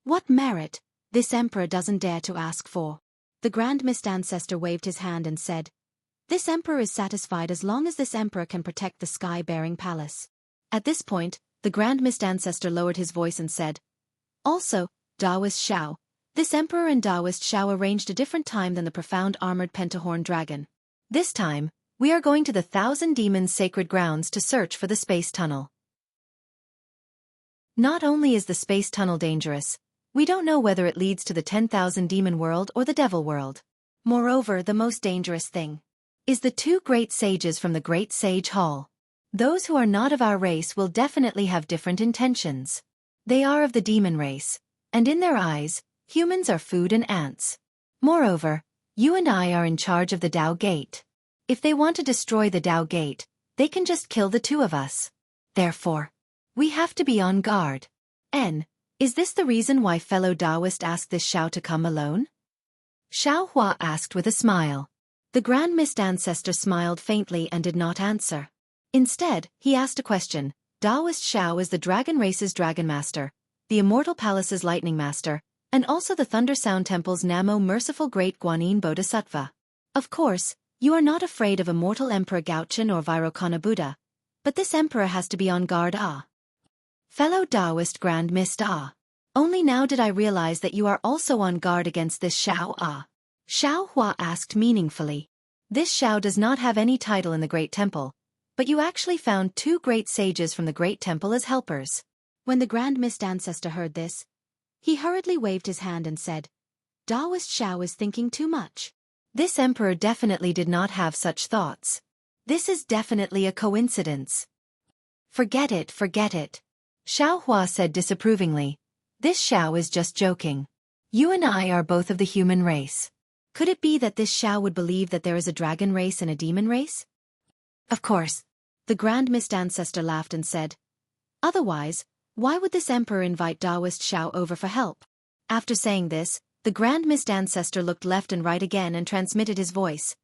What merit? This emperor doesn't dare to ask for. The Grand Mist ancestor waved his hand and said, this emperor is satisfied as long as this emperor can protect the sky-bearing palace. At this point, the Grand Mist ancestor lowered his voice and said, also, Taoist Xiao, this emperor and Taoist Xiao arranged a different time than the profound armored pentahorn dragon. This time, we are going to the 1,000 demons' sacred grounds to search for the space tunnel. Not only is the space tunnel dangerous, we don't know whether it leads to the 10,000 demon world or the devil world. Moreover, the most dangerous thing is the two great sages from the Great Sage Hall. Those who are not of our race will definitely have different intentions. They are of the demon race, and in their eyes, humans are food and ants. Moreover, you and I are in charge of the Tao Gate. If they want to destroy the Tao Gate, they can just kill the two of us. Therefore, we have to be on guard. Is this the reason why fellow Taoist asked this Xiao to come alone? Xiao Hua asked with a smile. The Grand Mist ancestor smiled faintly and did not answer. Instead, he asked a question. Taoist Xiao is the Dragon Race's Dragon Master, the Immortal Palace's Lightning Master, and also the Thunder Sound Temple's Namo Merciful Great Guanyin Bodhisattva. Of course, you are not afraid of Immortal Emperor Gaochen or Vairocana Buddha, but this emperor has to be on guard. Fellow Taoist Grand Mist. Only now did I realize that you are also on guard against this Xiao. Xiao Hua asked meaningfully. This Xiao does not have any title in the Great Temple, but you actually found two great sages from the Great Temple as helpers. When the Grand Mist ancestor heard this, he hurriedly waved his hand and said, Taoist Xiao is thinking too much. This emperor definitely did not have such thoughts. This is definitely a coincidence. Forget it. Xiao Hua said disapprovingly. This Xiao is just joking. You and I are both of the human race. Could it be that this Xiao would believe that there is a dragon race and a demon race? Of course. The Grand Mist ancestor laughed and said, otherwise, why would this emperor invite Taoist Xiao over for help? After saying this, the Grand Mist ancestor looked left and right again and transmitted his voice.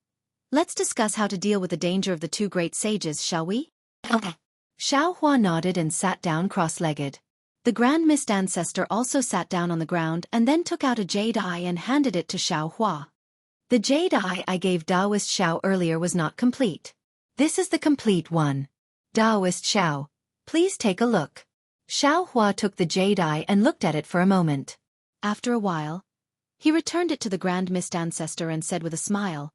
Let's discuss how to deal with the danger of the two great sages, shall we? Okay. Xiao Hua nodded and sat down cross-legged. The Grand Mist ancestor also sat down on the ground and then took out a jade eye and handed it to Xiao Hua. The jade eye I gave Taoist Xiao earlier was not complete. This is the complete one. Taoist Xiao, please take a look. Xiao Hua took the jade eye and looked at it for a moment. After a while, he returned it to the Grand Mist ancestor and said with a smile,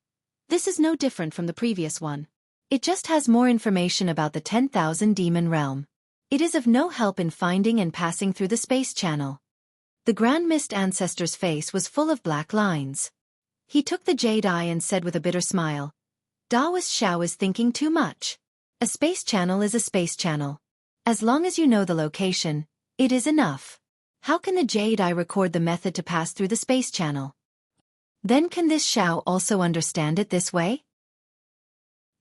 this is no different from the previous one. It just has more information about the 10,000 demon realm. It is of no help in finding and passing through the space channel. The Grand Mist ancestor's face was full of black lines. He took the jade eye and said with a bitter smile, Taoist Xiao is thinking too much. A space channel is a space channel. As long as you know the location, it is enough. How can the jade eye record the method to pass through the space channel? Then can this Xiao also understand it this way?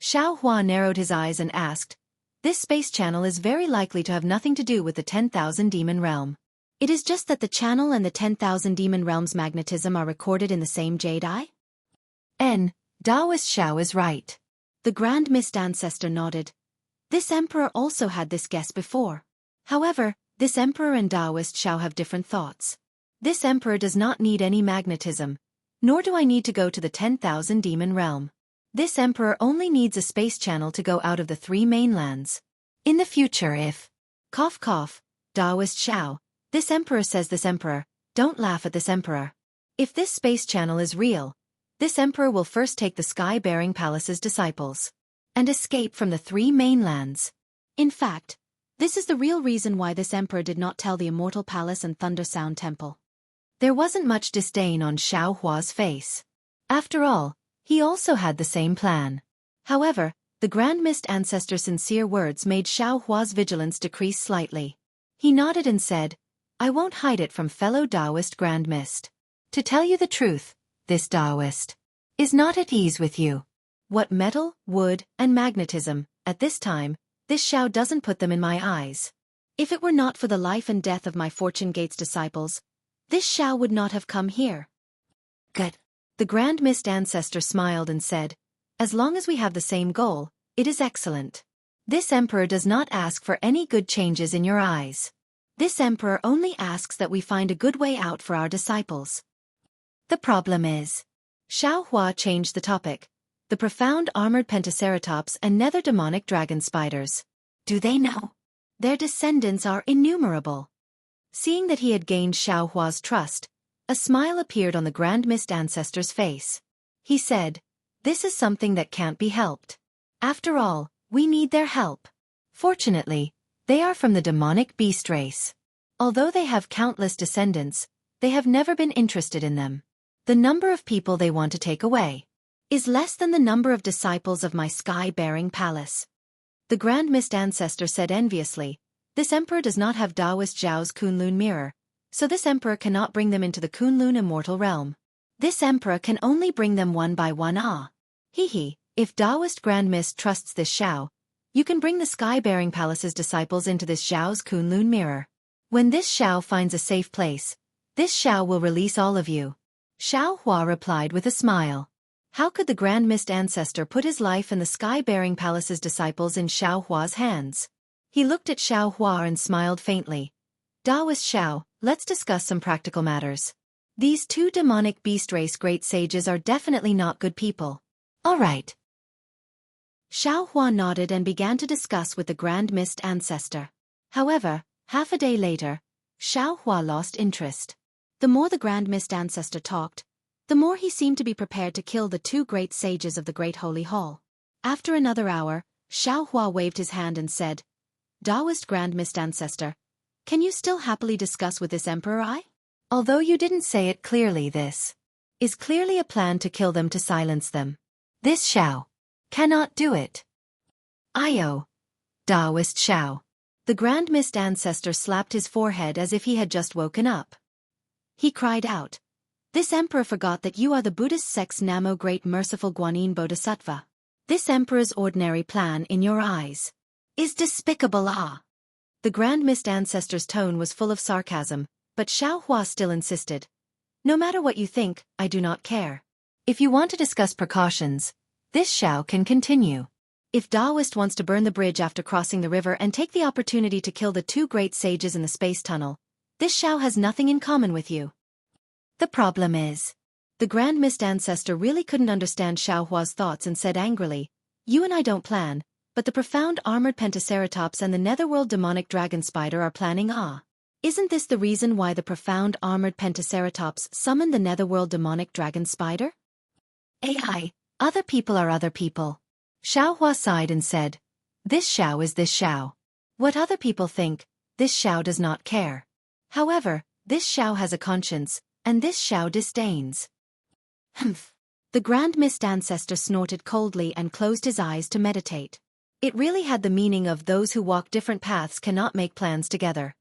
Xiao Hua narrowed his eyes and asked, this space channel is very likely to have nothing to do with the 10,000 demon realm. It is just that the channel and the 10,000 demon realm's magnetism are recorded in the same jade eye? Taoist Xiao is right. The Grand Mist ancestor nodded. This emperor also had this guess before. However, this emperor and Taoist Xiao have different thoughts. This emperor does not need any magnetism, nor do I need to go to the 10,000 demon realm. This emperor only needs a space channel to go out of the three mainlands. In the future if... Taoist Xiao, this emperor says this emperor, don't laugh at this emperor. If this space channel is real, this emperor will first take the sky-bearing palace's disciples and escape from the three mainlands. In fact, this is the real reason why this emperor did not tell the Immortal Palace and Thunder Sound Temple. There wasn't much disdain on Xiao Hua's face. After all, he also had the same plan. However, the Grand Mist ancestor's sincere words made Xiao Hua's vigilance decrease slightly. He nodded and said, I won't hide it from fellow Taoist Grand Mist. To tell you the truth, this Taoist is not at ease with you. What metal, wood, and magnetism, at this time, this Xiao doesn't put them in my eyes. If it were not for the life and death of my Fortune Gate's disciples, this Xiao would not have come here. Good. The Grand Mist ancestor smiled and said, As long as we have the same goal, it is excellent. This emperor does not ask for any good changes in your eyes. This emperor only asks that we find a good way out for our disciples. The problem is. Xueqi changed the topic. The profound armored pentaceratops and nether demonic dragon spiders. Do they know? Their descendants are innumerable. Seeing that he had gained Xueqi's trust, a smile appeared on the Grand Mist ancestor's face. He said, "This is something that can't be helped. After all, we need their help. Fortunately, they are from the demonic beast race. Although they have countless descendants, they have never been interested in them. The number of people they want to take away is less than the number of disciples of my sky-bearing palace." The Grand Mist ancestor said enviously, "This emperor does not have Taoist Zhao's Kunlun mirror, so this emperor cannot bring them into the Kunlun immortal realm. This emperor can only bring them one by one. Hee. If Taoist Grand Mist trusts this Zhao, you can bring the sky-bearing palace's disciples into this Zhao's Kunlun mirror. When this Zhao finds a safe place, this Zhao will release all of you." Xueqi replied with a smile. How could the Grand Mist ancestor put his life and the sky-bearing palace's disciples in Xueqi's hands? He looked at Xueqi and smiled faintly. "Taoist Zhao, let's discuss some practical matters. These two demonic beast race great sages are definitely not good people." "All right." Xueqi nodded and began to discuss with the Grand Mist ancestor. However, half a day later, Xueqi lost interest. The more the Grand Mist ancestor talked, the more he seemed to be prepared to kill the two great sages of the Great Holy Hall. After another hour, Xueqi waved his hand and said, "Taoist Grand Mist ancestor, can you still happily discuss with this emperor? Although you didn't say it clearly, this is clearly a plan to kill them to silence them. This Zhao cannot do it." Taoist Zhao. The Grand Mist ancestor slapped his forehead as if he had just woken up. He cried out, "This emperor forgot that you are the Buddhist sect's Namo Great Merciful Guanyin Bodhisattva. This emperor's ordinary plan in your eyes is despicable." The Grand Mist ancestor's tone was full of sarcasm, but Xueqi still insisted. "No matter what you think, I do not care. If you want to discuss precautions, this Zhao can continue. If Taoist wants to burn the bridge after crossing the river and take the opportunity to kill the two great sages in the space tunnel, this Zhao has nothing in common with you." The problem is. The Grand Mist ancestor really couldn't understand Xueqi's thoughts and said angrily, "You and I don't plan, but the profound armored pentaceratops and the netherworld demonic dragon spider are planning. Isn't this the reason why the profound armored pentaceratops summoned the netherworld demonic dragon spider?" Other people are other people. Xueqi sighed and said, "This Zhao is this Zhao. What other people think, this Zhao does not care. However, this Zhao has a conscience, and this Zhao disdains." Humph. The Grand Mist ancestor snorted coldly and closed his eyes to meditate. It really had the meaning of those who walk different paths cannot make plans together.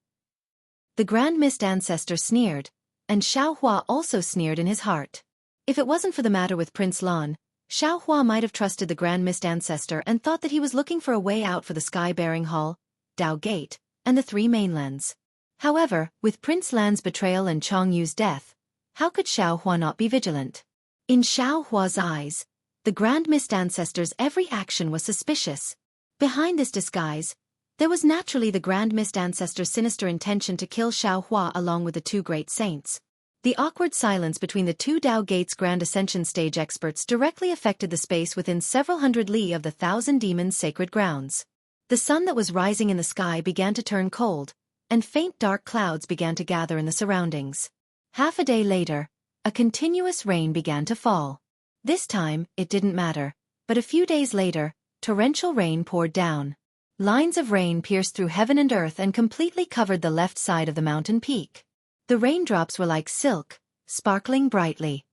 The Grand Mist ancestor sneered, and Xueqi also sneered in his heart. If it wasn't for the matter with Prince Lan, Xueqi might have trusted the Grand Mist ancestor and thought that he was looking for a way out for the Sky-Bearing Hall, Dao Gate, and the Three Mainlands. However, with Prince Lan's betrayal and Chong Yu's death, how could Xueqi not be vigilant? In Xueqi's eyes, the Grand Mist ancestor's every action was suspicious. Behind this disguise, there was naturally the Grand Mist ancestor's sinister intention to kill Xueqi along with the two great saints. The awkward silence between the two Dao Gate's Grand Ascension stage experts directly affected the space within several hundred li of the Thousand Demons' sacred grounds. The sun that was rising in the sky began to turn cold, and faint dark clouds began to gather in the surroundings. Half a day later, a continuous rain began to fall. This time, it didn't matter, but a few days later, torrential rain poured down. Lines of rain pierced through heaven and earth and completely covered the left side of the mountain peak. The raindrops were like silk, sparkling brightly.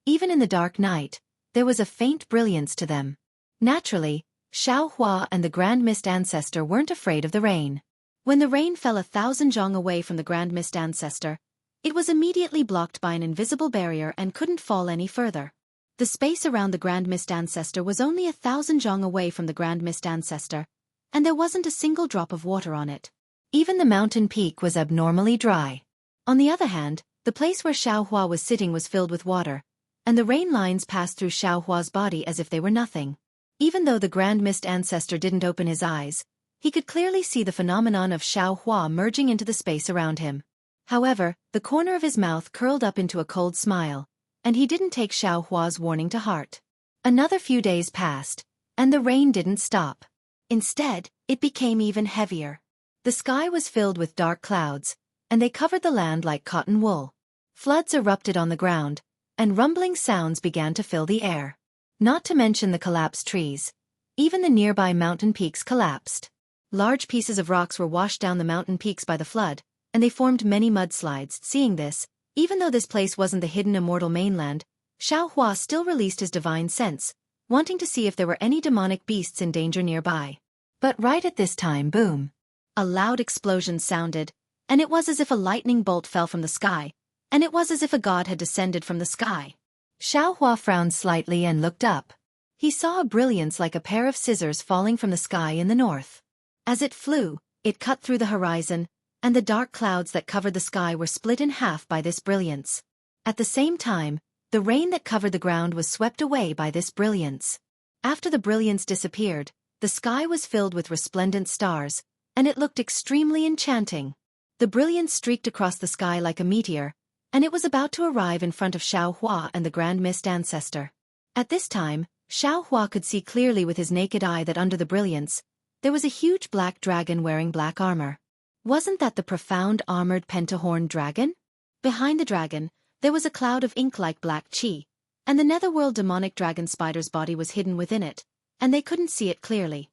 Even in the dark night, there was a faint brilliance to them. Naturally, Xueqi and the Grand Mist ancestor weren't afraid of the rain. When the rain fell 1,000 zhong away from the Grand Mist ancestor, it was immediately blocked by an invisible barrier and couldn't fall any further. The space around the Grand Mist ancestor was only 1,000 zhong away from the Grand Mist ancestor, and there wasn't a single drop of water on it. Even the mountain peak was abnormally dry. On the other hand, the place where Xueqi was sitting was filled with water, and the rain lines passed through Xiaohua's body as if they were nothing. Even though the Grand Mist Ancestor didn't open his eyes, he could clearly see the phenomenon of Xiaohua merging into the space around him. However, the corner of his mouth curled up into a cold smile, and he didn't take Xiaohua's warning to heart. Another few days passed, and the rain didn't stop. Instead, it became even heavier. The sky was filled with dark clouds, and they covered the land like cotton wool. Floods erupted on the ground, and rumbling sounds began to fill the air. Not to mention the collapsed trees. Even the nearby mountain peaks collapsed. Large pieces of rocks were washed down the mountain peaks by the flood, and they formed many mudslides. Seeing this, even though this place wasn't the hidden immortal mainland, Xiaohua still released his divine sense, wanting to see if there were any demonic beasts in danger nearby. But right at this time, boom! A loud explosion sounded, and it was as if a lightning bolt fell from the sky, and it was as if a god had descended from the sky. Xiaohua frowned slightly and looked up. He saw a brilliance like a pair of scissors falling from the sky in the north. As it flew, it cut through the horizon, and the dark clouds that covered the sky were split in half by this brilliance. At the same time, the rain that covered the ground was swept away by this brilliance. After the brilliance disappeared, the sky was filled with resplendent stars, and it looked extremely enchanting. The brilliance streaked across the sky like a meteor, and it was about to arrive in front of Xiaohua and the Grand Mist Ancestor. At this time, Xiaohua could see clearly with his naked eye that under the brilliance, there was a huge black dragon wearing black armor. Wasn't that the profound armored pentahorn dragon? Behind the dragon, there was a cloud of ink like black chi, and the netherworld demonic dragon spider's body was hidden within it, and they couldn't see it clearly.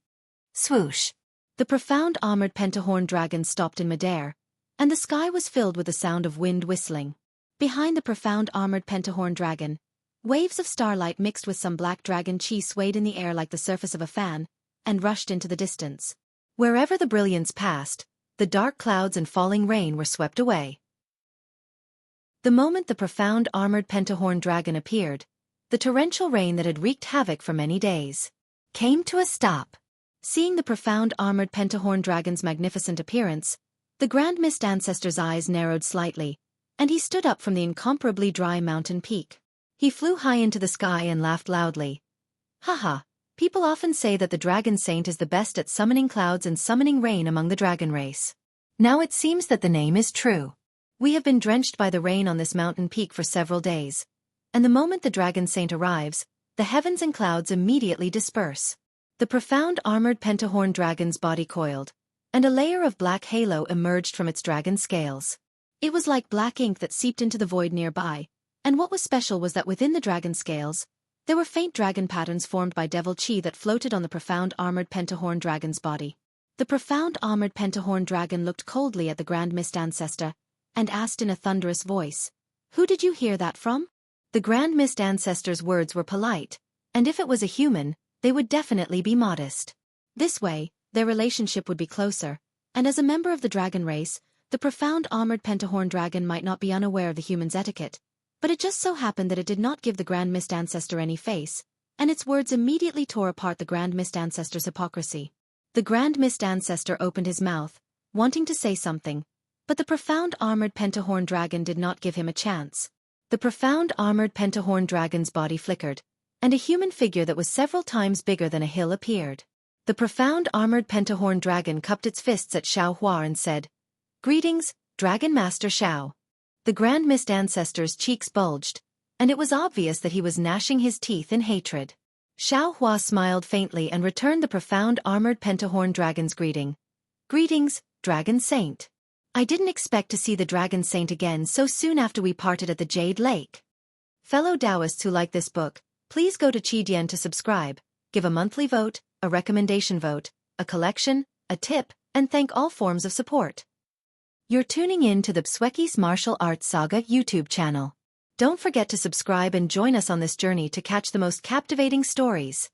Swoosh! The profound armored pentahorn dragon stopped in midair, and the sky was filled with the sound of wind whistling. Behind the profound armored pentahorn dragon, waves of starlight mixed with some black dragon chi swayed in the air like the surface of a fan, and rushed into the distance. Wherever the brilliance passed, the dark clouds and falling rain were swept away. The moment the profound armored pentahorn dragon appeared, the torrential rain that had wreaked havoc for many days came to a stop. Seeing the profound armored pentahorn dragon's magnificent appearance, the Grand Mist Ancestor's eyes narrowed slightly, and he stood up from the incomparably dry mountain peak. He flew high into the sky and laughed loudly. Haha, people often say that the Dragon Saint is the best at summoning clouds and summoning rain among the dragon race. Now it seems that the name is true. We have been drenched by the rain on this mountain peak for several days, and the moment the Dragon Saint arrives, the heavens and clouds immediately disperse. The profound armored pentahorn dragon's body coiled, and a layer of black halo emerged from its dragon scales. It was like black ink that seeped into the void nearby, and what was special was that within the dragon scales, there were faint dragon patterns formed by devil chi that floated on the profound armored pentahorn dragon's body. The profound armored pentahorn dragon looked coldly at the Grand Mist Ancestor, and asked in a thunderous voice, "Who did you hear that from?" The Grand Mist Ancestor's words were polite, and if it was a human, they would definitely be modest. This way, their relationship would be closer, and as a member of the dragon race, the profound armored pentahorn dragon might not be unaware of the human's etiquette, but it just so happened that it did not give the Grand Mist Ancestor any face, and its words immediately tore apart the Grand Mist Ancestor's hypocrisy. The Grand Mist Ancestor opened his mouth, wanting to say something, but the profound armored pentahorn dragon did not give him a chance. The profound armored pentahorn dragon's body flickered, and a human figure that was several times bigger than a hill appeared. The profound armored pentahorn dragon cupped its fists at Xiaohua and said, "Greetings, Dragon Master Xiao." The Grand Mist Ancestor's cheeks bulged, and it was obvious that he was gnashing his teeth in hatred. Xiaohua smiled faintly and returned the profound armored pentahorn dragon's greeting. "Greetings, Dragon Saint. I didn't expect to see the Dragon Saint again so soon after we parted at the Jade Lake." Fellow Taoists who like this book, please go to Qidian to subscribe, give a monthly vote, a recommendation vote, a collection, a tip, and thank all forms of support. You're tuning in to the Xueqi's Martial Arts Saga YouTube channel. Don't forget to subscribe and join us on this journey to catch the most captivating stories.